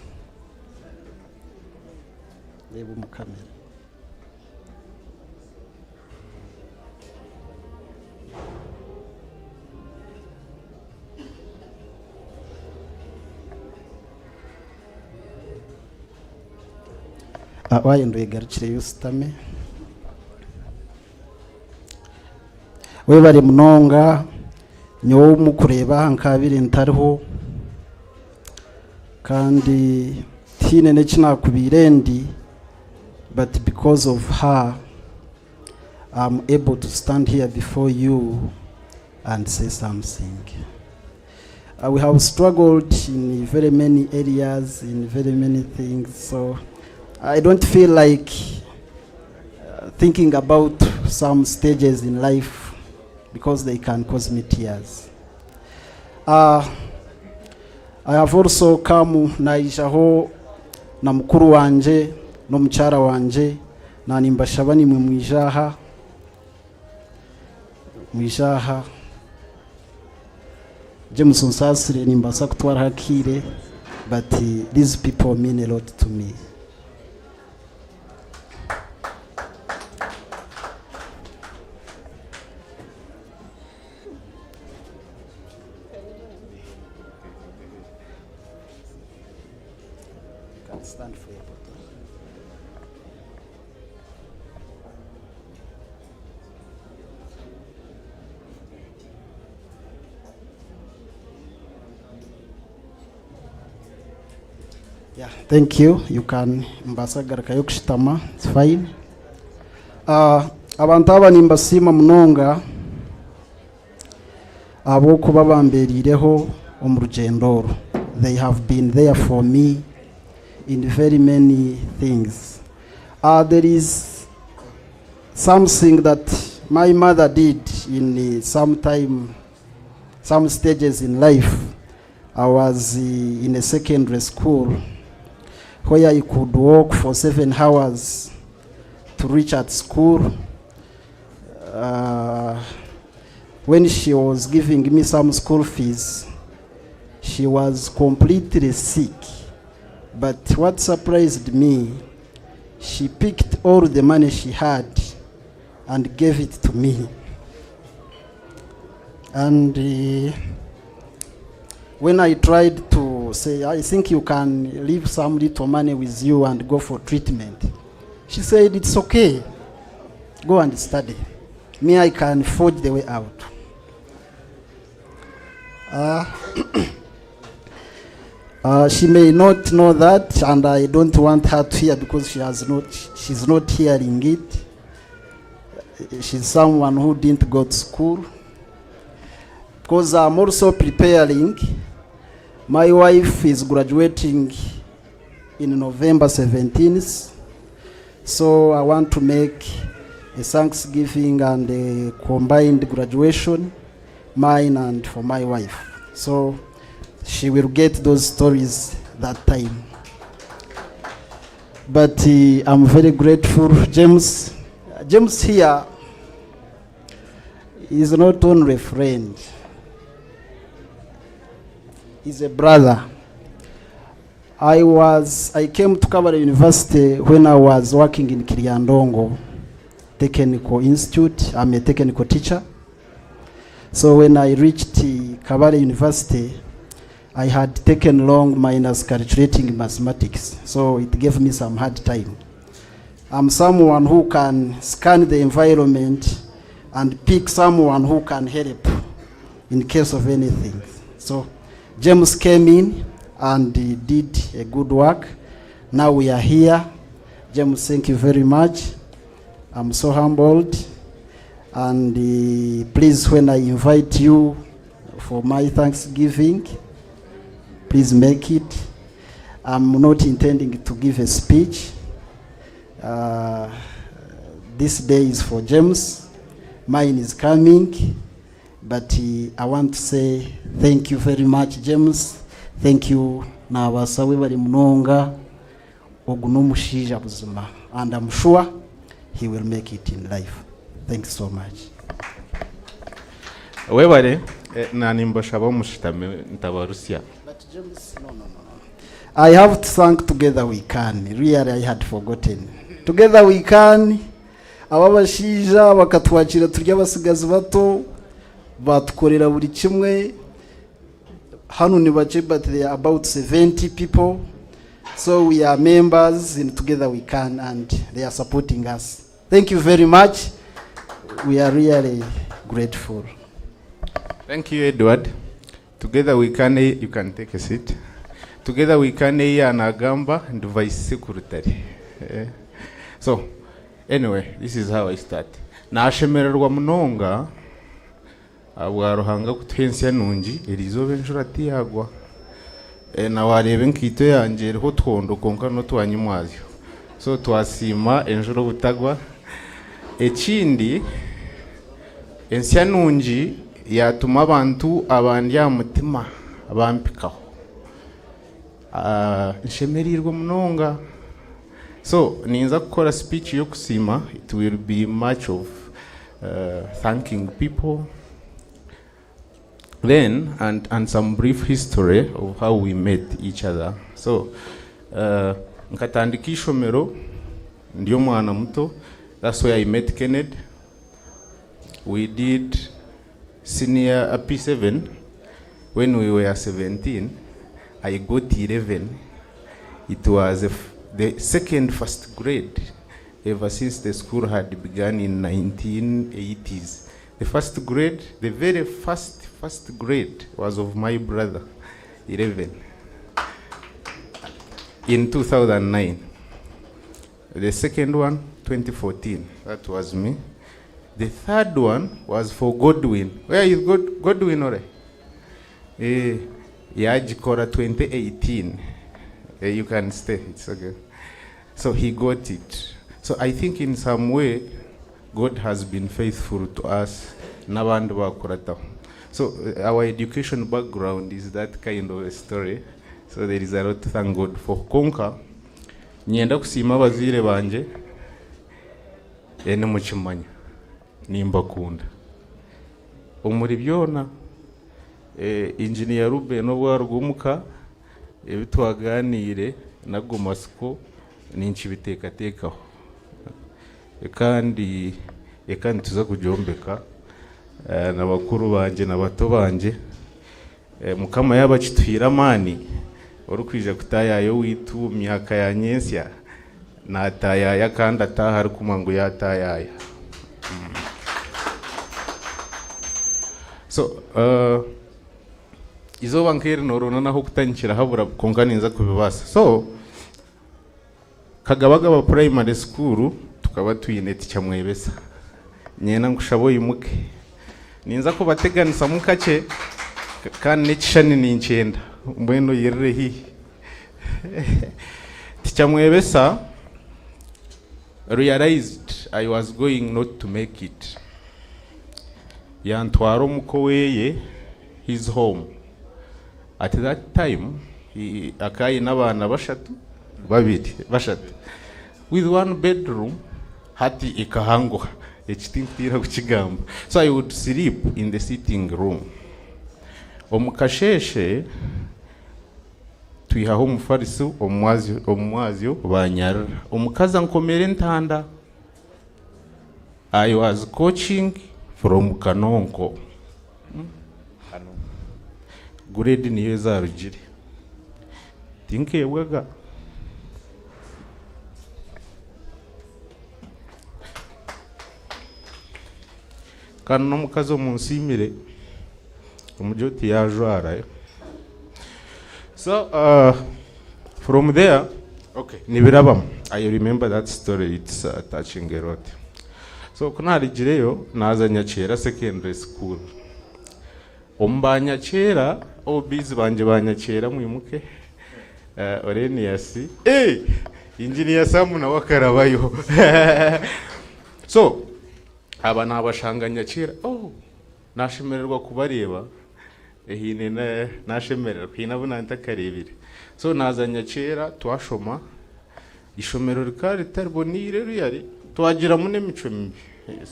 Wayendo yegarukire yusitame webare munonga nyowe mukureba nkabire ntariho kandi tine nekinakubirendi, but because of her I'm able to stand here before you and say something. We have struggled in very many areas, in very many things, so I don't feel like thinking about some stages in life because they can cause me tears. I have also come naijaho na mukuru wanje no mchara wanje na nimbashabani mwijaha James Nsasire nimbasa kutwara hakire, but these people mean a lot to me. Stand for your photo. Yeah, thank you. You can mbasagara kayokushitama. It's fine. Abantu aba nimbasima munonga abo kuba bamberireho omurugendo. They have been there for me in very many things. There is something that my mother did in some stages in life. I was in a secondary school where I could walk for 7 hours to reach at school. When she was giving me some school fees, she was completely sick. But what surprised me, she picked all the money she had and gave it to me. And when I tried to say, I think you can leave some little money with you and go for treatment, she said, it's okay, go and study. Me, I can forge the way out. She may not know that, and I don't want her to hear because she's not hearing it. She's someone who didn't go to school. Because I'm also preparing. My wife is graduating in November 17th. So I want to make a Thanksgiving and a combined graduation, mine and for my wife. So she will get those stories that time. But I'm very grateful, James. James here is not only a friend, he's a brother. I came to Kabale University when I was working in Kiriandongo Technical Institute. I'm a technical teacher. So when I reached Kabale University, I had taken long minors calculating mathematics. So it gave me some hard time. I'm someone who can scan the environment and pick someone who can help in case of anything. So James came in and he did a good work. Now we are here. James, thank you very much. I'm so humbled. And please, when I invite you for my Thanksgiving, please make it. I'm not intending to give a speech. This day is for James. Mine is coming. But I want to say thank you very much, James. Thank you. Nabasawe bari munonga ogunomushija buzima. And I'm sure he will make it in life. Thanks so much. Webare nanimbasha bamushitame ntabarusia. But James, no. I have to thank Together We Can. Really, I had forgotten. Together We Can. Ababashija bakatwakira turya abasigazi bato batukorera buri kimwe. Hano ni bache, but they are about 70 people. So we are members in Together We Can, and they are supporting us. Thank you very much. We are really grateful. Thank you, Edward. Together We Can, you can take a seat. Together We Can anagamba and vice secretary. So, anyway, this is how I start. Nashemererwa munonga abwaruhanga kutwensia nungi erizobe njura tiyagwa. Na warebe nkito yanje ho twondo konka no twanyimwazyo. So twasima enjuro butagwa. Ekindi ensia nungi yatuma abantu abandya mutima abampikaho. Nshemerirwa munonga. So ninza gukora speech yo kusima. It will be much of thanking people. Then and some brief history of how we met each other. So nkatandika ishomero ndiyo mwana muto. That's where I met Kennedy. We did senior P7 when we were 17. I got 11. It was the first grade ever since the school had begun in 1980s. The first grade, the very first grade was of my brother, 11, in 2009. The second one, 2014, that was me. The third one was for Godwin. Where is Godwin? Yajikora 2018. You can stay, it's okay. So he got it. So I think in some way, God has been faithful to us. So our education background is that kind of a story. So there is a lot to thank God for. Konka, nyenda kusima abazire banje, ene muchimanya, nimbakunda. Omuri byona, engineer Ruben obwarugumuka, ebitwaganire nagomasiko ninchibiteka-tekaho. Kandi tuza kujombeka n'abakuru banje n'abato banje mukama yabakituhira mani orukwija kutayayo witu myaka ya nyensya natayaya kandi ataha ari kumangu yatayaya. So izoba nkeri norona naho kutanyikira habura konganinza kubibasa. So kagabagaba primary school tukaba tuyine ticamwebesa nyena ngushaboye muke ninza ko bateganisa mukace kandi n'ikishani n'inkenda mbweno yerere hi ticamwebesa realized I was going not to make it. Yantwaro muko weye his home. At that time akayi n'abana bashatu with one bedroom hati ikahanguha ekitinkugira kukigamba. So I would sleep in the sitting room. Omukasheshe twihaho omufariso omwazyo banyarra omukazi ankomere ntanda. I was coaching from Kanonko. Grade niyo zarugire tinkebwaga kandi n'omukazi omunsimire omujoti yajwara. So from there, okay, nibirabam. I remember that story. It's touching a lot. So kunarigireyo naza Nyakera secondary school. Nyakera obizi banje banyakera mwimuke Oreniasi engineer Samu na wakarabayo. So aba nabashanga Nyakera nashemererwa kubareba ehine nashemererwa hinabona ntakarebire. So naza Nyakera twashoma ishomero rikari tarbonire ruyari twagira mune mico mibi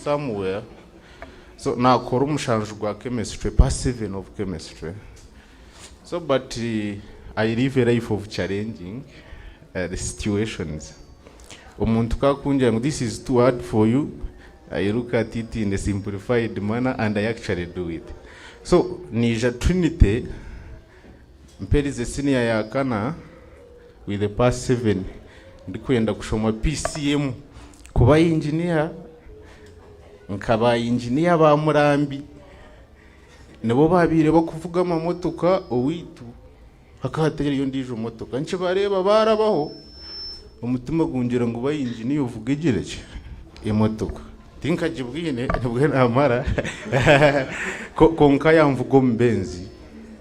somewhere. So nakora umushanju gwa chemistry past 7 of chemistry. So but I live a life of challenging the situations. Umuntu kakunja ngo this is too hard for you. I look at it in a simplified manner and I actually do it. So Nija Trinity mperize senior ya kana with the past 7 ndikwenda kushoma PCM kuba engineer nkaba engineer ba Murambi nabo babire bakuvuga amamotoka owitu akahatera yo ndije motoka nce bareba barabaho umutima gungira ngo ba engineer uvuge gireke imotoka tinkajibwine nabwe namara konka yamvugo mbenzi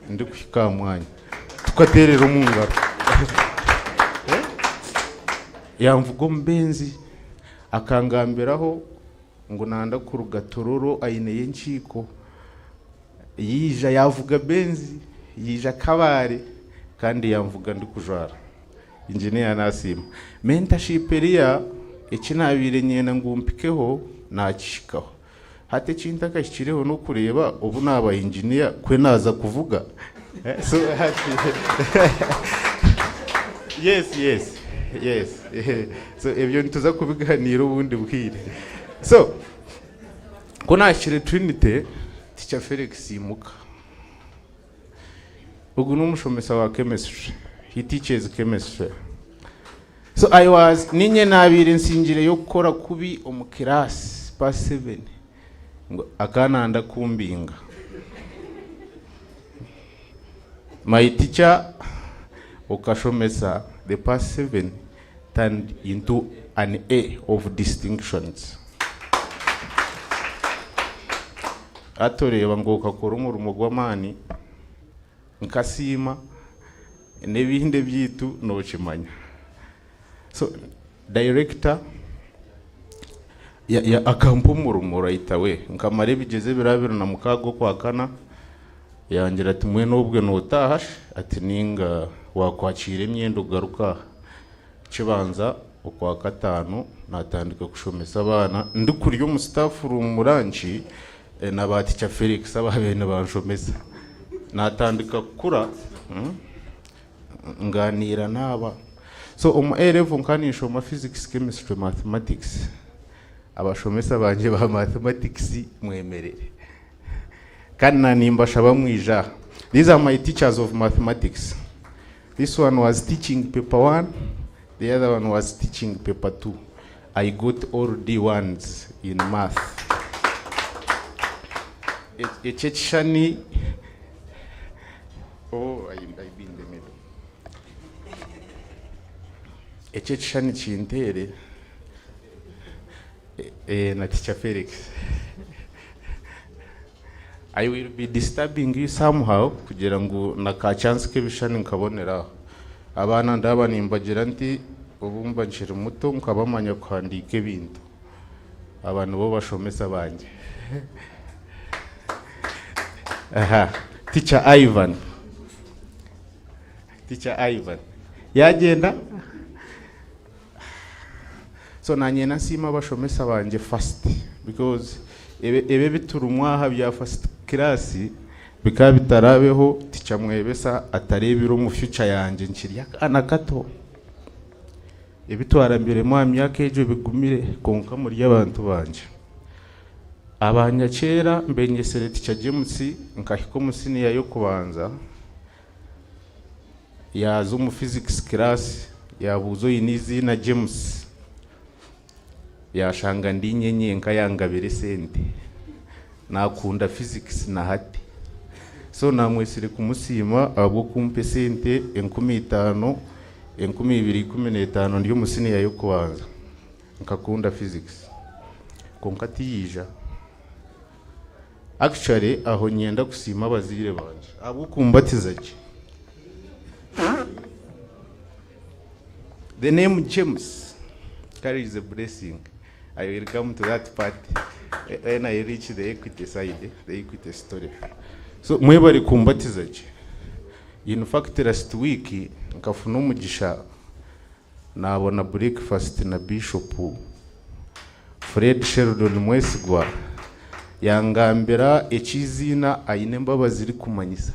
ndi kushika mwanya tukaterera umungaro yamvugo mbenzi akangambiraho ngo nanda ku rugatororo ayineye nciko yija yavuga benzi yija kabare kandi yamvuga ndi kujara engineer nasima mentorship area ekinabire nyena ngumpikeho nakishikaho hate kinta kashikireho no kureba ubu naba engineer kwe naza kuvuga so yes so ebyo ntuza kubiganira ubundi bwire. So kunashire Trinity teacher Felix Imuka ugu numushomesa wa chemistry, he teaches chemistry. So I was ninye nabire nsingire yo gukora kubi omukirasi past 7 ngo akana ndakumbinga. My teacher okashomesa the past 7 turned into an A of distinctions. Atoreba ngo kakora umurumo gw'amani nkasima nebinde byitu nokimanya. So director ya akampo umurumo right away nkamare bigeze birabiro na mukago kwa kana yangira ati mwe nobwe notahash ati ninga wakwakira imyendo ugaruka kibanza ukwa gatanu natandika kushomesa abana ndi kuri mu staff room muranchi nabati cha Felix ababene banshomesa natandika kura nganira naba. So A-level nkanishoma physics, chemistry, mathematics abashomesa banje ba mathematics mwemerere kana nimbasha bamwija. These are my teachers of mathematics. This one was teaching paper 1, the other one was teaching paper 2. I got all D1s in math. Echechani I've been in the middle. Echechani chintere na teacher Felix. I will be disturbing you somehow kugira ngo naka chance ke bishani nkabonera abana ndaba nimbagira nti ubumba nshira muto nkabamanya kwandika ibintu abantu bo bashomesa banje. Teacher Ivan yagenda. so nanye nasima bashomesa banje first because ebe biturumwaha bya first class bikaba bitarabeho ticamwebesa atarebira mu future yanje nkiri akana gato ibitwara mbere mu myaka ejo bigumire konka muri y'abantu banje abanyakera mbengesere tica James nkahiko musini yayo kubanza yazo mu physics class yabuzo yinizi na James yashanga ndi nyenye nkayangabire sente nakunda physics na hati so namwesire kumusima abo kumpe sente 15 2015 ndiyo musini yayo kubanza nkakunda physics konkati yija actually aho nyenda kusima abazire banje abo kumbatiza ki the name James carries a blessing. I will come to that part when I reach the equity side, the equity story. So mwebari kumbatiza ki in fact last week nkafuna umugisha nabona breakfast na Bishop Fred Sheldon Mwesigwa yangambira ekizina Ainembabazi iri kumanyisa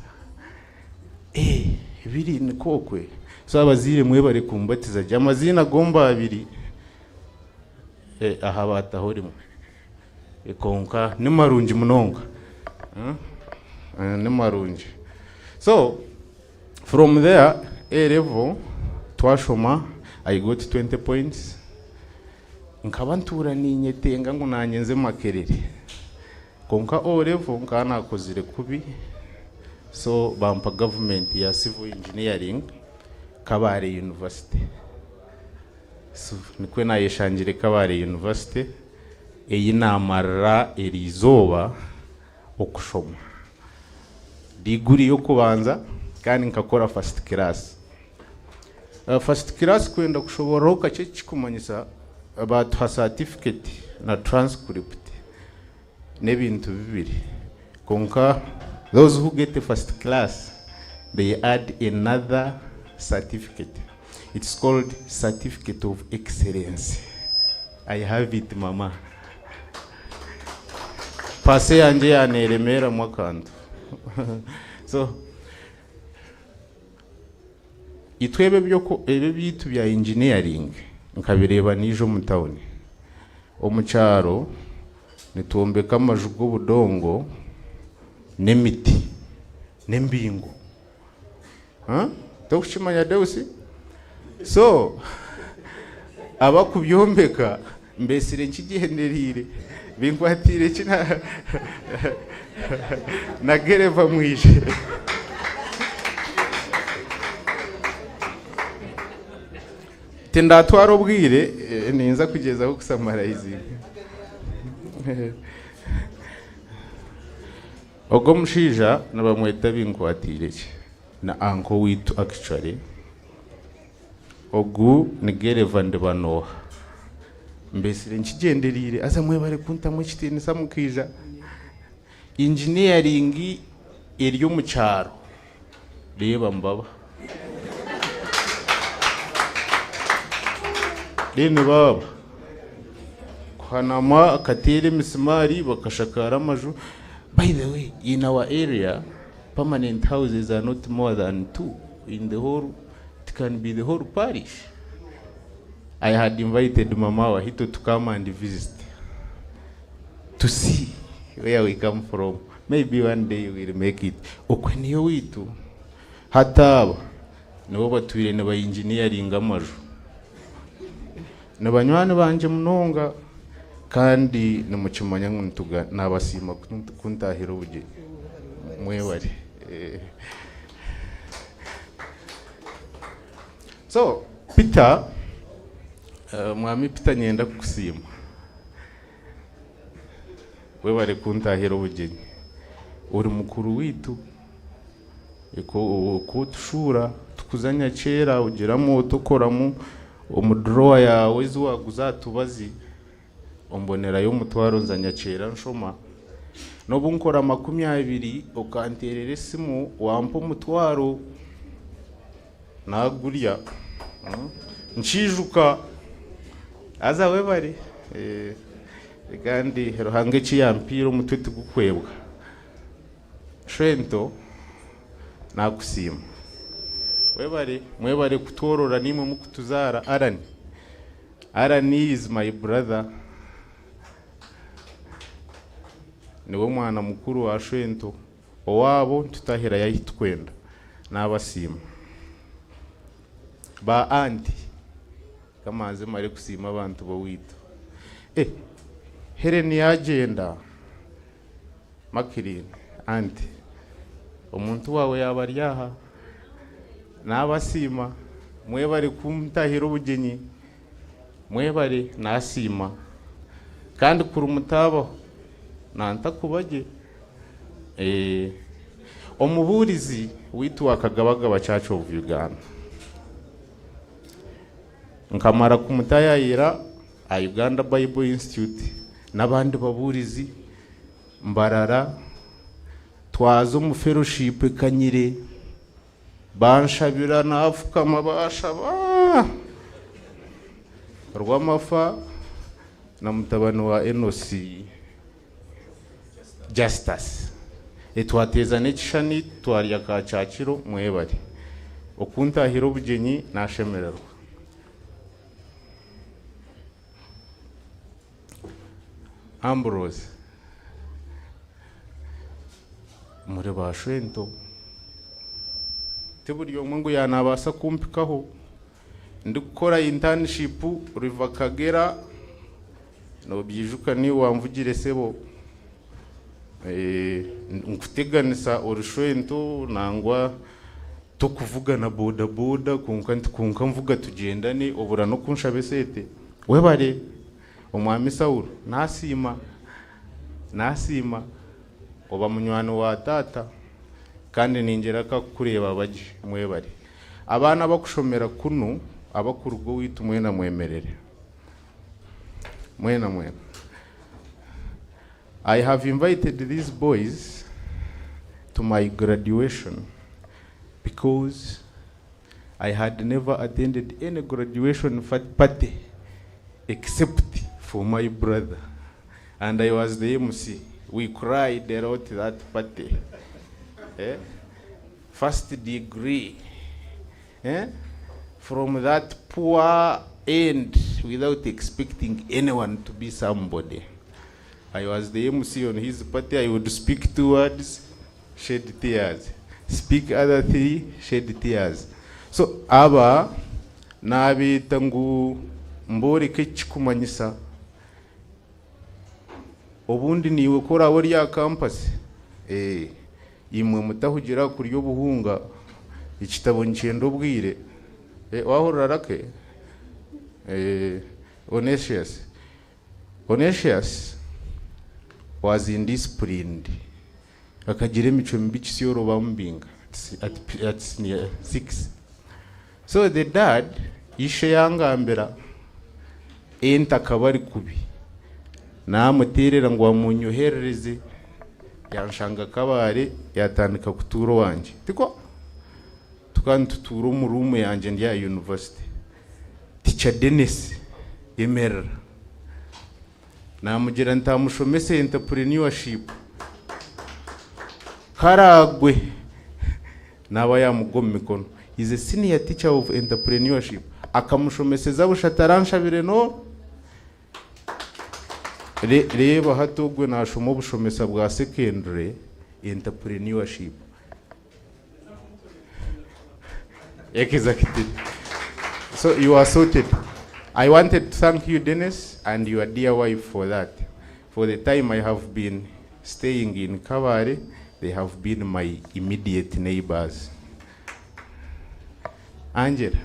biri ni kokwe so abazire mwebare kumbatiza je amazina gomba abiri aha batahorimo konka ni marungi munonga ni marungi so from there A level twashoma I got 20 points nkabantura ninyetenga ngo nanyenze makerere konka O level nkana kozire kubi so bampa government ya civil engineering Kabare University so nikwe nayeshangire Kabare University eyi namara erizoba okushoma degree yo kubanza kandi nkakora first class kwenda kushobora ukace kikumanyisa about her certificate na transcript nebintu bibiri konka those who get the first class they add another certificate. It's called Certificate of Excellence. I have it, mama. Pase anje yaneremera mwakantu. So itwebe byoko ebe bitu bya engineering nkabireba nijo mu town. Omucyaro nituombeka amajugo budongo nemiti nembingo. Tokushimanya Deusi so abakubyombeka mbesire nkigenderire binkwatire kina nagereva mwishe tendatwara obwire ninza kugezaho kusamarize ogo mushija nabamweta binkwatire na anko witu actually ogu nigereva ndibanoha mbesire nkigenderire asa mwebare kuntamwe kitini samukija engineering eriyo mu cyaro reba mbaba dene baba kwanama akatere mismari bakashakara amaju. By the way, in our area permanent houses are not more than 2 in the whole. It can be the whole parish. I had invited Mama Wahito to come and visit to see where we come from. Maybe one day we'll make it. Okwenyo witu hataba nibo batuire ne ba engineering amaju nabanywana banje munonga kandi nimukimanya nkuntuga nabasima kuntahira ubuje mwebare. So Peter mwami Peter nyenda kusima webare kuntahira ubuje uri mukuru witu ko tushura tukuzanya kera ugiramo utokoramo umudrowa yawe zuwaguza tubazi ombonera yo mutwaro nzanya kera nshoma no bunkora 20 ukanterere simu wampo mutwaro nagurya nshijuka aza we bari kandi ruhange chiyampiro mutwe gukwebwa Shento nakusima mwebare kutorora nimwe mukutuzara Arani is my brother niwe mwana mukuru wa Shento owabo tutahira yahitwenda n'abasima ba anti kamaze mari kusima abantu bo wito hereni yagenda makirini anti umuntu wawe yabaryaha n'abasima mwebare kumtahira ubugenyi mwebare nasima kandi kuri umutabo nanta kubage omuburizi witu akagabagaba Church of Uganda nkamara kumutayayira a Uganda Bible Institute n'abandi baburizi mbarara twazo mu fellowship Kanyire banshabira nafukama bashaba rwamafa na mutabano wa Enosi Justice etwateza n'ekishani twari yakacakiro mwebari okuntahira obugenyi nashemererwa Ambrose muri ba Shento teburi omungu yanabasa kumpikaho ndi gukora internship River Kagera no byijuka ni wamvugire sebo nkuteganisa Orushwento nangwa tukuvugana boda boda kunka mvuga tugendane obura no kunshabesete webare omwami Saulo nasima oba munywano wa tata kandi ningera ka kureba baje mwebare abana bakushomera kuno abakurugo witu mwena mwemerere mwena I have invited these boys to my graduation because I had never attended any graduation party except for my brother, and I was the MC. We cried a lot that party. First degree. From that poor end without expecting anyone to be somebody. I was the MC on his party. I would speak 2 words, shed tears. Speak other 3, shed tears. So aba nabi tangu mbori kichikumanyisa obundi niwe kora wari ya campus imwe mutahugira kuri yo buhunga ikitabo ncendo bwire wahorarake Onesius was indisciplined akagira imico mibi kisiyoro bambinga at 6. So the dad ishe yangambera enta kabari kubi namuterera ngo amunyoherereze yanshanga kabare yatandika kuturo wanje tiko tukantuturo mu room yanje ndi ya university teacher Dennis Emerera namugira ntamushomese entrepreneurship karagwe naba yamugoma mikono is a senior teacher of entrepreneurship akamushomeseza bushataranshobire no reba hatogwe nashomo bushomesa bwa secondary entrepreneurship exactly. So you are sorted. I wanted to thank you, Dennis, and your dear wife for that. For the time I have been staying in Kavare, they have been my immediate neighbors. Angela,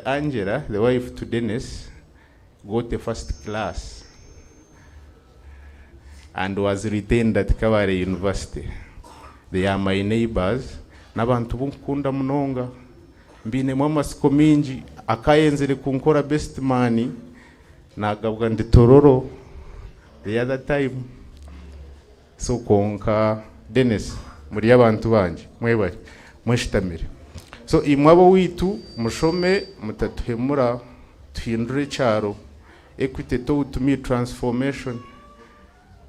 Angela, the wife to Dennis, got the first class and was retained at Kavare University. They are my neighbors. Nabantu bunkunda munonga. Mbine mwamasiko mingi akayenzere kunkora best man nagabwa ndi tororo the other time. So konka Dennis muri abantu banje mwebari mweshitamire so imwabo witu mushome mutatuhemura tuhindure cyaro equity to me transformation.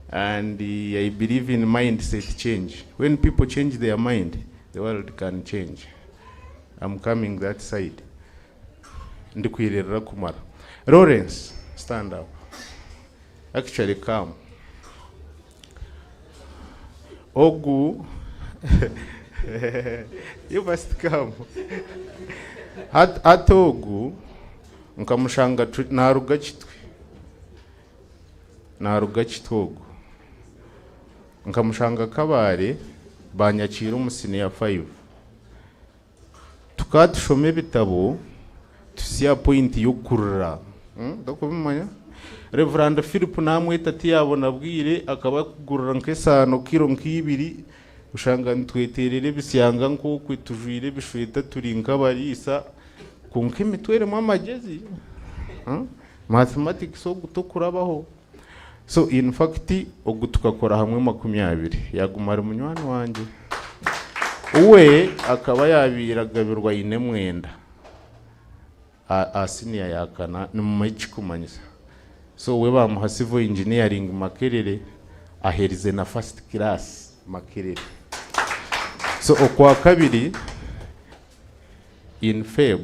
And I believe in mindset change. When people change their mind, the world can change. I'm coming that side. Ndikwirira kumara. Lawrence, stand up. Actually come. Ogu, you must come. At Ogu, nkamushanga naruga chitwe. Naruga chitwogu. Nkamushanga kabare banyakira umusini ya 5 tukatushome bitabo tusiya point yo kurra ndakubimanya Reverend Philip namwe tati yabona bwire akaba kugurura nkesano kiro nkibiri ushanga ntweterere bisyanga nko kwitujwire bishweta turinka barisa kunke mitwere mu amagezi mathematics so gutokurabaho. So in fact ogu tukakora hamwe 20 yagumara munywani wanje uwe akaba yabiragabirwa ine mwenda asiniya yakana ni mu kumanyisa. So we bamuha civil engineering Makerere aherize na first class Makerere. So okwa kabiri in Feb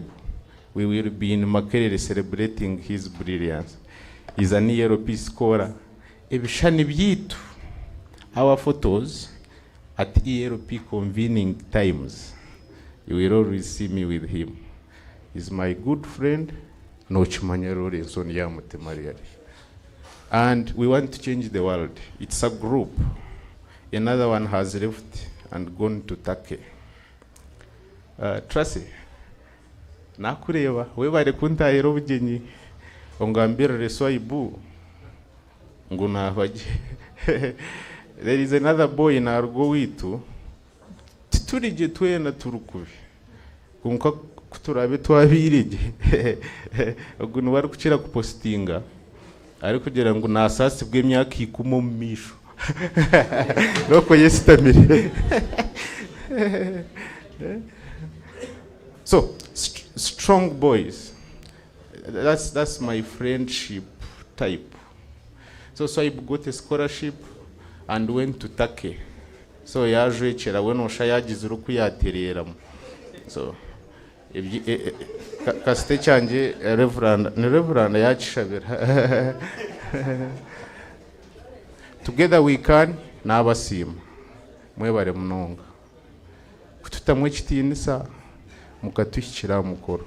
we will be in Makerere celebrating his brilliance. He's an ELP scholar. Ebishani byitu, our photos at ELP convening times. You will always see me with him. He's my good friend, Nochimanya Lawrence Onyamute Mariari. And we want to change the world. It's a group. Another one has left and gone to Turkey. Tracy, nakureba, we bari kuntahira ubugeni, ongambira reswaibu. There is another boy in our go witu turije twena turukubi kunka kuturabe twabirije ogunu bari kucira kupostinga ari kugira ngo nasasi bw'emyaka ikumo misho roko yesitamire. So strong boys, that's my friendship type. So I got a scholarship and went to Turkey. So yaje chera weno shayagize uruku yatereramo. So kasite cyanje Reverend yacishabira. Together we can nabasima mwebare munonga kututamwe kitinisa mukatushyira mukoro.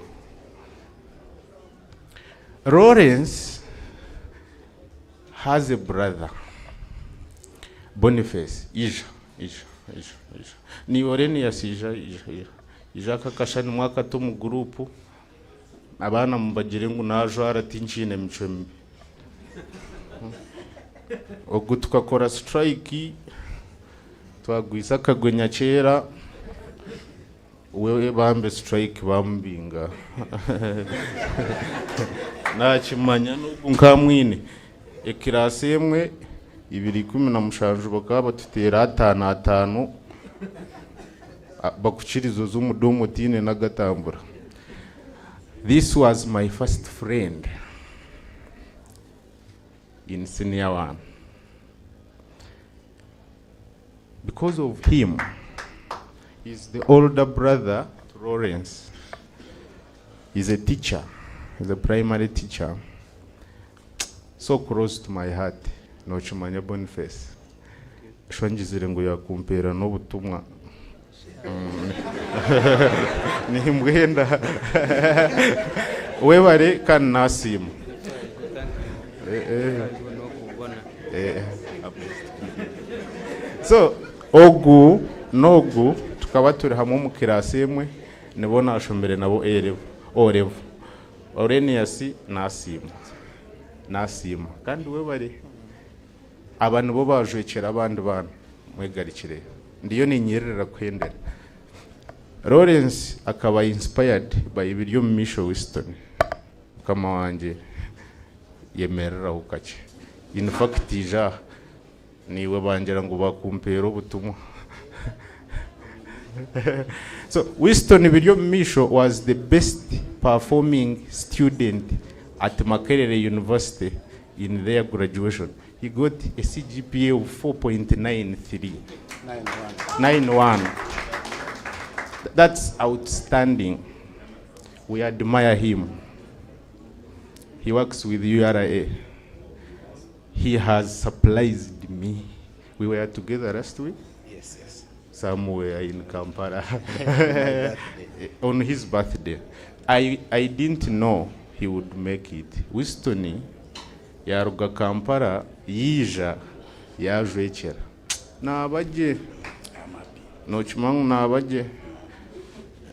Lawrence has a brother, Boniface. Ija. Ni oreni ya sija ija kakashani mwaka to mu group abana mubagire ngo najo aratinchine micombi ogutuka kora strike twagwisa kagwenya kera wewe bambe strike bambinga nakimanya n'ubwo nkamwine ekirasi emwe 217 bakaba tutera 5 bakukirizo z'umudomo tine na gatambura. This was my first friend in senior 1. Because of him, he's the older brother to Lawrence. He's a teacher, he's a primary teacher. So close to my heart. Nochimanya Boniface. Shwanjizire ngo yakumpera n'ubutumwa. Nimbwenda. Webare kan nasimu. So ogu nogu tukaba turi hamwe mu kirasi emwe nibo nashombere nabo orevo oreniasi nasima kandi webare abantu bo bajwekera abandi bana mwegarikire ndiyo ninyerera kwendera. Lawrence akaba inspired by ibiryo mu Misho Winston kama wanje yemerera ukache. In fact niwe bangira ngo bakumpera ubutumwa So Winston Misho was the best performing student at Makerere University in their graduation. He got a CGPA of 4.93. 91. That's outstanding. We admire him. He works with URA. He has surprised me. We were together last week? Yes, yes. Somewhere in Kampala. On his birthday. I didn't know he would make it. Winston yaruga Kampala yija yajwekera. Nabaje. Nochimang nabaje.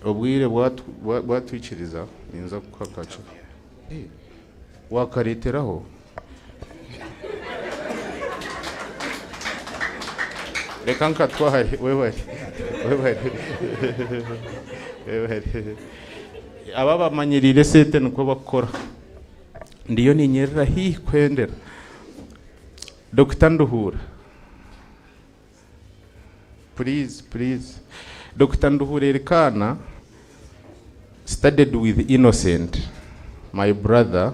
Obwire bwatwikiriza ninza kukakacho. Wakareteraho. Reka nkatwaye wewe. Aba bamanyirire sete nuko bakora. Ndiyo ninyerera hi kwendera. Dr. Nduhura. Please. Dr. Nduhura Erikana studied with Innocent, my brother,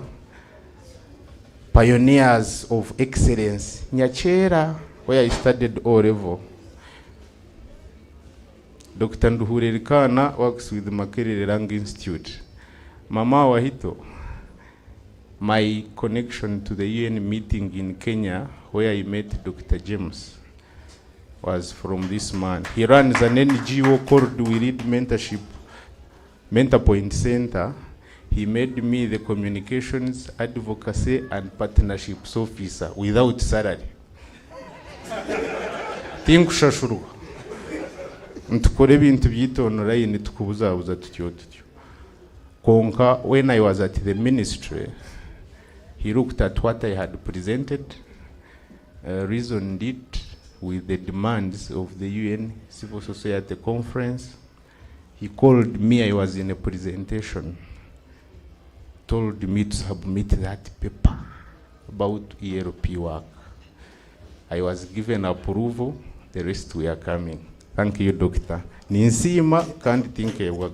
pioneers of excellence. Nyachera, where I studied O level. Dr. Nduhura Erikana works with the Makerere Lang Institute. Mama Wahito, my connection to the UN meeting in Kenya, where I met Dr. James, was from this man. He runs an NGO called We Read Mentorship, Mentor Point Center. He made me the communications, advocacy, and partnerships officer without salary. Tinkushashuru. Ntukore bintu byitonora yini tukubuzabuza tutyo. Konka, when I was at the ministry, he looked at what I had presented, reasoned it with the demands of the UN Civil Society Conference. He called me, I was in a presentation, told me to submit that paper about ERP work. I was given approval, the rest we are coming. Thank you, Doctor. Ninsima can't think I work.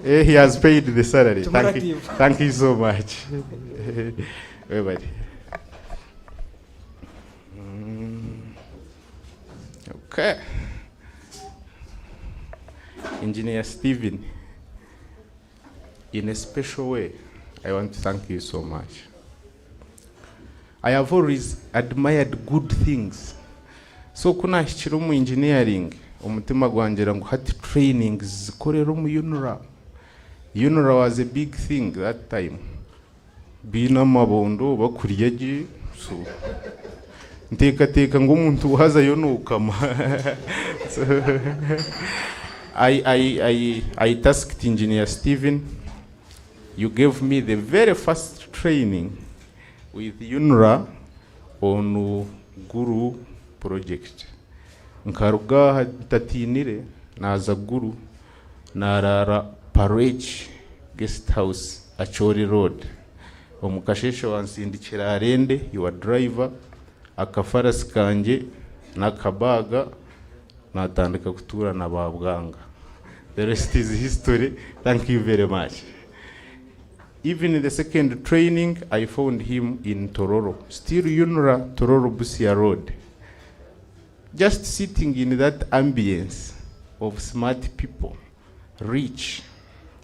He has paid the salary. Thank you so much. Everybody. Okay. Engineer Stephen, in a special way, I want to thank you so much. I have always admired good things. So kuna hichirumu engineering, umutima gwanjira ngo hati trainings zikorera mu UNRA. UNRA was a big thing that time. Bina mabondo bakuriyeje so nteka ngo umuntu uhaza yo nukama. I tasked Engineer Stephen. You gave me the very first training with UNRA on Guru project. Nkaruga tatinire naza Guru narara Parage guest house Achori Road. Omukasheshe wansindikira arende your driver akafarasi kanje nakabaga natandika kutura na babwanga. The rest is history. Thank you very much. Even in the second training, I found him in Tororo, still UNRA, Tororo Busia Road. Just sitting in that ambience of smart people, rich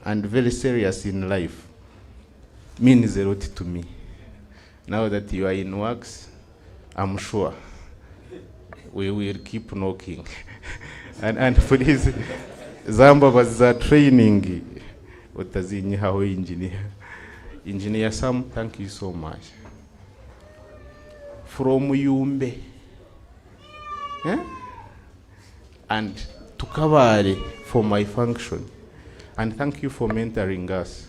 and very serious in life, means a lot to me. Now that you are in works, I'm sure we will keep knocking. and for this, Zamba was training. Engineer Sam, thank you so much. From Yumbe and to Kabare for my function. And thank you for mentoring us.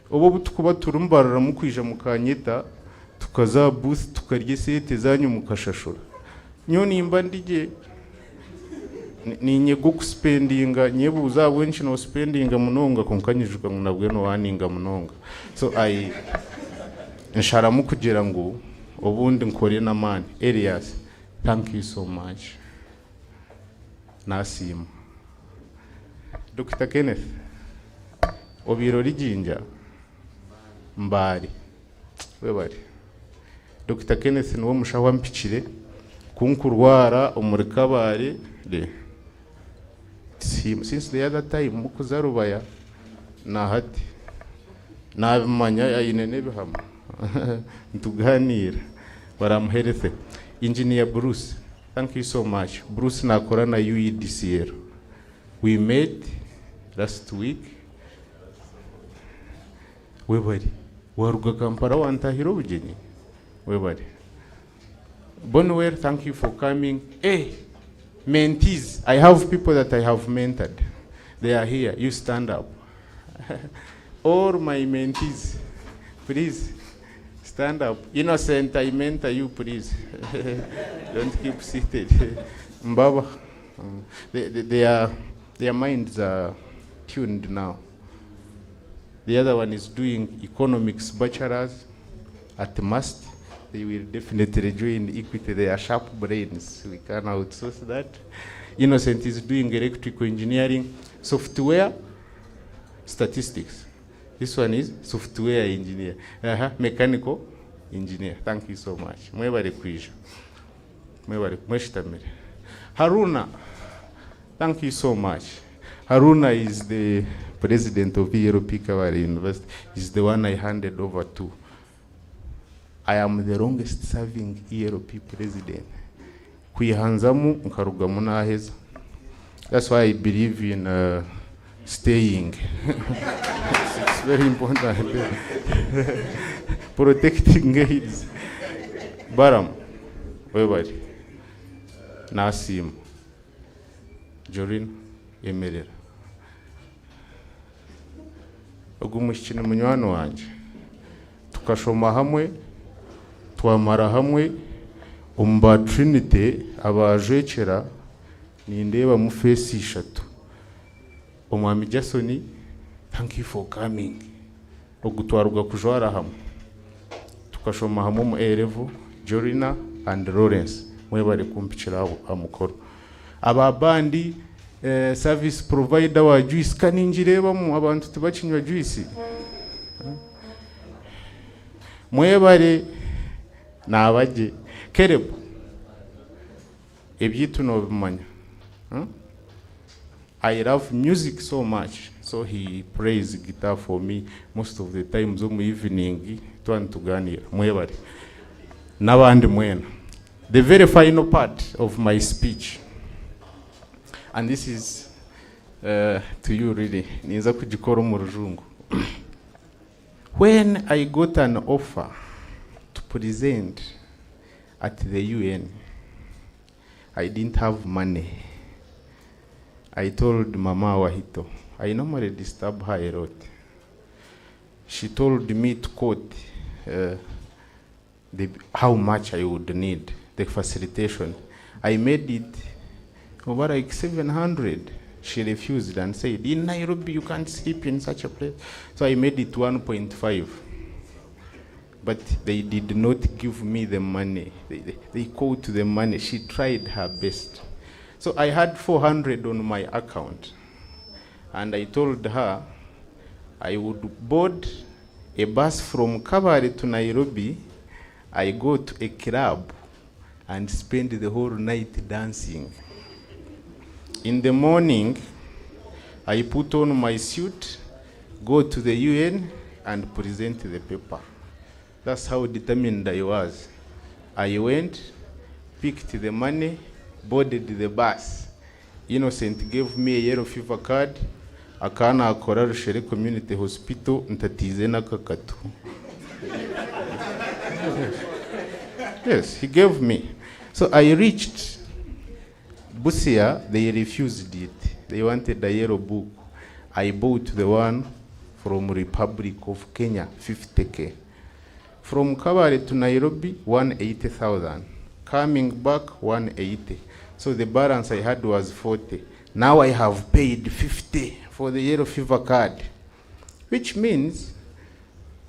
Obo tukuba turumbarara mukwija mukanyeta tukaza booth tukarye sete zanyu mukashashura. Nyo nimba ndije ninye go spendinga nyebu uzabwe nchino spendinga munonga konkanyijuka ngunabwe no waninga munonga. So nshara mukugera ngo obundi nkore na man Elias Thank you so much. Nasim. Dr. Kenneth, obirori jinja mbari webari. Dr. Kenneth niwo mushaho mpikire kunkurwara omurikabare le. Since the other time mukuzarubaya na hati nabimanya ayinene bihama ntuganira baramuhereze. Engineer Bruce, thank you so much. Bruce nakora na UEDCR. We met last week. Webari waruga Kampala wantahira ubugeni webari. Bonwell, thank you for coming. Hey, mentees, I have people that I have mentored. They are here. You stand up. All my mentees, please stand up. Innocent, I mentor you, please. Don't keep seated. Mbaba, their minds are tuned now. The other one is doing economics bachelor's at Must. They will definitely join Equity. They are sharp brains. We can outsource that. Innocent is doing electrical engineering, software, statistics. This one is software engineer. Mechanical engineer. Thank you so much. Mwebare kwisha. Mwebare mweshitamire. Haruna, thank you so much. Haruna is the president of ERP Kawari University. He's the one I handed over to. I am the longest serving ERP president. Kwihanzamu nkarugamu naheza. That's why I believe in staying. It's very important. Protecting AIDS. Baram, webari. Nasim, Jorin, Emerera. Ogumushikine munywano wanje. Tukashoma hamwe, twamara hamwe, umba Trinity abajekera nindeba mu face 3. Omwami Jasoni, thank you for coming. Ogutwaruga kujwara hamwe. Tukashoma hamwe mu A-level, Jorina and Lawrence. Mwebare kumpikira amukoro. Ababandi service provider wa juice kaninjireba mu abantu tubakinywa juice. Mwebare nabaje kerebo. Ebyitu no bimanya. I love music so much, so he plays guitar for me most of the times on evening tuganira. Mwebare nabandi mwena. The very final part of my speech, and this is to you really, niza kujikoro mu rujungu. When I got an offer to present at the UN, I didn't have money. I told Mama Wahito, I normally disturb her a lot. She told me to quote how much I would need. The facilitation. I made it over like 700. She refused and said, in Nairobi you can't sleep in such a place. So I made it 1.5. But they did not give me the money. They called to the money. She tried her best. So I had 400 on my account. And I told her I would board a bus from Kabare to Nairobi. I go to a club and spend the whole night dancing. In the morning, I put on my suit, go to the UN, and present the paper. That's how determined I was. I went, picked the money, boarded the bus. Innocent gave me a yellow fever card. Akana akora Rushere Community Hospital, ntatize na kakatu. Yes, he gave me. So I reached Busia, they refused it. They wanted a yellow book. I bought the one from Republic of Kenya, 50K. From Kabare to Nairobi, 180,000. Coming back, 180. So the balance I had was 40. Now I have paid 50 for the yellow fever card, which means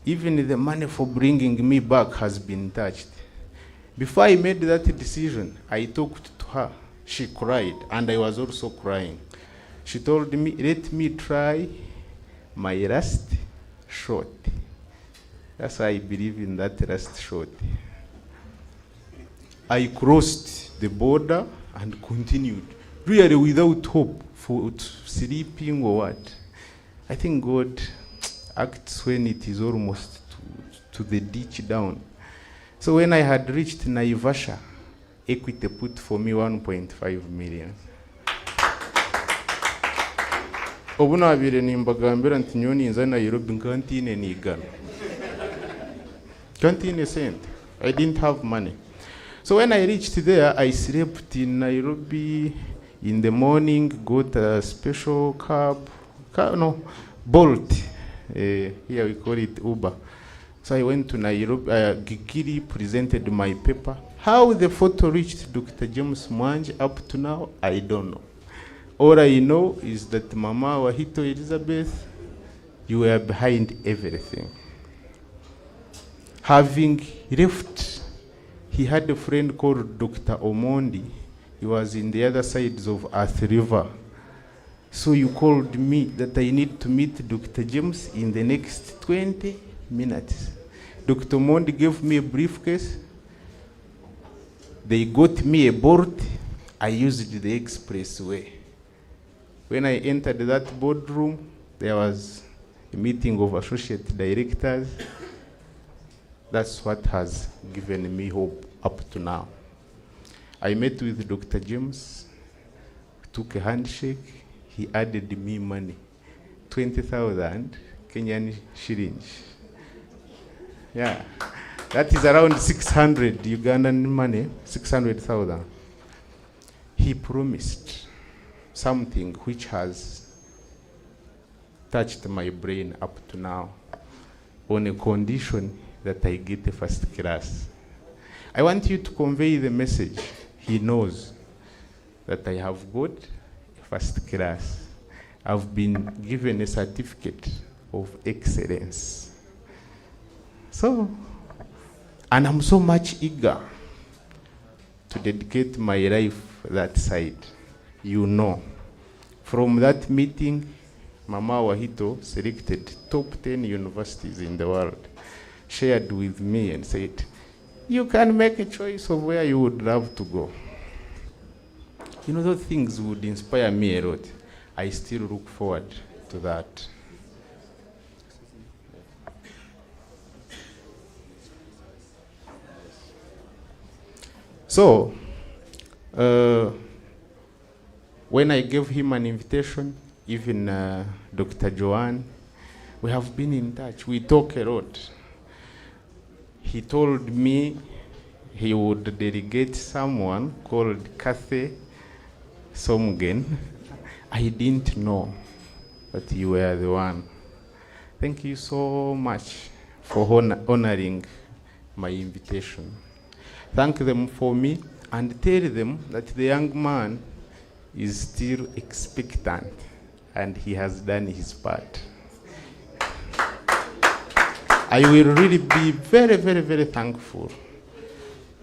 even the money for bringing me back has been touched. Before I made that decision, I talked to her. She cried, and I was also crying. She told me, let me try my last shot. That's why I believe in that last shot. I crossed the border and continued, really without hope for sleeping or what. I think God acts when it is almost to the ditch down. So when I had reached Naivasha, Equity put for me 1.5 million. Obu nabire nimbagambira nti nyoni nza Nairobi nkantine nigana. Kantine sent. I didn't have money. So when I reached there, I slept in Nairobi in the morning, got a special Bolt. Here we call it Uber. So I went to Nairobi, Gigiri, presented my paper. How the photo reached Dr. James Mwangi up to now, I don't know. All I know is that Mama Wahito Elizabeth, you were behind everything. Having left, he had a friend called Dr. Omondi. He was in the other sides of Earth River. So you called me that I need to meet Dr. James in the next 20 minutes. Dr. Omondi gave me a briefcase. They got me a board. I used the expressway. When I entered that boardroom, there was a meeting of associate directors. That's what has given me hope up to now. I met with Dr. James, took a handshake. He added me money, 20,000 Kenyan shillings. Yeah, that is around 600 Ugandan money, 600,000. He promised something which has touched my brain up to now, on a condition that I get a first class. I want you to convey the message. He knows that I have got a first class. I've been given a certificate of excellence. So, and I'm so much eager to dedicate my life that side. You know, from that meeting, Mama Wahito selected top 10 universities in the world, shared with me and said, you can make a choice of where you would love to go. You know, those things would inspire me a lot. I still look forward to that. So, when I gave him an invitation, even Dr. Joanne, we have been in touch. We talk a lot. He told me he would delegate someone called Kathy Somgen. I didn't know that you were the one. Thank you so much for honoring my invitation. Thank them for me and tell them that the young man is still expectant and he has done his part. I will really be very, very, very thankful.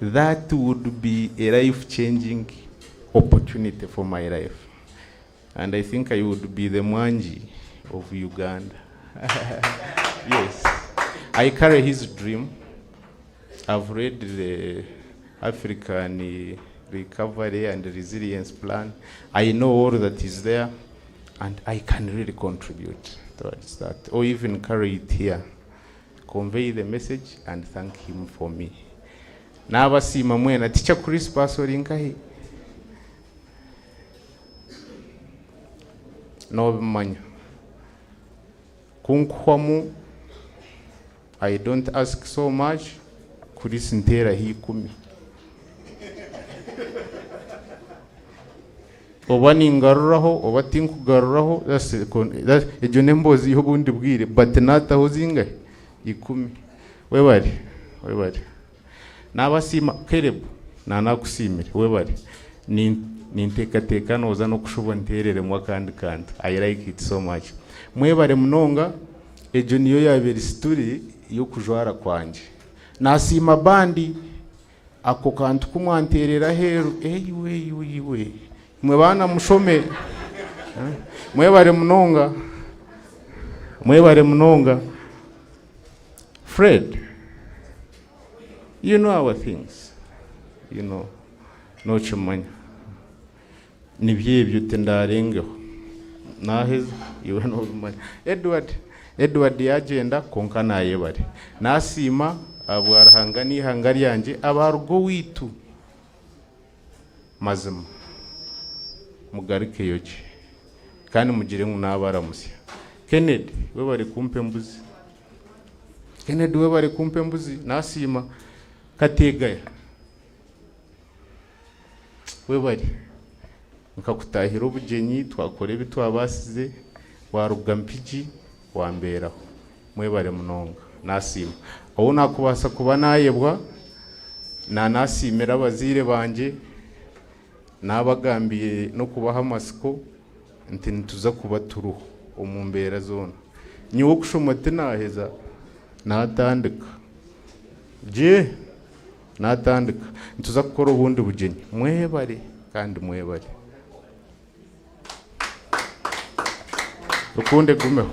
That would be a life-changing opportunity for my life. And I think I would be the Mwangi of Uganda. Yes. I carry his dream. I've read the African Recovery and Resilience Plan. I know all that is there, and I can really contribute towards that, or even carry it here. Convey the message and thank him for me. Nabasima mwena teacher Chris Pasolinkai. No manya. Kunkwamu, I don't ask so much. Chris ntera hii 10. Oba ningaruraho, oba tinkugaruraho, ejo nembozi y'obundi bwire, but nataho zingahe 10. Webali. Nabasima Kerebu, nanakusimire, webali. Ninteekateka noza n'okushuba nterere mu akandi kantu. I like it so much. Mwebale munonga, ejo niyo yabere story y'okujwara kwanje. Nasima bandi ako kantu kumwanterera heru eyiwe mwe bana mushome mwebare munonga Fred, you know our things, you know no chimanya nibyebyo tendarengeho naheza iwe no bimanya Edward yagenda konka nayebare nasima abwarahanga n'ihanga ryanjye abarugo witu mazima mugarike yoje kandi mugire n'abaramusya Kennedy we bari kumpe mbuzi nasima kategaya we bari nkakutahira ubugenyi twakore bitwabasize warugampiji wamberaho mwebare munonga nasima aho nakubasa kuba nayebwa nasimira abazire banje nabagambiye no kubaha amasiko nti ntuza kuba turuho umumbera zone nyiwo kushomote naheza natandika ntuza gukora ubundi bugenyi mwebare kandi mwebare rukunde gumeho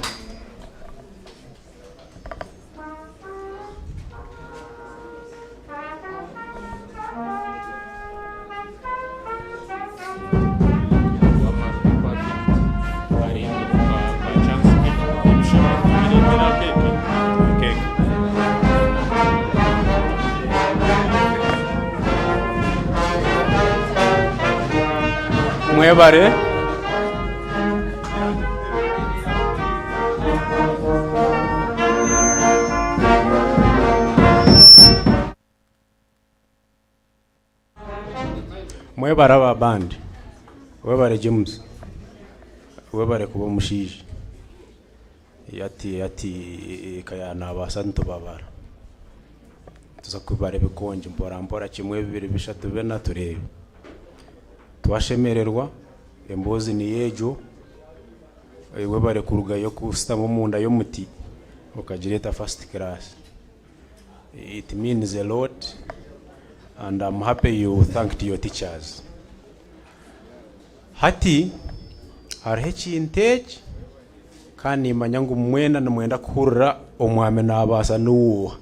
mwebare mwebare aba bandi webare James webare kuba mushije yati kaya nabasa ntubabara tuza kubare bikonje mbora kimwe bibiri bishatu bena turebe twashemererwa embozi ni yejo webare kuruga yo kusta mu munda yo muti ukagireta first class. It means a lot and I'm happy you thanked your teachers. Hati harhechi inteje kandi manyangu mwena na mwenda kuhurira omwame nabasa nuwo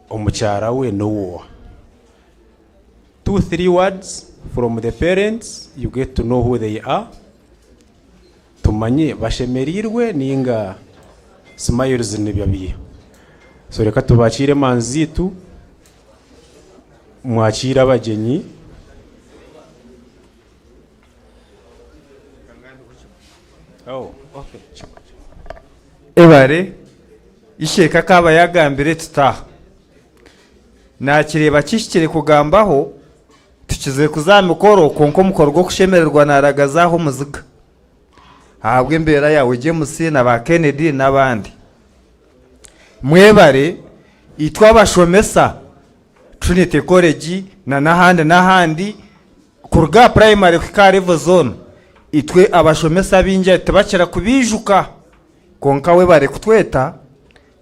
omuchara we nuwo 2-3 words from the parents, you get to know who they are. Tumanye bashemerirwe ninga smiles nibyabiye. So reka tubachire manzitu mwachira abagenyi. Oh, okay. Ebare isheka kaba yagambire tutaha. Nakireba kishikire kugambaho tukize kuzamikoro konko mukorgo kushemererwa naragazaho muziga habwe mbera yawe James na ba Kennedy nabandi mwebare itwa bashomesa Trinity College na nahandi kurga primary ka level zone itwe abashomesa binje tebakira kubijuka konka we bare kutweta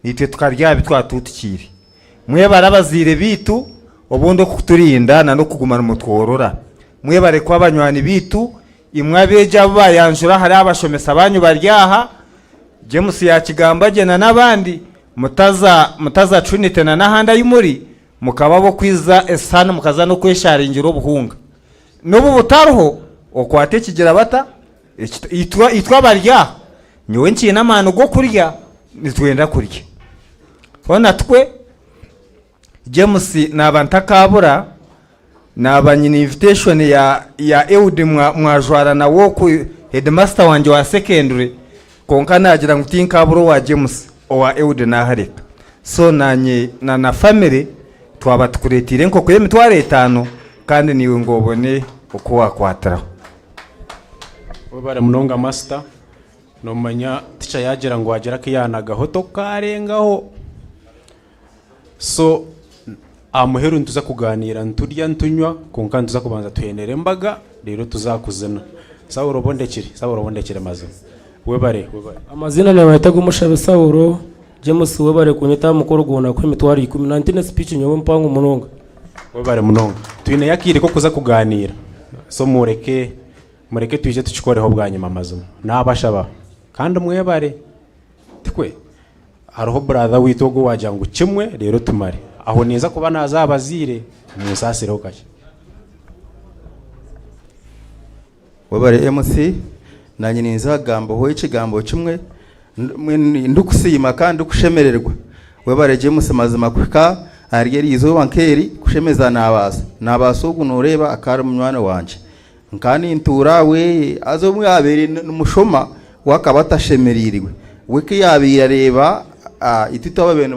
itwe tukarya bitwatutikire mwebare abazire bitu obundo kuturinda na no kugumana umutworora mwebare kwa abanywani bitu imwabeja bayanjura hari abashomesa banyu baryaha James ya kigamba gena nabandi mutaza Trinity na nahanda yumuri mukababo kwiza esana mukaza no kwesharingira obuhunga nobu butaruho okwate kigira bata itwa barya nyowe nkina amano go kurya nitwenda kurya bona twe James nabantakabura nabanyina invitation ya Eudi mwajwara na woku headmaster wanje wa secondary konka nagira ngutinkaburo wa James owa Eudi nahareka so nanye na family twaba tukuretire nko kwe mitware 5 kandi niwe ngobone uko wakwatara webare munonga master no manya ticha yagira ngo agera kiyanaga hoto karengaho so amuheru ntuza kuganira nturya ntunywa konka ntuza kubanza tuyenere mbaga rero tuzakuzana sawo urobondekire maze webare amazina nawe yataga umushabe Sawuro James webare kunyeta mukoro gona kwa mitwaro 19 speech nyobo mpango munonga webare munonga twine yakire ko kuza kuganira so mureke tuje tuchikoreho bwanyuma amazumu nabashaba kandi mwebare twe hariho brother witogo wajangu kimwe rero tumare aho neza kuba nazabazire musasireho kaje wabare MC nanye ninza gambo ho ikigambo kimwe ndukusima kandi kushemererwa webare James mazima kwika arigeri izo wankeri kushemeza nabasa ugunureba akari mwana wanje nkani intura we azo mwabere numushoma wakabata shemeririwe wiki yabira reba ititaba bene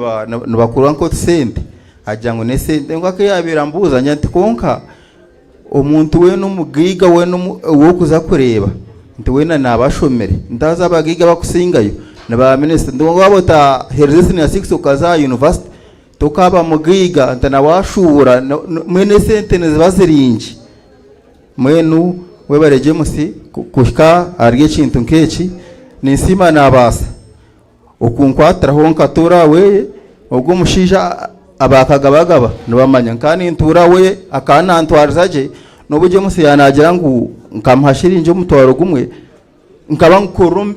bakuru nko sente ajyango ne sente ngo akayabira mbuza nyanti konka umuntu we n'umugiga we wo kuza kureba nti we nabashomere ndaza abagiga bakusingayo naba minister ndongo abota herzesini ya 6 ukaza university tokaba mugiga ntana washura mwene sente nezibaziringi mwenu webare James kushika ariye kintu nkeki nisima nabasa ukunkwatira honka tura we ubwo mushija abakagabagaba nibamanya nkani ntura we akana ntwarizaje nobu James yanagira ngo nkamhashira inje mutwaro gumwe nkaba nkuru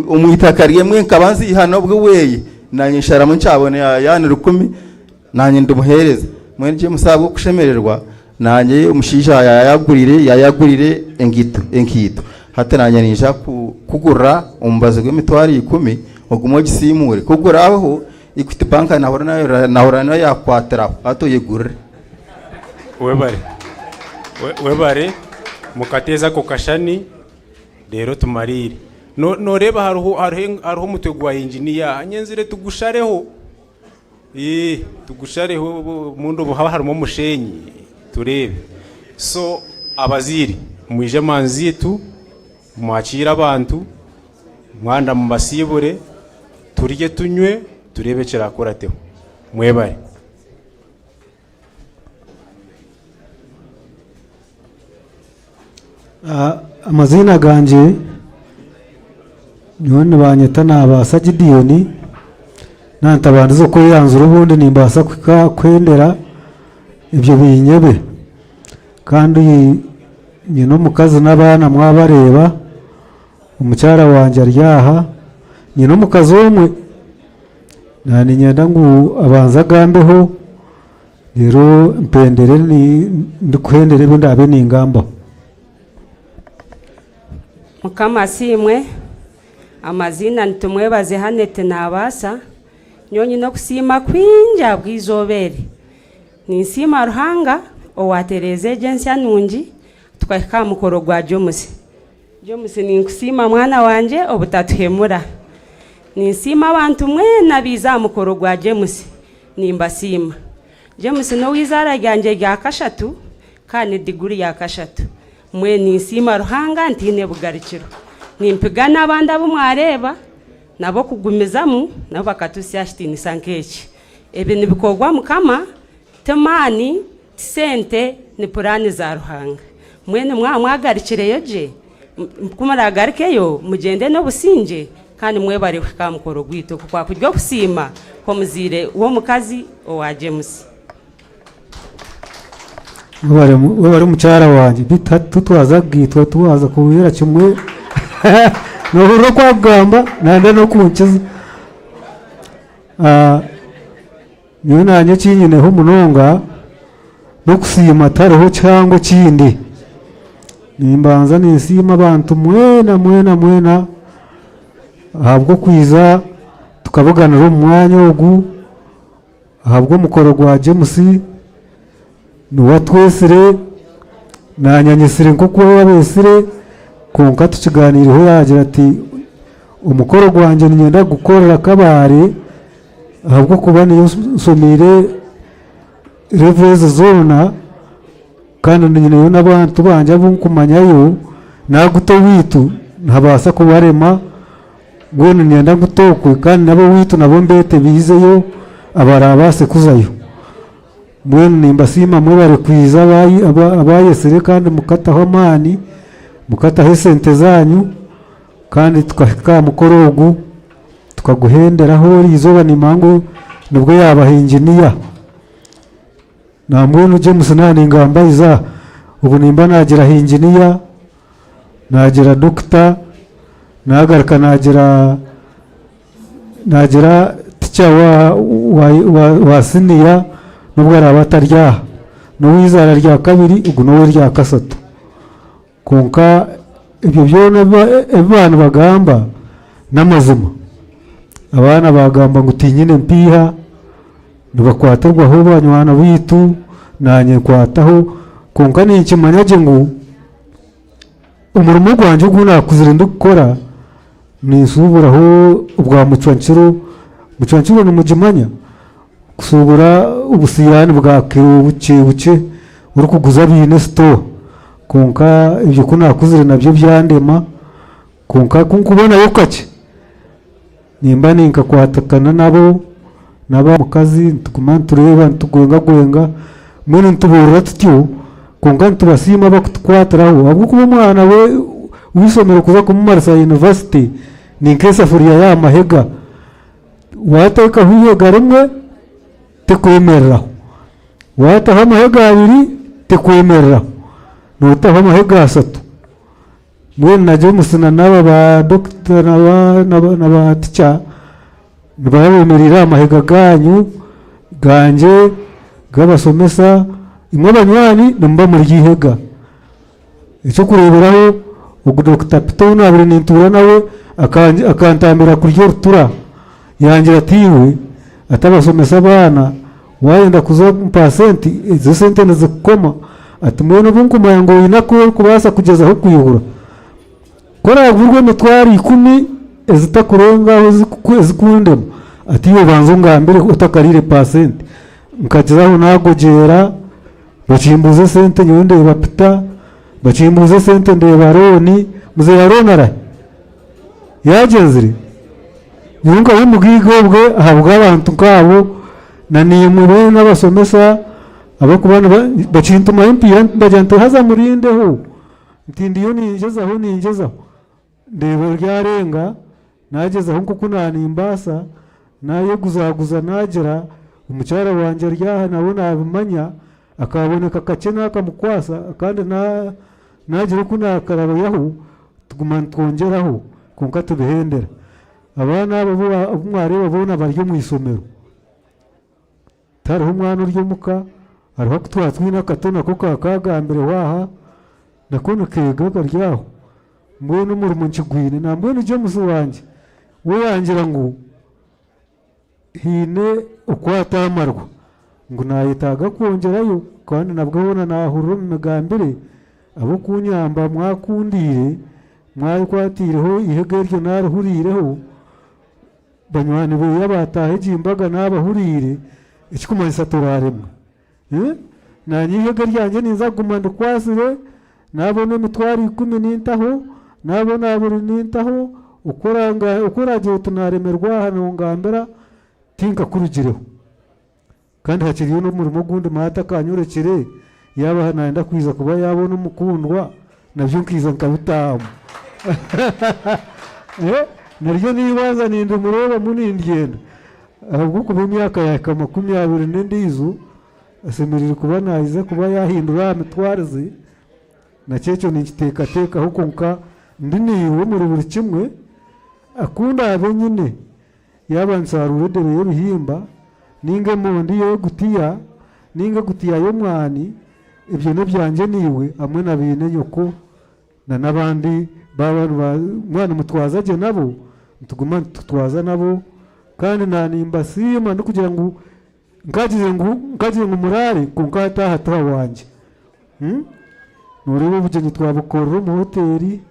umwitakariye mwe nkabanzi hano bwo weye nanyishara mu cyabone yani 10 nanye ndumuhereza mwene James abo kushemererwa nanye umushija yayagurire enkito hata nanye nisha kugura umbaze gwemitwari 10 ogumo gisimure kugura aho Equity Bank nahora nayo yakwatira hato yegurre webare mukateza ko kashani rero tumarire no reba hariho mutego wa engineer anyenzire tugushareho tugushareho mundu bo harimo mushenyi turebe so abaziri mwije manzitu mwakira abantu mwanda mu basibure turye tunywe turebe kirakorateho mwebare amazina ganje none banyeta nabasa Gidiyoni nantabandizo ko yanzura ubundi nimbasa kwendera ibyo binyebe kandi nyino mukazi n'abana mwabareba umucyara wanje aryaha nyino mukazi umwe nani nyenda ngo abanza gambeho rero mpendere ni ndikuhendere bundabe n'ingamba mukama simwe amazina ntumwebaze hanete nabasa nyonyi no kusima kwinja bwizobere nisima ruhanga owatereze agency anungi tukahika mukoro gwa James ni kusima mwana wanje obutatuhemura nisima abantu mwena biza mukoro gwa James nimbasima James no wizara ryanje rya kashatu kandi diguri ya kashatu mwe nisima ruhanga ntine bugarikiro nimpigana abandi abo mwareba nabo kugumizamu nabo bakatusya shitini sankechi ebe nibikogwa mukama temani sente ni purani za ruhanga mwene mwagarikireyo je kumaragarikeyo mugende no businje kandi mwebare kukamukoro gwito kwa kuryo kusima ko muzire uwo mukazi owa James wabare mucyara wanje bitatu twazagitwa tuwaza kubira kimwe no kwa bwamba nande no kunkiza niyo nanye kinyine ho munonga no kusima taroho cyangwa kindi nimbanza nisima abantu mwena habwo kwiza tukavuganira umwanya ogu habwo mukoro gwa James nuwa twesire nanyanyisire nko kuba wabesire konka tukiganiriho yagira ati umukoro gwanje nyenda gukorera kabare ahubwo kuba niyo somire reverse zona kandi nyine n'abantu banje bunkumanyayo naguto witu ntabasa kubarema ngone nyenda gutokwe kandi nabo witu nabo mbete bizeyo abarabase kuzayo mwene nimbasima mwebare kwiza abayesere kandi mukataho amani mukataho sente zanyu kandi tukahika mukorogu tukaguhenderaho izuba ni mangu nibwo yabaha inginiya nambwe James nani ngamba iza ubu nimba nagira inginiya nagira doctor nagaruka nagira teacher wa senior nubwo ari abataryaha n'uwizara rya kabiri ubwo n'uwo rya kasatu konka ibyo byona abantu bagamba n'amazima abana bagamba ngo tinyine mpiha nibakwaterwaho banywana bitu nanye kwataho konka ni ikimanyaje ngo umurimo gwanje ugu nakuzira ndukora nisuburaho ubwa mucwanciro ni mujimanya kusubura ubusiyani bwa kiro buke uri kuguza bine store konka ibyo kunakuzira nabyo byandema konka kunkubona yokake nimba ninka kwatakana nabo mukazi tukuma tureba tugwenga mwene ntuburura tutyo konka ntubasima bakutwatiraho ahubwo kuba umwana we wisomera kuza kumumarisa university ni nkesa furiya ya mahega wateka huyega rimwe tekwemereraho wataha amahega abiri tekwemereraho nutaha amahega asatu mwene najya musina n'aba ba doctor n'aba teacher nibabemerera amahega ganje gabasomesa imwe abanywani nimba muri gihega icyo kureberaho ubwo Dr. Pito nabure nintura nawe akantambira kuryo rutura yangira atiwe atabasomesa abana wayenda kuza pasenti izo sente nazikoma ati mwene bunkuma ngo inako kubasa kugeza aho kuyihura kora vurwe mutwari 10 ezitakurengaho zikundemo ati yo banzo ngambere utakarire pasenti nkageraho nagogera bachimbuze sente nyonde bapita bachimbuze sente ndeba roni muze yaronara yagenzire nyunga w'umugigo bwe ahabwa abantu kabo na nimube n'abasomesa abakubana bacintuma impira bajante haza murindeho ntindiyo ningezaho ndeba ryarenga nagezaho kuko nanimbasa naye guzaguza nagera umucyara wanje ryaha nabona abimanya akaboneka kacena akamukwasa kandi nagira ko nakarabo yaho tuguma twongeraho konka tubihendera abana umware babona baryo mu isomero tariho umwana uryomuka ariho kutwatwina katona ko kakagambere waha nakono kega baryaho mbone umurimo nkigwine nambone James wanje we yangira ngo hine ukwatamarwa ngo nayitaga kongerayo kandi nabwo nahurura mu migambire abo kunyamba mwakundire mwakwatireho ihege ryo naruhurireho banywani be yabatahe jimbaga nabahurire ikikumanisa turaremwe nanyi ihege ryanjye ninzaguma ndukwasire nabone mitwari 10 nintaho nabona buri nintaho ukoragiye tunaremerwa hano ngambera tinka kurugireho kandi hakiriyo no murimo gundi mata kanyurekere yaba hananda kwiza kuba yabona umukundwa nabyo nkiza nkabutamu naryo nibaza ninde mureba munindiyenda ahubwo kuba imyaka ya 20 n'indizo asemerera kuba nayize kuba yahindura amitwarize na cyeco nikiteka huko nka ndiniwe muri buri kimwe akunda abe nyine yabansarure dere y'ibihimba ninge mundi yo gutiya ninge gutiya yo mwani ibyo nebyanje niwe amwe nabine nyoko na nabandi mwana mutwaza je nabo tuguma tutwaza nabo kandi nanimba sima no kugira ngo ngagize ngo murare kunkata hata wanje nurebe buje twabukorera mu hoteli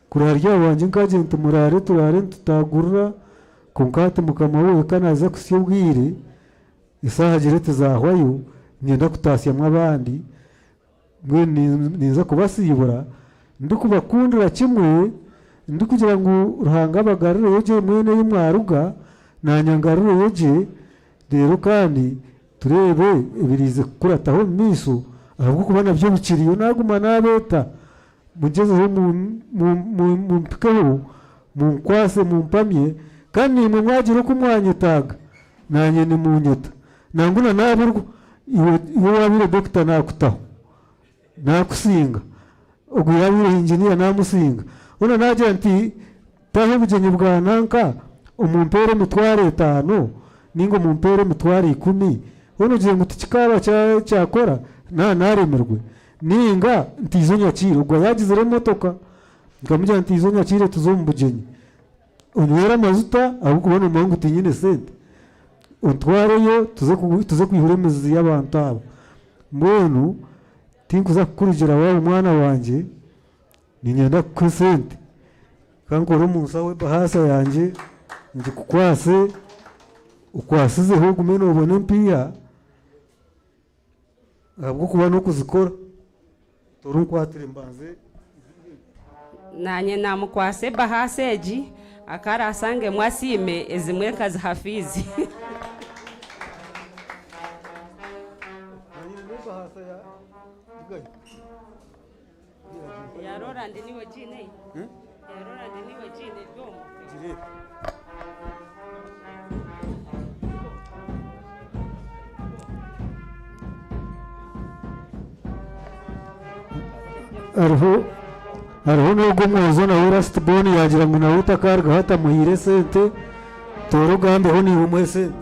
kurarya wanje ngagize ntumurare turare tutagurura kunkata mukama we kanaza kusiyubwire isaha girete zahwayo ngenda kutasya mwabandi mwe niza kubasibura ndikubakundira kimwe ndikugira ngo ruhanga bagarire yoje mwene y'umwaruga nanyangarire yoje rero kandi turebe ibirize kurataho miso ahubwo kubana byo bukiriyo naguma nabeta mugezeho mu mpikeho mu kwase mu mpamye kandi nimwe mwagira uko mwanyitaga nanye ni munyita nanguna naburwo iwe wabire doctor nakutaho nakusinga ubwo yabire engineer namusinga una nagira nti taho bugenyi bwa nanka umumpere mutware 5 ningo mumpere mutware 10 uno ugiye ngo tikikaba cyakora naremerwe ninga ntizo nyakire ubwo yagize re motoka ngamujya ntizo nyakire tuzo mu bugenyi unwera amazuta ahubwo kubona umuntu utinyine sente untwareyo tuze kwihuremeza y'abantu abo mbonu tinkuza kukurugera wawe umwana wanje ninyenda ku sente kankora umunsi we bahasa yanjye nje kukwase ukwasize ho gumene ubone mpiya ahubwo kuba no kuzikora toru kwatire mbanze nanye namukwase bahaseji akara asange mwasime ezimwe kazi hafizi yarora ndi niwe jine yarora ndi niwe jine domo hariho n'ubwo mwozo nawe rasitiboni yagira ngo nawe utakarga hata muhire sente toro gambeho ni umwe sente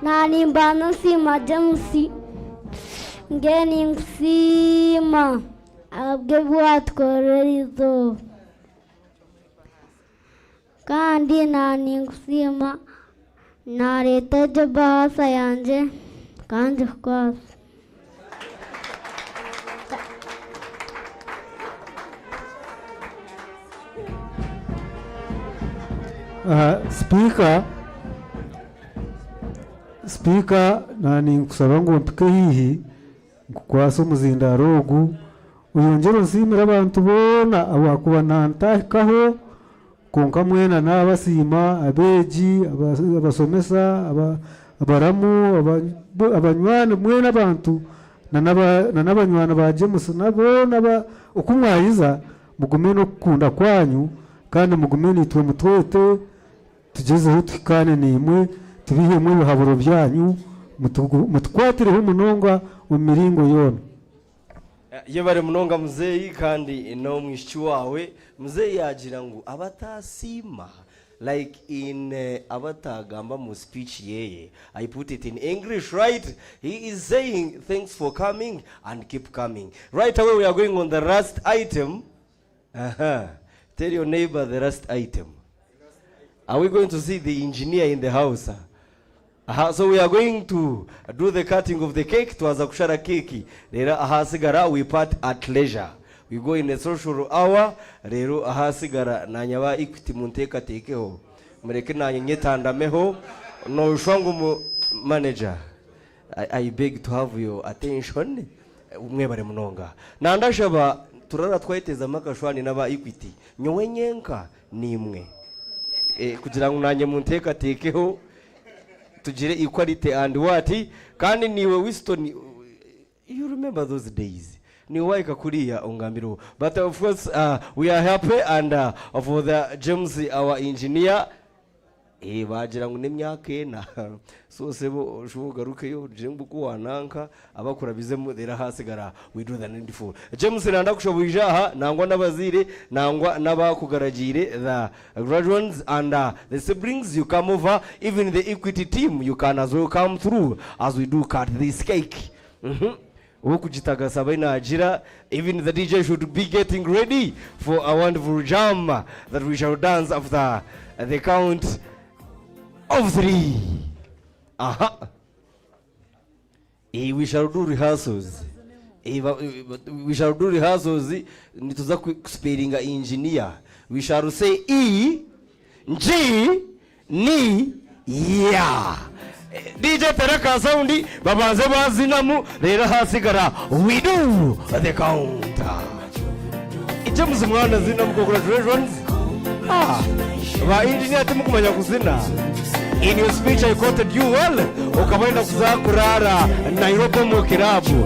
na nimbana nsima James ngeni nsima abwe bwatworera izuba kandi nani nsima na leta jo bahasa yanje kandi kwasa speaker nani nkusaba ngo mpike hihi kukwasa umuzindaro ogu uyongera nsimira abantu bona abakuba nantakaho konka mwena n'abasima abeji abasomesa abaramu abanywani mwena abantu na n'abanywana ba James nabona uko mwayiza mugume no kukunda kwanyu kandi mugume nitwe mutwete tugezeho twikane nimwe tubihemwe ibihaburo byanyu mutukwatireho umunonga mu miringo yona iyo bari munonga muzeyi kandi no mwishiki wawe muzeyi yagira ngo abatasima like in abatagamba mu speech yeye I put it in English, right? He is saying thanks for coming and keep coming. Right away we are going on the last item. Tell your neighbor the last item. Are we going to see the engineer in the house? So we are going to do the cutting of the cake. Tuaza kushara keki. Rero ahasigara we part at leisure. We go in a social hour. Rero ahasigara nanyaba Equity munteka tekeho. Mureke nanye nyetandameho. No shwangu mu manager. I beg to have your attention. Mwebare munonga. Nandashaba turara twayiteza makashwani naba Equity. Nyowe nyenka nimwe. Kugira ngo nanye munteka tekeho tugire equality and what kandi niwe Winston, you remember those days ni waika kulia ungambiro, but of course we are happy and for the James our engineer bagira ngo nemyaka na so sebo shugaruke yo jembu kuwananka abakora bizemu dera hasigara we do the needful. James nanda kushobuje aha nangwa nabazire nangwa nabakugaragire the graduates and the siblings, you come over, even the Equity team you can as well come through as we do cut this cake. Ukujitaga sabaina ajira, even the DJ should be getting ready for a wonderful jam that we shall dance after the count of 3. We shall do rehearsals. We shall do rehearsals. Nituza spelling engineer. We shall say E, G, N, ya. DJ Teraka soundi babanze bazinamu rero hasigara we do the counter. James mwana zinamu congratulations. Ba engineer tumukumanya kuzina. In your speech I quoted you well. Ukabaenda kuza kurara Nairobi mu kirabu.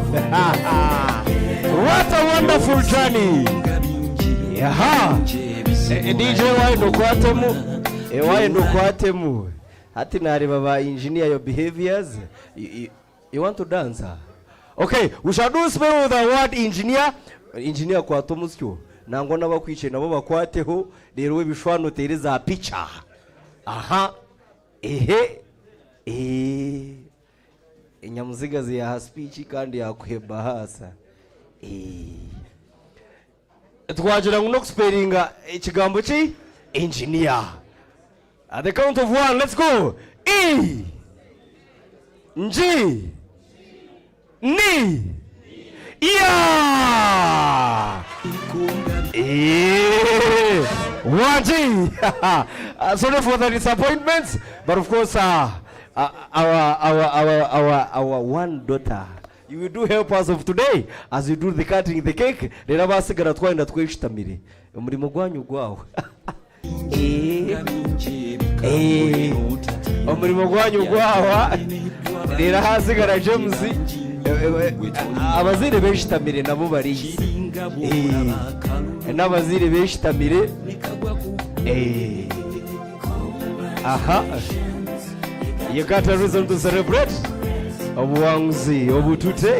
What a wonderful journey. DJ wayendo kwatemu wayendo kwatemu hati nareba ba engineer your behaviors you want to dance okay we shall do spell with the word engineer kwatemu syo nango nabakwice nabo bakwateho rero we bishwano tereza picha aha ehe inyamuziga ziya speech kandi yakweba hasa twagira ngo no spellinga ikigambo ki engineer at the count of 1 let's go e G ni yeah Waji sorry for the disappointments but of course our one daughter you will do help us of today as you do the cutting the cake rero basigara twenda tweshitamire umurimo gwanyu gwawe umurimo gwanyu gwawa rero hasigara James abazire beshitamire nabo bari n'abazire beshitamire aha you got a reason to celebrate obuwanguzi obutute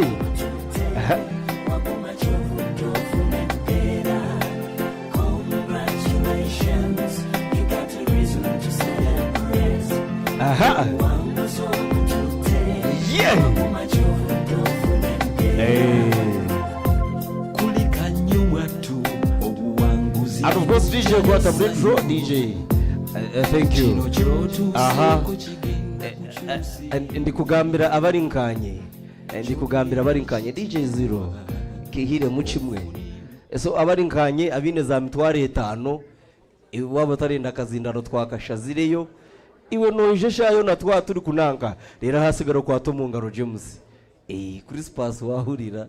aha yeah and of course DJ got a retro DJ thank you aha ndikugambira abarinkanye DJ Zero kihire mu kimwe so abarinkanye abine za mitware 5 iwabo tarenda kazindano twakashazireyo iwe noje shayo na twa turi kunanka rero hasigara kwa Tomungaro James Christmas wahurira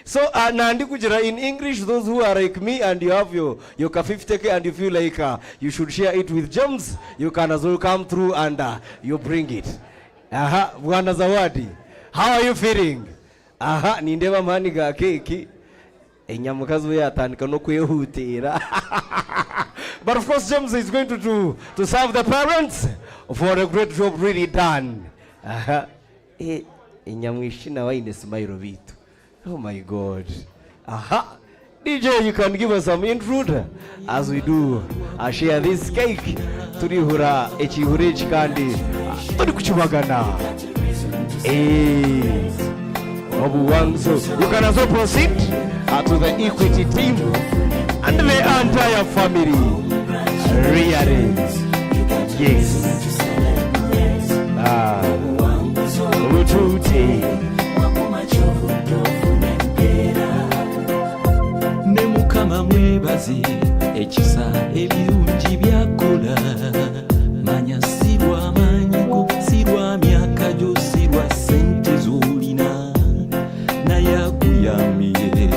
so nandi kugira in English those who are like me and you have your 50k and you feel like you should share it with James you can as well come through and you bring it bwana Zawadi how are you feeling nindeba mani ga keki enyamukazi we atandika no kwehutira but of course James is going to serve the parents for a great job really done Inyamwishina waine smile vitu. Oh my God. Aha. DJ, you can give us some intruder as we do share this cake. Turihura echihure chikandi. Turi kuchubagana. So you can also proceed to the equity team and the entire family. Really. Yes. Ne mukama mwebazi ekisa ebirungi byakola manya sirwa manyigo sirwa myaka gyo sirwa sente zolina nayakuyamiye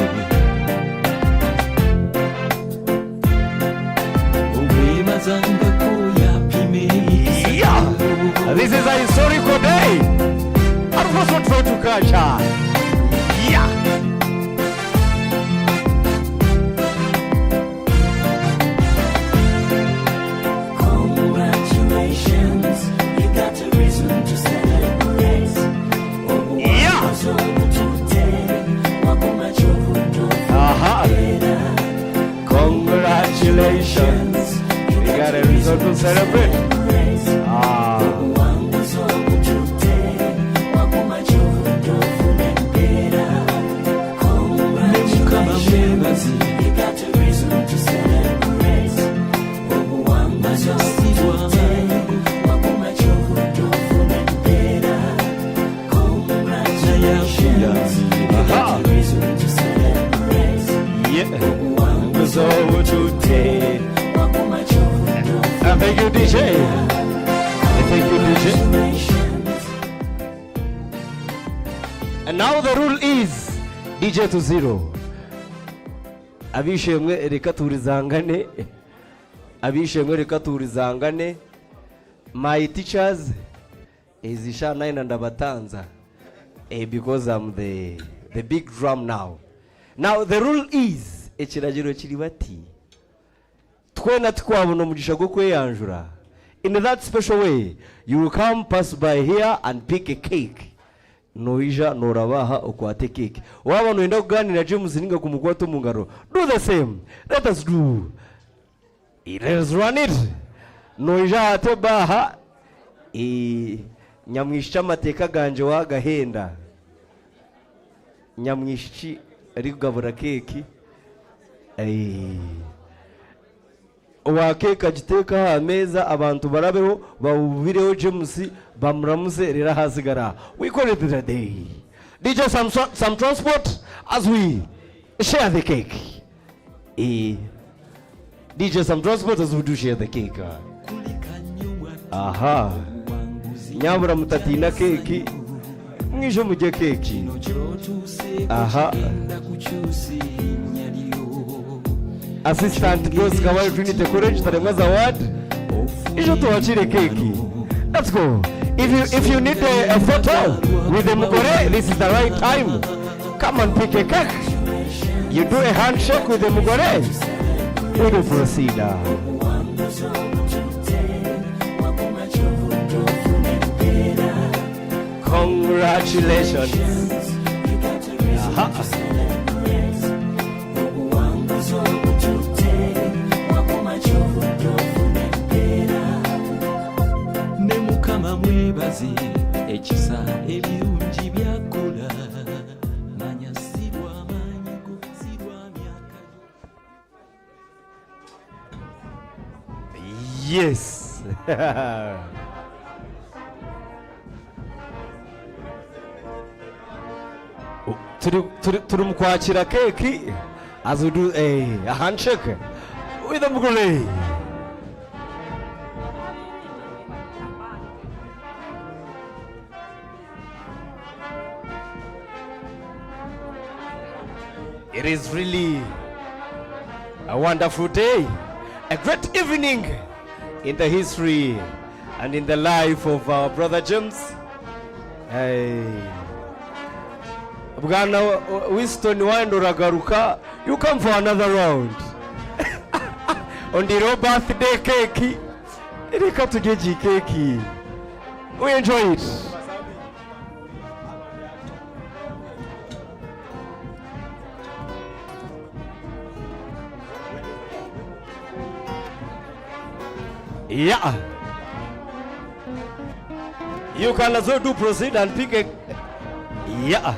obwebazanga ko yapime This is a historical day. And what's not for to catch her? Yeah. Congratulations, you got a reason to celebrate. Yeah. Congratulations, you got a reason to celebrate. Thank you, DJ. Thank you, DJ. And now the rule is DJ to 0. Abishemwe reka turizangane. Abishemwe reka turizangane. My teachers is Isha 9 and Abatanza. Because I'm the big drum now. Now the rule is Echirajiro Chiribati. twena twabona umugisha gwo kweyanjura. In that special way, you will come pass by here and pick a cake. Noija norabaha ukwate cake. Waba noenda kuganira James ninga kumukwato mu ngaro. Do the same. Let us do. Let's run it. Noija ate baha nyamwisha amateka ganje wagahenda. Nyamwishi ari kugabura keki. Wa keke agiteka ameza abantu barabeho bawubireho James bamuramuse rera hasigara. We call it the day. DJ some transport as we share the cake. DJ some transport as we do share the cake. Aha. Nyabura mutatina keki. Mwisho mujye keki. Aha. Assistant Rose Kawai Trinity College Taremwa Zawad. Isho tuachire keki. Let's go. If you need a photo with the Mugore, this is the right time. Come and pick a cake. You do a handshake with the Mugore. We will proceed. Congratulations. Nemukama mwebazi ekisa ebirungi byakola manya sirwa manyigo sirwa myaka. Yes. Turi mukwakira keki as we do a handshake with the Mugole. It is really a wonderful day, a great evening in the history and in the life of our brother James. Bwana Winston Wando Ragaruka, you come for another round. On the birthday cake, reka tugeji keki. We enjoy it. Yeah. You can also do proceed and pick a. Yeah.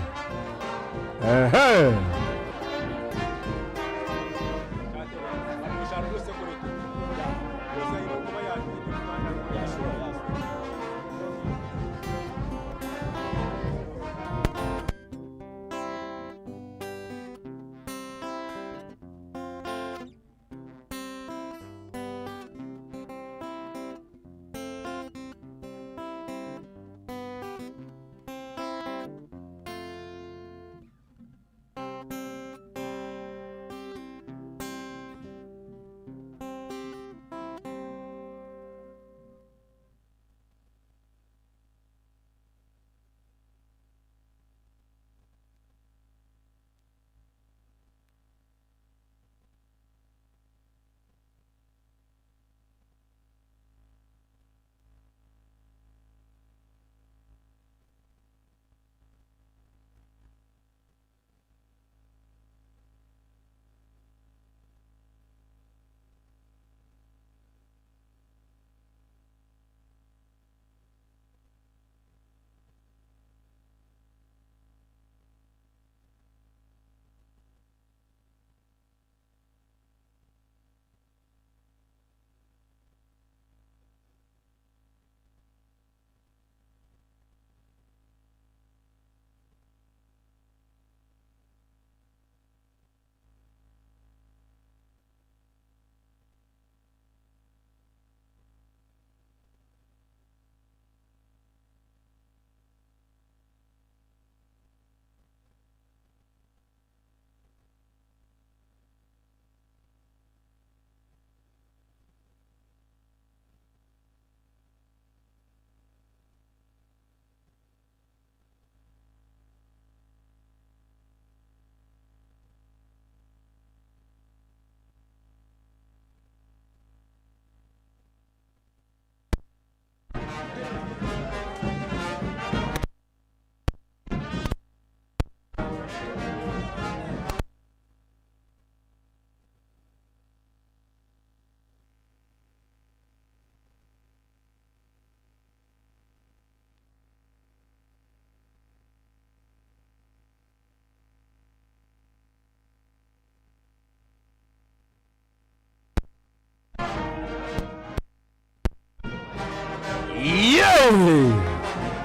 Hey.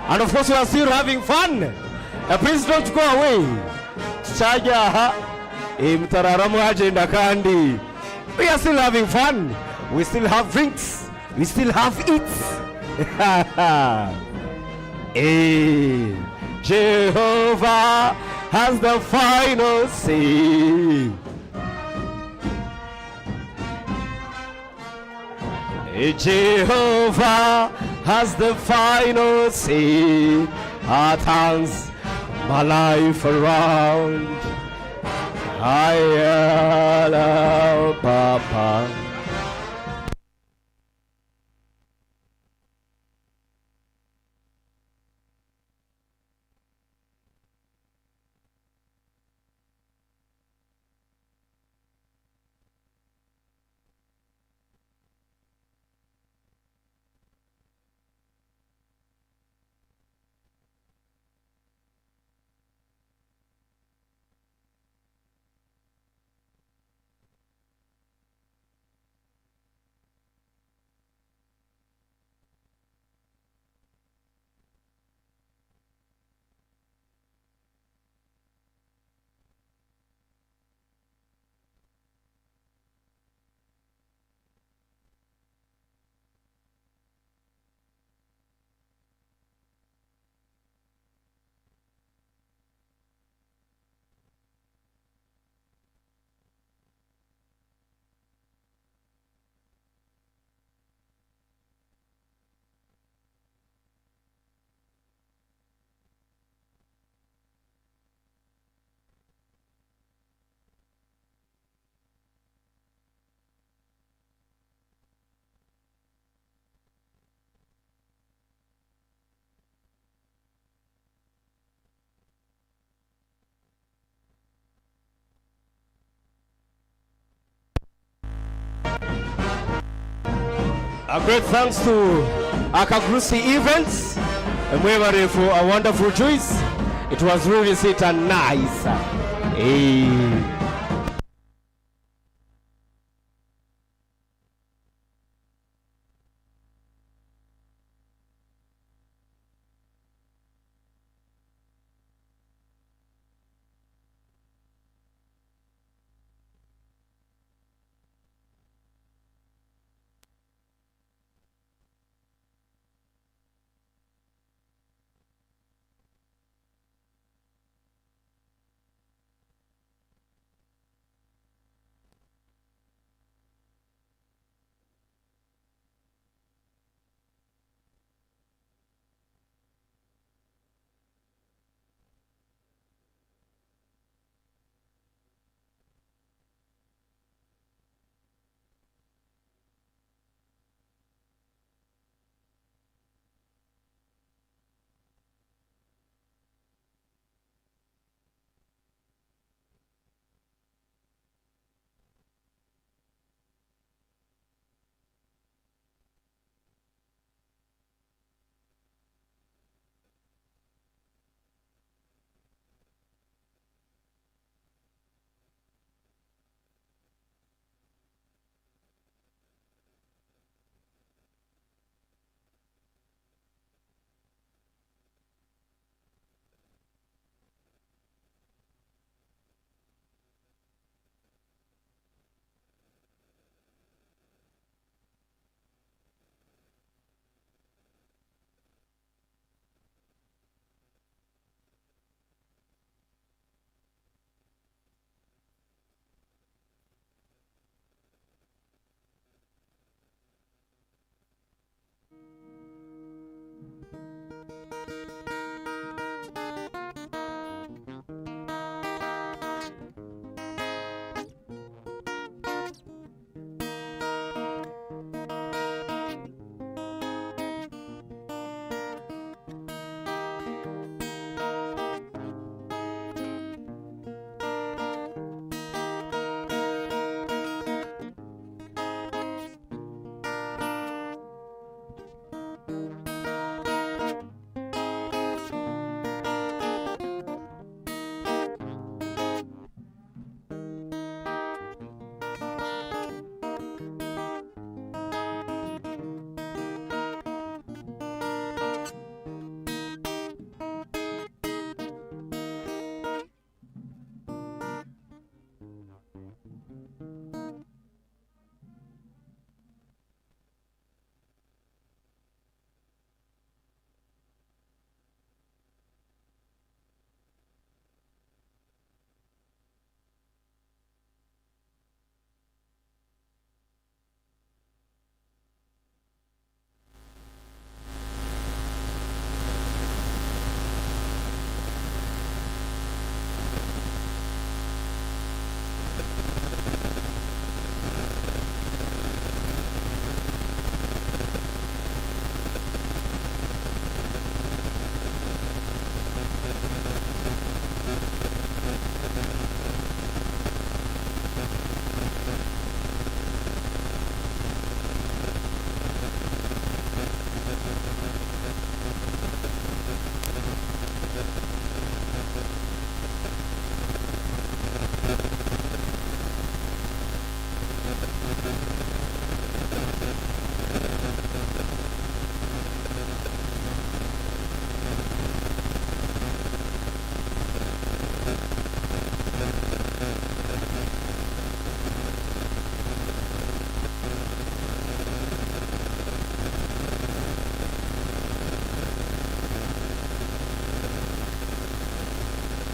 And of course we are still having fun. Please don't go away. Chaja mtararamu agenda kandi. We are still having fun. We still have drinks. We still have eats. Hey. Jehovah has the final say. Jehovah has the final say. Turns my life around. I love Papa. A great thanks to Akagrusi Events and Mwevare for a wonderful choice. It was really sweet and nice. Hey.